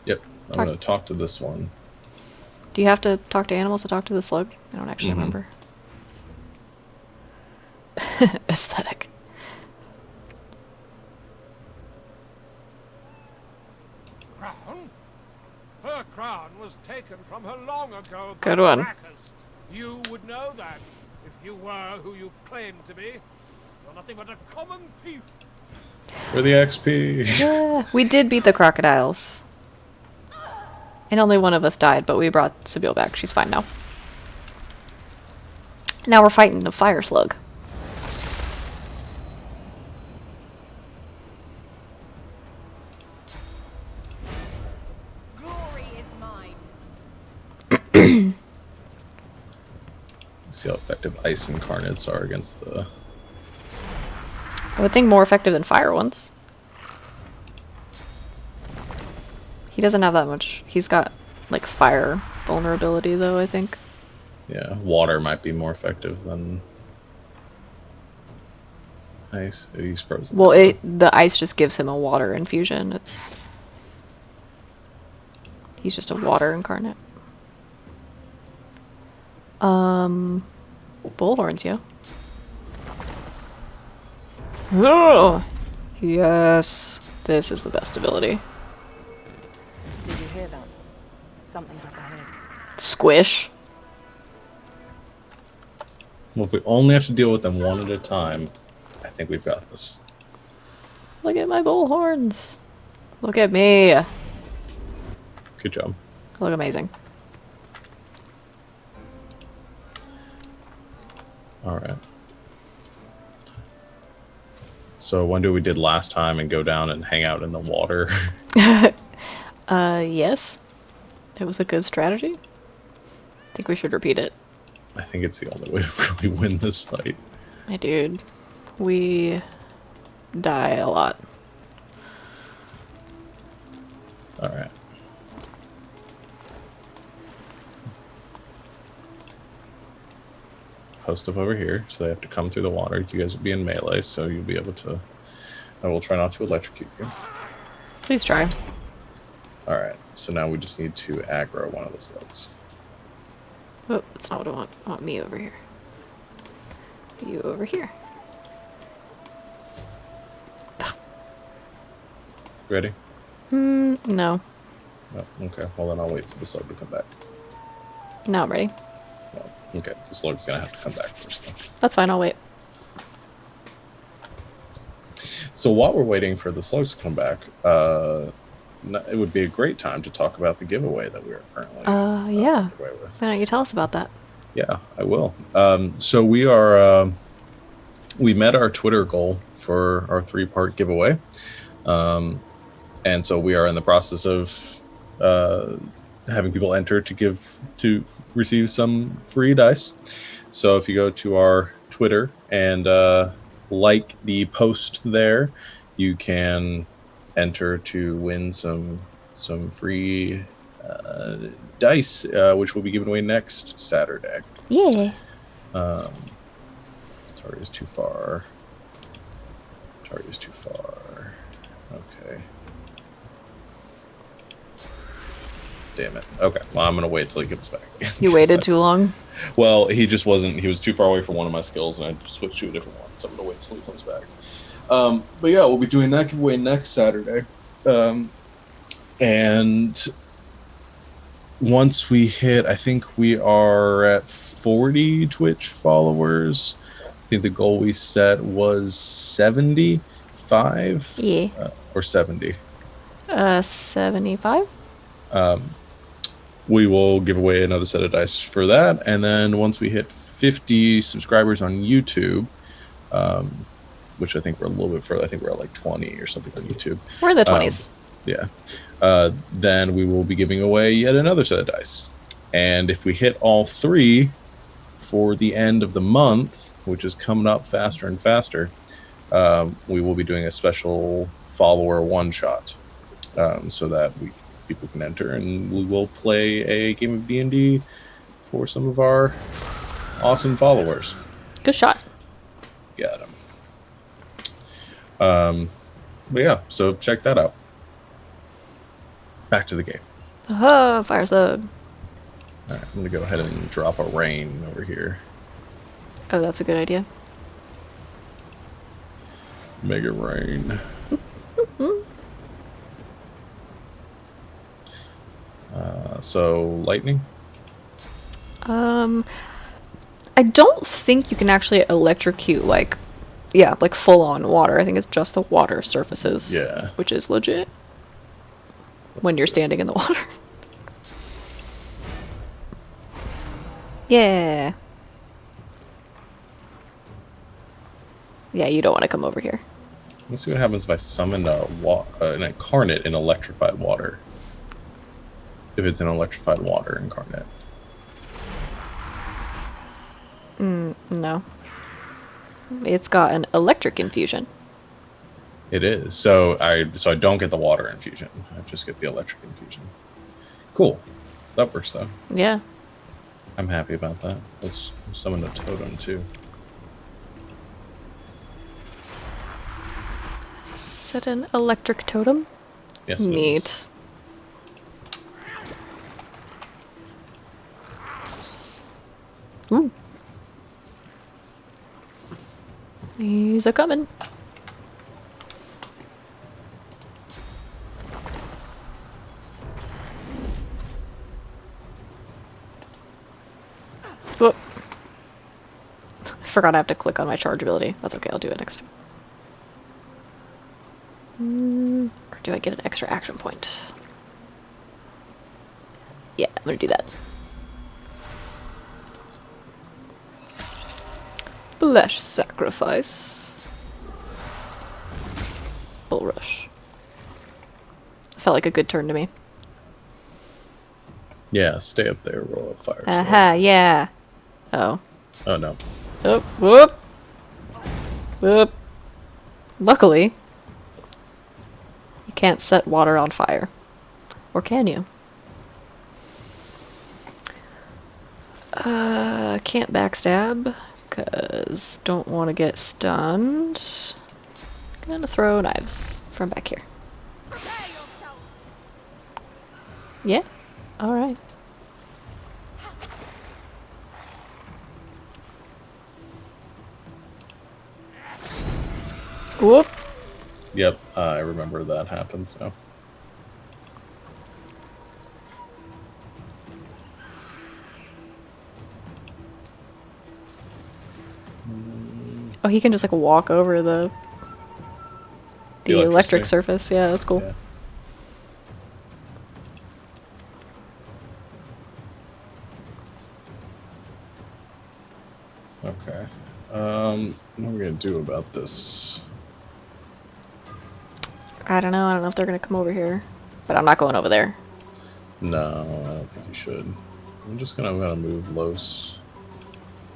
S1: Yep. I'm going to talk to this one.
S2: Do you have to talk to animals to talk to the slug? I don't actually remember. Aesthetic.
S12: was taken from her long ago by
S2: Good one.
S12: crackers. You would know that if you were who you claimed to be. You're nothing but a common thief.
S1: For the XP.
S2: Yeah, we did beat the crocodiles. And only one of us died, but we brought Sibyl back. She's fine now. Now we're fighting the fire slug.
S7: Glory is mine.
S1: See how effective ice incarnates are against the...
S2: I would think more effective than fire ones. He doesn't have that much. He's got, like, fire vulnerability, though, I think.
S1: Yeah, water might be more effective than ice. He's frozen.
S2: Well, the ice just gives him a water infusion. He's just a water incarnate. Bullhorns, yo. Oh, yes. This is the best ability.
S17: Did you hear that? Something's up ahead.
S2: Squish.
S1: Well, if we only have to deal with them one at a time, I think we've got this.
S2: Look at my bullhorns. Look at me.
S1: Good job.
S2: I look amazing.
S1: All right. So when do we did last time and go down and hang out in the water?
S2: Yes. It was a good strategy. I think we should repeat it.
S1: I think it's the only way to really win this fight.
S2: My dude, we die a lot.
S1: All right. Post up over here, so they have to come through the water. You guys will be in melee, so you'll be able to... I will try not to electrocute you.
S2: Please try.
S1: All right, so now we just need to aggro one of the slugs.
S2: Oh, that's not what I want. I want me over here. You over here.
S1: Ready?
S2: No.
S1: No. Okay, well then I'll wait for the slug to come back.
S2: Now I'm ready.
S1: Well, okay, the slug's gonna have to come back first then.
S2: That's fine, I'll wait.
S1: So while we're waiting for the slugs to come back, it would be a great time to talk about the giveaway that we are currently
S2: yeah.
S1: away with.
S2: Why don't you tell us about that?
S1: Yeah, I will. So we are we met our Twitter goal for our 3-part giveaway, and so we are in the process of having people enter to receive some free dice. So if you go to our Twitter and like the post there, you can enter to win some free dice, which will be given away next Saturday.
S2: Yeah.
S1: Target is too far. Target is too far. Okay. Damn it. Okay. Well, I'm gonna wait till he comes back.
S2: You waited too long?
S1: Well, he just wasn't. He was too far away for one of my skills, and I switched to a different one. So I'm gonna wait till he comes back. But yeah, we'll be doing that giveaway next Saturday. And once we hit, I think we are at 40 Twitch followers. I think the goal we set was 75.
S2: Yeah.
S1: Or 70.
S2: 75?
S1: We will give away another set of dice for that. And then once we hit 50 subscribers on YouTube, which I think we're a little bit further. I think we're at like 20 or something on YouTube.
S2: We're in the 20s.
S1: Yeah. Then we will be giving away yet another set of dice. And if we hit all 3 for the end of the month, which is coming up faster and faster, we will be doing a special follower one-shot so that people can enter, and we will play a game of D&D for some of our awesome followers.
S2: Good shot.
S1: Got him. But yeah, so check that out. Back to the game.
S2: Aha, fire slug.
S1: All right, I'm gonna go ahead and drop a rain over here.
S2: Oh, that's a good idea.
S1: Mega rain. So lightning.
S2: I don't think you can actually electrocute like full on water. I think it's just the water surfaces.
S1: Yeah.
S2: Which is legit. When you're standing in the water. Yeah. Yeah, you don't want to come over here.
S1: Let's see what happens if I summon an incarnate in electrified water. If it's an electrified water incarnate.
S2: No. It's got an electric infusion.
S1: It is. So I don't get the water infusion. I just get the electric infusion. Cool. That works though.
S2: Yeah.
S1: I'm happy about that. Let's summon a totem too.
S2: Is that an electric totem?
S1: Yes. It
S2: Neat.
S1: is.
S2: Ooh. He's a coming. Whoop. I forgot I have to click on my charge ability. That's okay, I'll do it next time. Or do I get an extra action point? Yeah, I'm gonna do that. Flesh sacrifice. Bull rush. Felt like a good turn to me.
S1: Yeah, stay up there, roll up fire.
S2: Aha, yeah. Oh.
S1: Oh no.
S2: Oh, whoop. Whoop. Luckily, you can't set water on fire. Or can you? Can't backstab, because don't want to get stunned. Gonna throw knives from back here. Yeah? Alright. Whoop.
S1: Yep, I remember that happens now.
S2: Oh, he can just like walk over the electric surface. Yeah, that's cool.
S1: Yeah. Okay. What are we gonna do about this?
S2: I don't know. I don't know if they're gonna come over here, but I'm not going over there.
S1: No, I don't think you should. I'm gonna move Los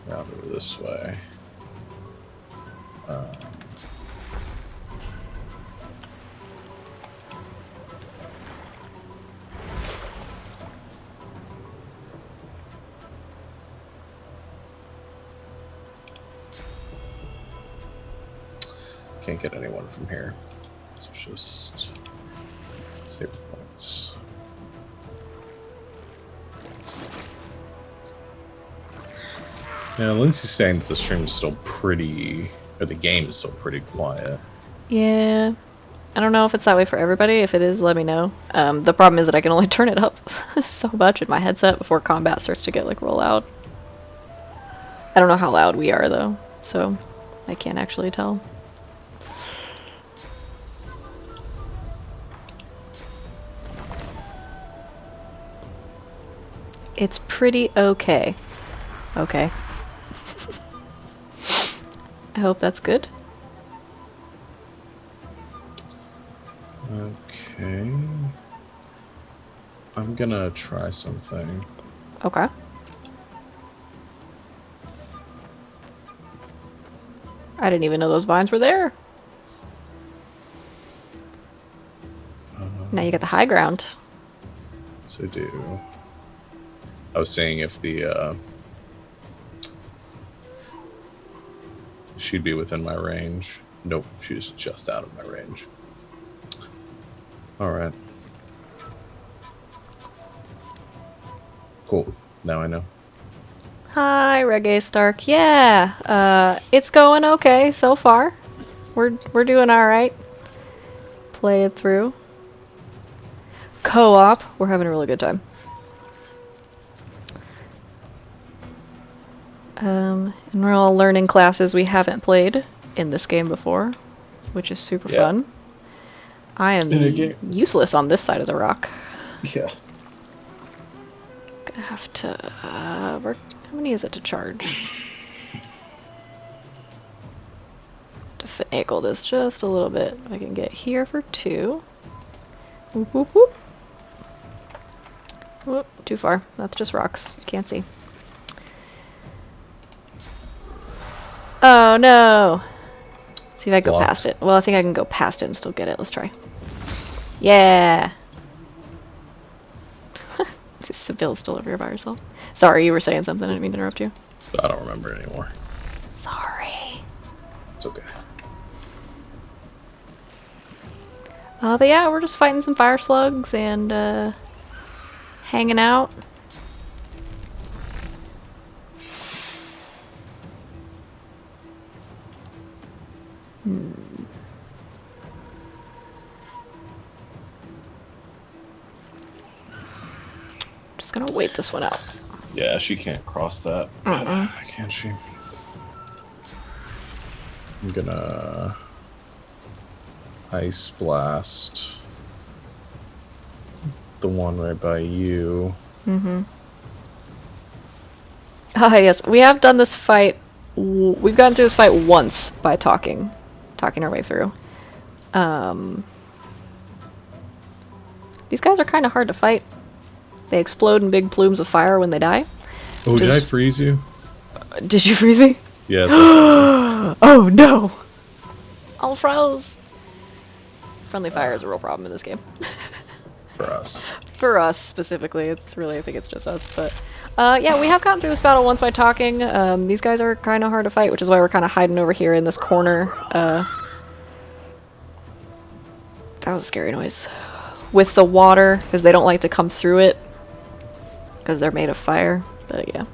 S1: around over this way. Can't get anyone from here. So it's just save points. Yeah, Lindsay's saying that the stream is still pretty, or the game is still pretty quiet.
S2: Yeah. I don't know if it's that way for everybody. If it is, let me know. The problem is that I can only turn it up so much in my headset before combat starts to get like real loud. I don't know how loud we are though, so I can't actually tell. It's pretty okay. Okay. I hope that's good.
S1: Okay. I'm gonna try something.
S2: Okay. I didn't even know those vines were there. Now you got the high ground.
S1: So do. I was saying if the she'd be within my range. Nope, she's just out of my range. Alright. Cool. Now I know.
S2: Hi, Reggae Stark. Yeah, it's going okay so far. We're doing all right. Play it through. Co-op. We're having a really good time. And we're all learning classes we haven't played in this game before, which is super fun. I am useless on this side of the rock.
S1: Yeah.
S2: Gonna have to work. How many is it to charge? To finagle this just a little bit. I can get here for 2. Whoop, whoop, whoop. Whoop, too far. That's just rocks. Can't see. Oh no! See if I go past it. Well, I think I can go past it and still get it. Let's try. Yeah! Seville's still over here by herself. Sorry, you were saying something. I didn't mean to interrupt you.
S1: I don't remember anymore.
S2: Sorry.
S1: It's okay.
S2: But yeah, we're just fighting some fire slugs and hanging out. Just gonna wait this one out.
S1: Yeah, she can't cross that. Can she? I'm gonna ice blast the one right by you.
S2: Ah, yes, we have done this fight. We've gotten through this fight once by talking our way through. These guys are kind of hard to fight. They explode in big plumes of fire when they die.
S1: Oh, did I freeze you?
S2: Did you freeze me?
S1: Yes, I froze you.
S2: Oh no! All froze! Friendly fire is a real problem in this game.
S1: For us.
S2: For us, specifically. It's really, I think it's just us, but... yeah, we have gotten through this battle once by talking. These guys are kind of hard to fight, which is why we're kind of hiding over here in this corner. That was a scary noise. With the water, because they don't like to come through it. Because they're made of fire, but yeah.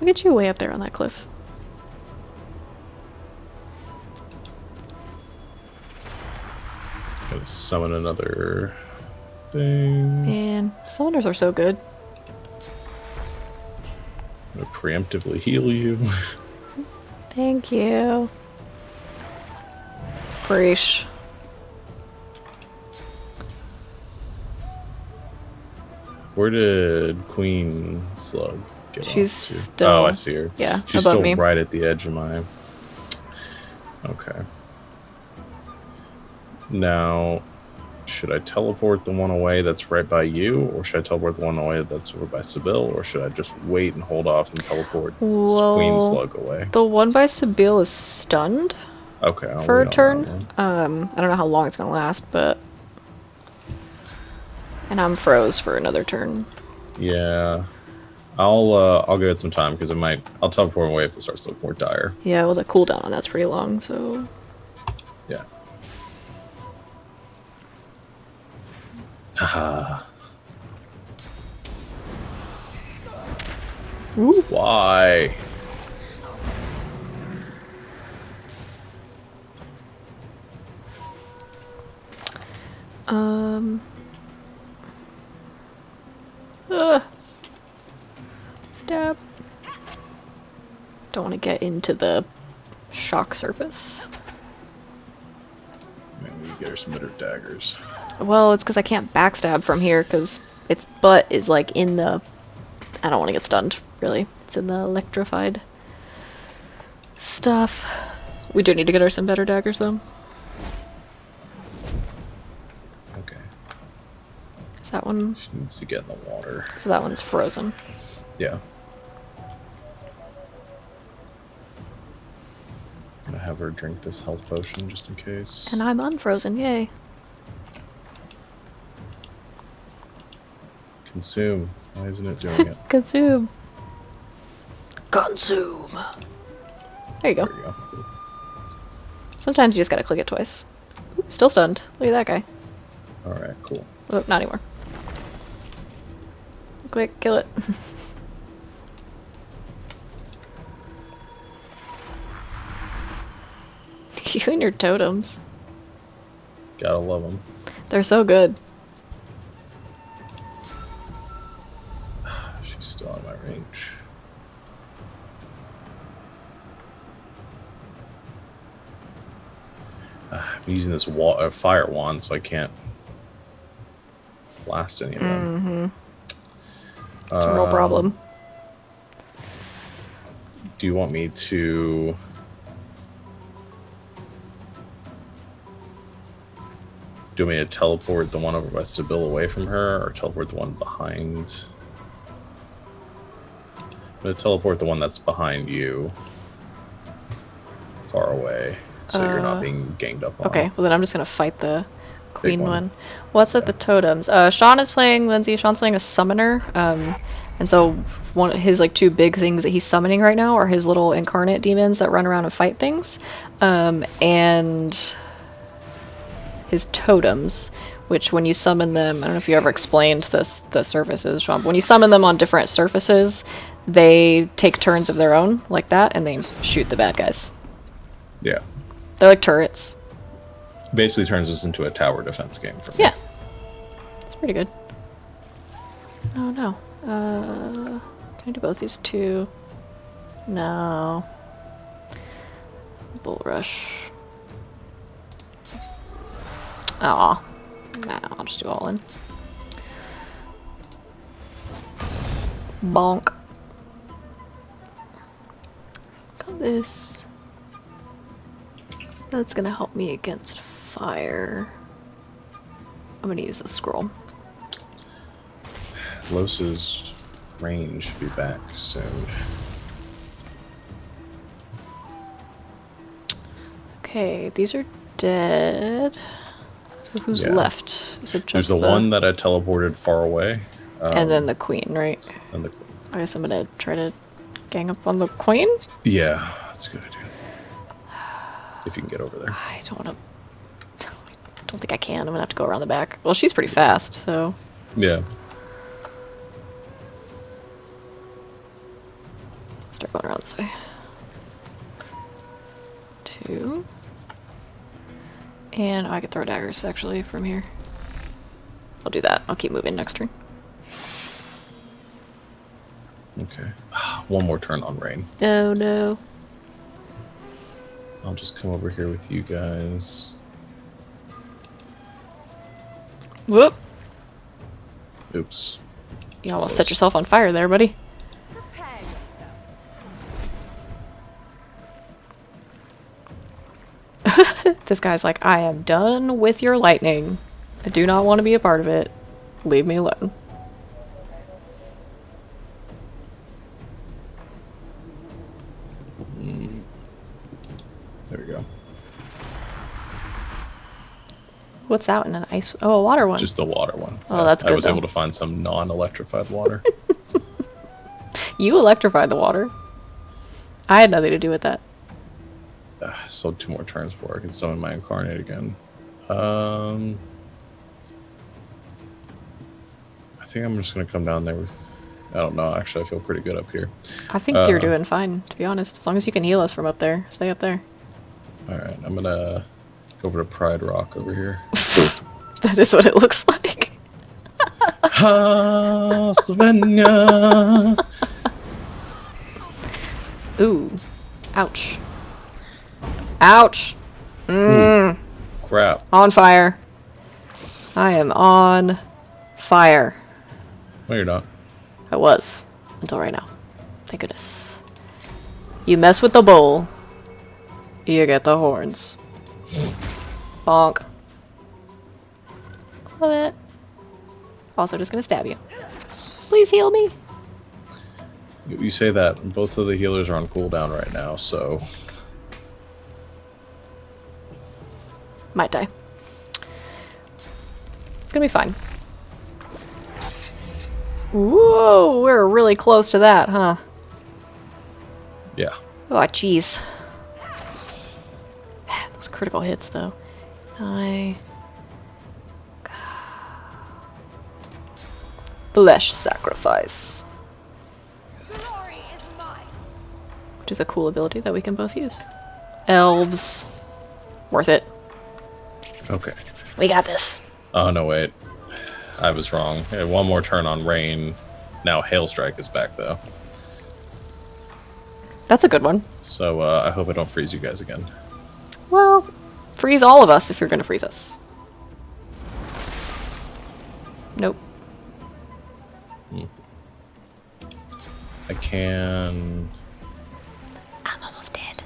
S2: Look at you way up there on that cliff.
S1: Gotta summon another thing.
S2: Man, summoners are so good.
S1: I'm gonna preemptively heal you.
S2: Thank you. Preesh.
S1: Where did Queen Slug get
S2: She's
S1: off to?
S2: still...
S1: Oh, I see her.
S2: Yeah,
S1: she's
S2: above
S1: still
S2: me.
S1: right at the edge of my... Okay. Now, should I teleport the one away that's right by you, or should I teleport the one away that's over by Sibyl, or should I just wait and hold off and teleport Queen Slug away?
S2: The one by Sibyl is stunned.
S1: Okay. I'll
S2: For
S1: wait
S2: a
S1: on
S2: turn.
S1: that
S2: I don't know how long it's gonna last, but... And I'm froze for another turn.
S1: Yeah. I'll give it some time, because I'll teleport away if it starts to look more dire.
S2: Yeah, well the cooldown on that's pretty long, so...
S1: Yeah. Haha.
S2: Ooh.
S1: Why?
S2: Stab. Don't want to get into the shock surface.
S1: Maybe we get her some better daggers.
S2: Well, it's because I can't backstab from here because its butt is like in the... I don't want to get stunned, really. It's in the electrified stuff. We do need to get her some better daggers, though.
S1: Okay.
S2: Is that one...
S1: She needs to get in the water.
S2: So that one's frozen.
S1: Yeah. I'm gonna have her drink this health potion just in case.
S2: And I'm unfrozen, yay.
S1: Consume. Why isn't it doing it?
S2: Consume. Consume. There you go.
S1: There you go.
S2: Sometimes you just gotta click it twice. Oop, still stunned. Look at that guy.
S1: Alright, cool.
S2: Oh, not anymore. Quick, kill it. You and your totems.
S1: Gotta love them.
S2: They're so good.
S1: She's still out of my range. I'm using this fire wand, so I can't blast any of them.
S2: It's a real problem.
S1: Do you want me to... Do you want me to teleport the one over by Sibyl away from her, or teleport the one behind? I'm going to teleport the one that's behind you. Far away. So you're not being ganged up on.
S2: Okay, well then I'm just going to fight the queen one. What's at the totems? Sean is playing, Lindsay, Sean's playing a summoner. And so one of his like 2 big things that he's summoning right now are his little incarnate demons that run around and fight things. And his totems, which when you summon them, I don't know if you ever explained the surfaces, Sean, but when you summon them on different surfaces, they take turns of their own, like that, and they shoot the bad guys.
S1: Yeah.
S2: They're like turrets.
S1: Basically turns this into a tower defense game for me.
S2: Yeah. It's pretty good. Oh no. Can I do both these 2? No. Bull rush. Aw. Nah, I'll just do all in. Bonk. Got this. That's gonna help me against fire. I'm gonna use the scroll.
S1: Los's range should be back soon.
S2: Okay, these are dead. So who's left? Is it just
S1: There's the one that I teleported far away.
S2: And then the queen, right?
S1: And the queen.
S2: I guess I'm gonna try to gang up on the queen?
S1: Yeah, that's a good idea. If you can get over there.
S2: I don't want to... I don't think I can. I'm gonna have to go around the back. Well, she's pretty fast, so...
S1: Yeah.
S2: Start going around this way. 2. And I could throw daggers, actually, from here. I'll do that. I'll keep moving next turn.
S1: Okay. One more turn on rain.
S2: Oh, no.
S1: I'll just come over here with you guys.
S2: Whoop.
S1: Oops.
S2: You almost set yourself on fire there, buddy. This guy's like, I am done with your lightning. I do not want to be a part of it. Leave me alone.
S1: There we go.
S2: What's out in an ice? Oh, a water one.
S1: Just the water one.
S2: Oh, that's good.
S1: I was able to find some non-electrified water.
S2: You electrified the water. I had nothing to do with that.
S1: Sold 2 more turns before I can summon my incarnate again. I think I'm just gonna come down there with... I don't know. Actually, I feel pretty good up here.
S2: I think you're doing fine, to be honest. As long as you can heal us from up there. Stay up there.
S1: Alright, I'm gonna go over to Pride Rock over here.
S2: That is what it looks like.
S1: Ha, Savannah!
S2: Ooh. Ouch. Ouch!
S1: Ooh, crap.
S2: On fire. I am on fire.
S1: No, you're not.
S2: I was. Until right now. Thank goodness. You mess with the bull, you get the horns. Bonk. Love it. Also just gonna stab you. Please heal me.
S1: You say that. Both of the healers are on cooldown right now, so...
S2: Might die. It's gonna be fine. Whoa, we're really close to that, huh?
S1: Yeah.
S2: Oh, jeez. Those critical hits, though. Flesh sacrifice. Which is a cool ability that we can both use. Elves. Worth it.
S1: Okay.
S2: We got this.
S1: Oh, no, wait. I was wrong. I had 1 more turn on rain. Now Hail Strike is back, though.
S2: That's a good one.
S1: So I hope I don't freeze you guys again.
S2: Well, Freeze all of us if you're gonna freeze us. Nope.
S1: I can...
S2: I'm almost dead.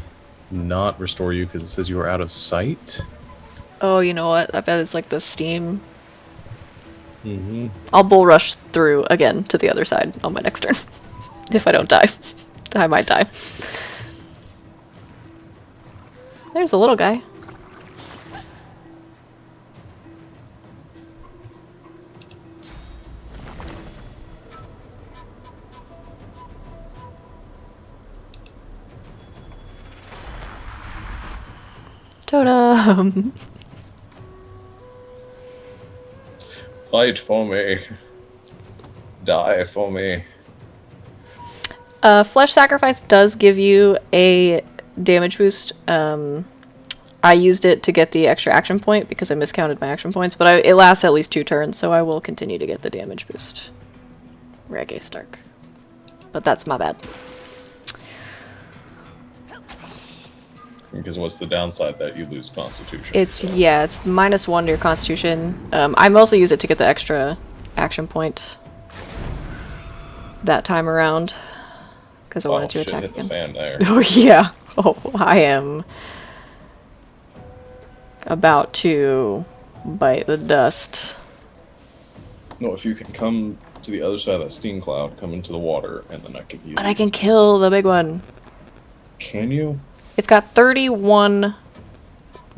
S1: Not restore you because it says you are out of sight.
S2: Oh, you know what? I bet it's like the steam.
S1: Mm-hmm.
S2: I'll bull rush through again to the other side on my next turn. If I don't die. I might die. There's a little guy. Totem.
S1: Fight for me. Die for me.
S2: Flesh Sacrifice does give you a damage boost. I used it to get the extra action point because I miscounted my action points, but it lasts at least 2 turns, so I will continue to get the damage boost. Reggae Stark. But that's my bad.
S1: Because what's the downside that you lose Constitution?
S2: It's -1 to your Constitution. I mostly use it to get the extra action point that time around because I wanted to attack
S1: hit
S2: again.
S1: The fan there.
S2: Oh yeah. Oh, I am about to bite the dust.
S1: No, if you can come to the other side of that steam cloud, come into the water, and then I can heal.
S2: But I can kill the big one.
S1: Can you?
S2: It's got 31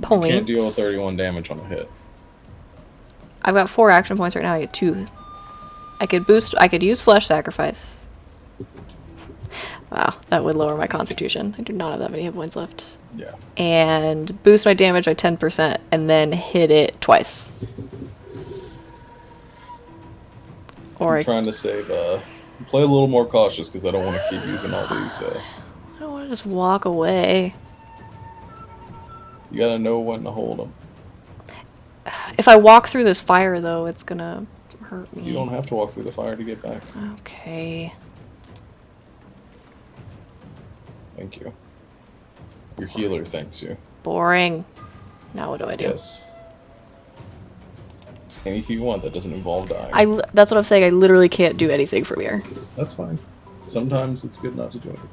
S2: points.
S1: You can't deal with 31 damage on a hit.
S2: I've got 4 action points right now. I get 2. I could use Flesh Sacrifice. Wow, that would lower my Constitution. I do not have that many hit points left.
S1: Yeah.
S2: And boost my damage by 10% and then hit it twice. Or
S1: I'm trying to save, play a little more cautious because I don't want to keep using all these,
S2: I don't want to just walk away.
S1: You gotta know when to hold them.
S2: If I walk through this fire, though, it's gonna hurt me.
S1: You don't have to walk through the fire to get back.
S2: Okay.
S1: Thank you. Your healer thanks you.
S2: Boring. Now what do I do?
S1: Yes. Anything you want that doesn't involve dying.
S2: That's what I'm saying. I literally can't do anything from here.
S1: That's fine. Sometimes it's good not to do anything.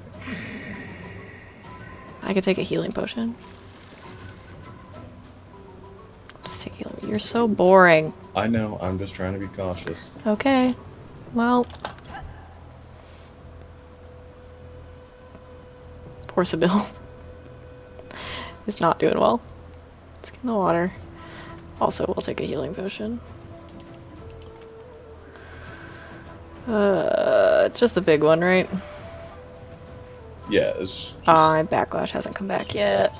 S2: I could take a healing potion. Just take a healing. You're so boring.
S1: I know. I'm just trying to be cautious.
S2: Okay. Well. Poor Sibyl. Is not doing well. Let's get in the water. Also, we'll take a healing potion. It's just a big one, right?
S1: Yeah, it's just...
S2: my backlash hasn't come back yet.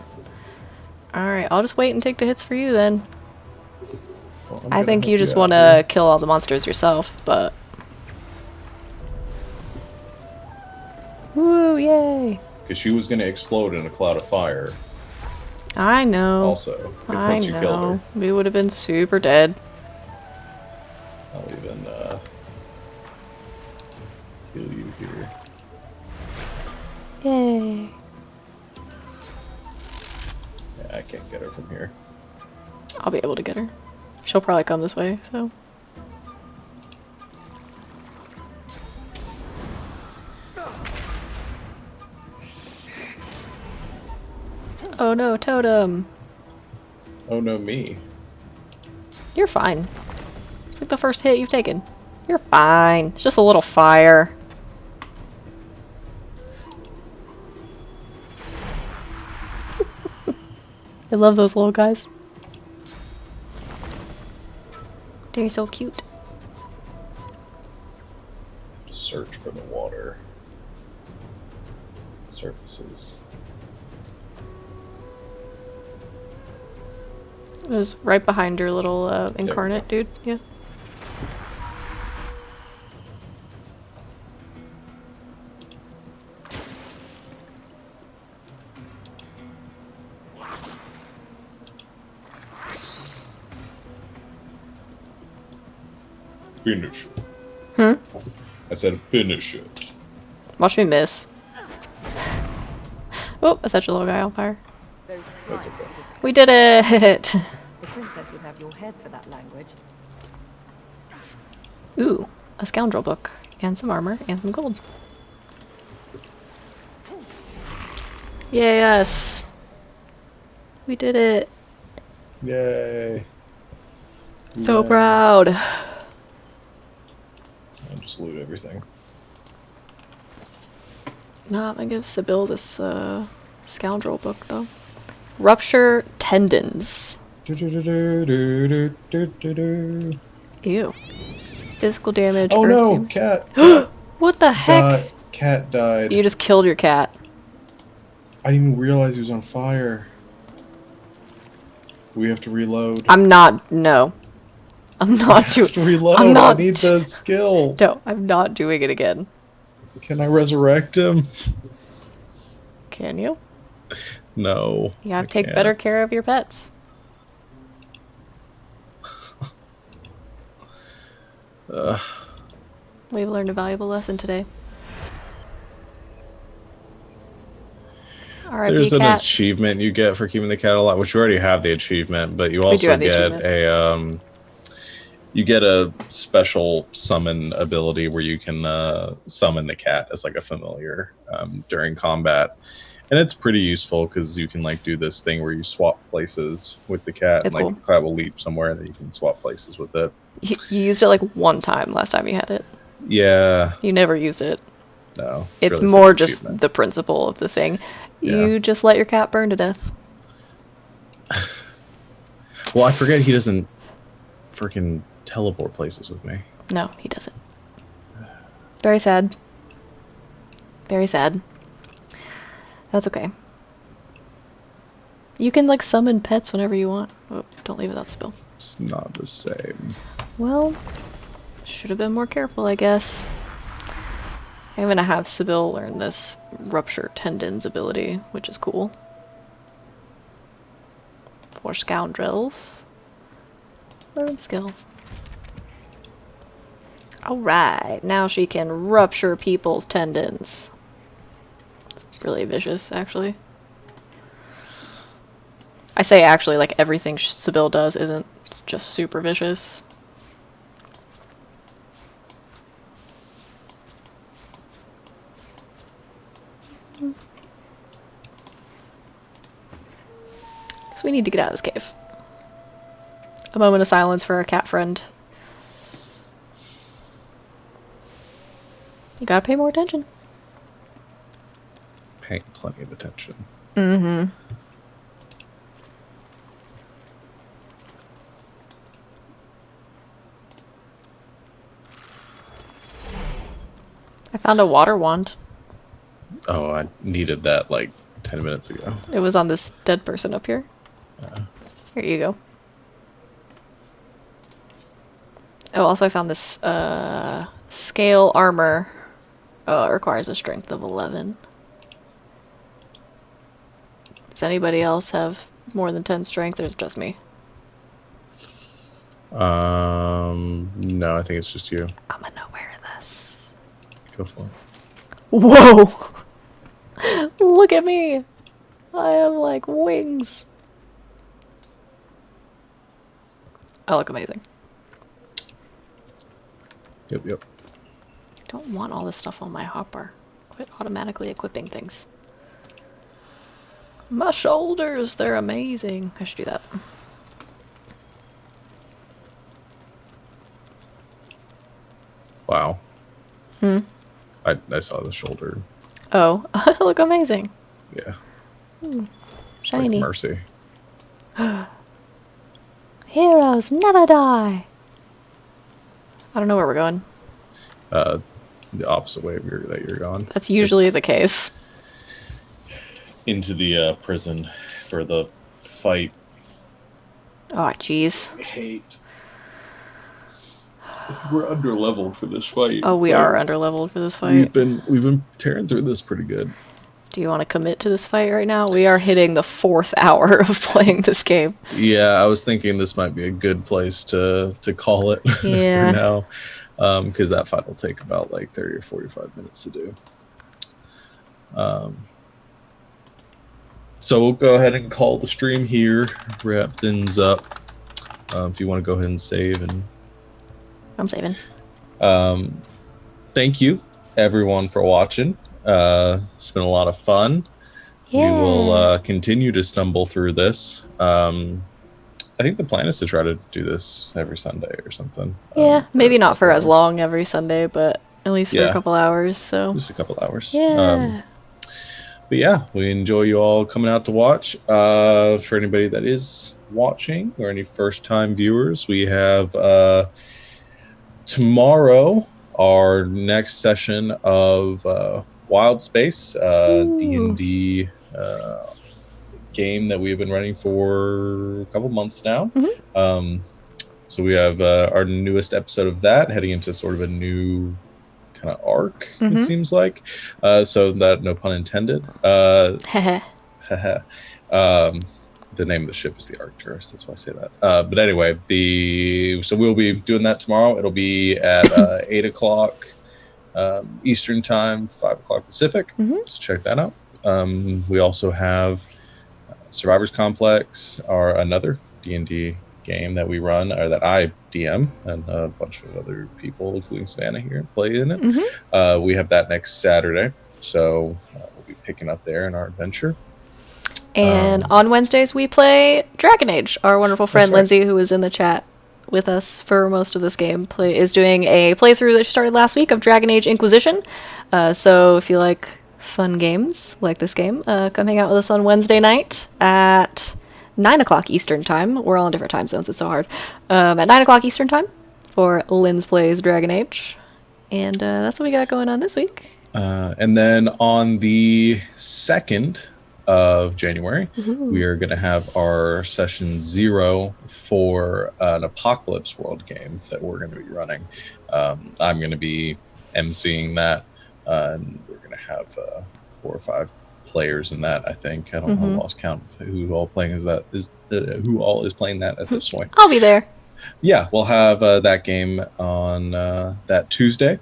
S2: Alright, I'll just wait and take the hits for you then.
S1: Well,
S2: I think you just want to kill all the monsters yourself, but... Woo, yay!
S1: Because she was going to explode in a cloud of fire.
S2: I know.
S1: Also,
S2: I
S1: once you killed her.
S2: know. We would have been super dead.
S1: I'll even heal you here.
S2: Yay.
S1: Yeah, I can't get her from here.
S2: I'll be able to get her. She'll probably come this way, so... Oh no, Totem!
S1: Oh no, me.
S2: You're fine. It's like the first hit you've taken. You're fine. It's just a little fire. I love those little guys. They're so cute.
S1: Search for the water. Surfaces.
S2: It was right behind your little incarnate dude. Yeah.
S1: Finish it.
S2: Hmm?
S1: I said finish it.
S2: Watch me miss. Oh, I set your little guy on fire.
S17: Those slimes were disgusting.
S2: We did it!
S17: The princess would have your head for that language.
S2: Ooh, a scoundrel book. And some armor. And some gold. Yes! We did it!
S1: Yay.
S2: So
S1: Yay.
S2: proud!
S1: I'll just loot everything.
S2: Nah, I'm gonna give Sybil this scoundrel book though. Rupture tendons. Ew. Physical damage.
S1: Oh
S2: earth
S1: no,
S2: damage.
S1: cat.
S2: What the heck?
S1: Cat died.
S2: You just killed your cat.
S1: I didn't even realize he was on fire. We have to reload.
S2: I'm not. No. I'm not doing.
S1: Reload.
S2: I'm not.
S1: I need the skill.
S2: No, I'm not doing it again.
S1: Can I resurrect him?
S2: Can you?
S1: No.
S2: You have to take better care of your pets. We've learned a valuable lesson today. R.I.P.
S1: There's an
S2: cat.
S1: achievement you get for keeping the cat alive, which you already have the achievement, but you also get a you get a special summon ability where you can summon the cat as like a familiar during combat, and it's pretty useful because you can like do this thing where you swap places with the cat,
S2: It's
S1: and like
S2: cool.
S1: the cat will leap somewhere, and then you can swap places with it.
S2: You used it like one time last time you had it.
S1: Yeah.
S2: You never used it.
S1: No.
S2: It's
S1: really
S2: more
S1: for the
S2: just
S1: achievement.
S2: the principle of the thing.
S1: Yeah.
S2: You just let your cat burn to death.
S1: Well, I forget he doesn't freaking teleport places with me.
S2: No, he doesn't. Very sad. Very sad. That's okay. You can like summon pets whenever you want. Oh, don't leave without spill.
S1: It's not the same.
S2: Well, should have been more careful, I guess. I'm gonna have Sybil learn this rupture tendons ability, which is cool. For scoundrels. Learn skill. Alright, now she can rupture people's tendons. It's really vicious, actually. I say actually, like everything Sybil does isn't just super vicious. So we need to get out of this cave. A moment of silence for our cat friend. You gotta pay more attention.
S1: Paying plenty of attention.
S2: Mm-hmm. I found a water wand.
S1: Oh, I needed that like 10 minutes ago.
S2: It was on this dead person up here. Here you go. Oh, also I found this scale armor. Oh, it requires a strength of 11. Does anybody else have more than 10 strength, or is it just me?
S1: No, I think it's just you.
S2: I'm gonna wear this.
S1: Go for it.
S2: Whoa! Look at me! I have like wings. I look amazing.
S1: Yep.
S2: I don't want all this stuff on my hopper. Quit automatically equipping things. My shoulders, they're amazing. I should do that.
S1: Wow.
S2: Hmm?
S1: I saw the shoulder.
S2: Oh, I look amazing.
S1: Yeah.
S2: Shiny.
S1: Like Mercy.
S2: Heroes never die. I don't know where we're going.
S1: The opposite way that you're gone.
S2: That's usually the case.
S1: Into the prison for the fight.
S2: Oh, jeez.
S1: I hate. We're underleveled for this fight.
S2: Oh, we are underleveled for this fight.
S1: We've been tearing through this pretty good.
S2: Do you want to commit to this fight right now? We are hitting the 4th hour of playing this game.
S1: Yeah, I was thinking this might be a good place to call it
S2: Yeah.
S1: for now, because that fight will take about like 30 or 45 minutes to do. So we'll go ahead and call the stream here, wrap things up. If you want to go ahead and save, and
S2: I'm saving.
S1: Thank you everyone for watching. It's been a lot of fun.
S2: Yeah.
S1: We will continue to stumble through this. I think the plan is to try to do this every Sunday or something.
S2: Yeah, maybe not for as long every Sunday, but at least for a couple hours. So
S1: just a couple hours.
S2: Yeah.
S1: But yeah, we enjoy you all coming out to watch. For anybody that is watching or any first-time viewers, we have tomorrow our next session of Wild Space, D&D game that we've been running for a couple months now. So we have our newest episode of that heading into sort of a new kind of arc, it seems like. So that, no pun intended. The name of the ship is the Arcturus, that's why I say that. But anyway, so we'll be doing that tomorrow. It'll be at 8 o'clock Eastern time, 5 o'clock Pacific. So check that out. We also have Survivors Complex, are another D&D game that we run, or that I DM, and a bunch of other people, including Savannah here, play in it. We have that next Saturday, so we'll be picking up there in our adventure.
S2: And on Wednesdays we play Dragon Age. Our wonderful friend Lindsay, who was in the chat with us for most of this game, is doing a playthrough that she started last week of Dragon Age Inquisition. So if you like fun games like this game, come hang out with us on Wednesday night at 9 o'clock Eastern time. We're all in different time zones, it's so hard. At 9 o'clock Eastern time for Lynn's Plays Dragon Age. And that's what we got going on this week.
S1: And then on the 2nd of January, we are going to have our session 0 for an Apocalypse World game that we're going to be running. I'm going to be emceeing that, and we're going to have 4 or 5 players in that. I think I don't know, lost count of who all playing is that who all is playing that at this point.
S2: I'll be there.
S1: Yeah, we'll have that game on that Tuesday,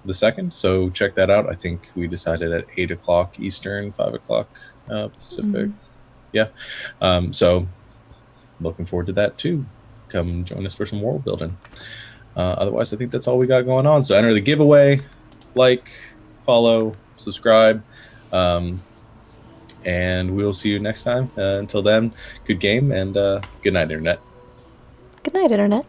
S1: the 2nd. So check that out. I think we decided at 8 o'clock Eastern, 5 o'clock Pacific. Yeah. So looking forward to that too. Come join us for some world building. Otherwise, I think that's all we got going on. So enter the giveaway, like, follow, subscribe, and we'll see you next time. Until then, good game, and good night, Internet.
S2: Good night, Internet.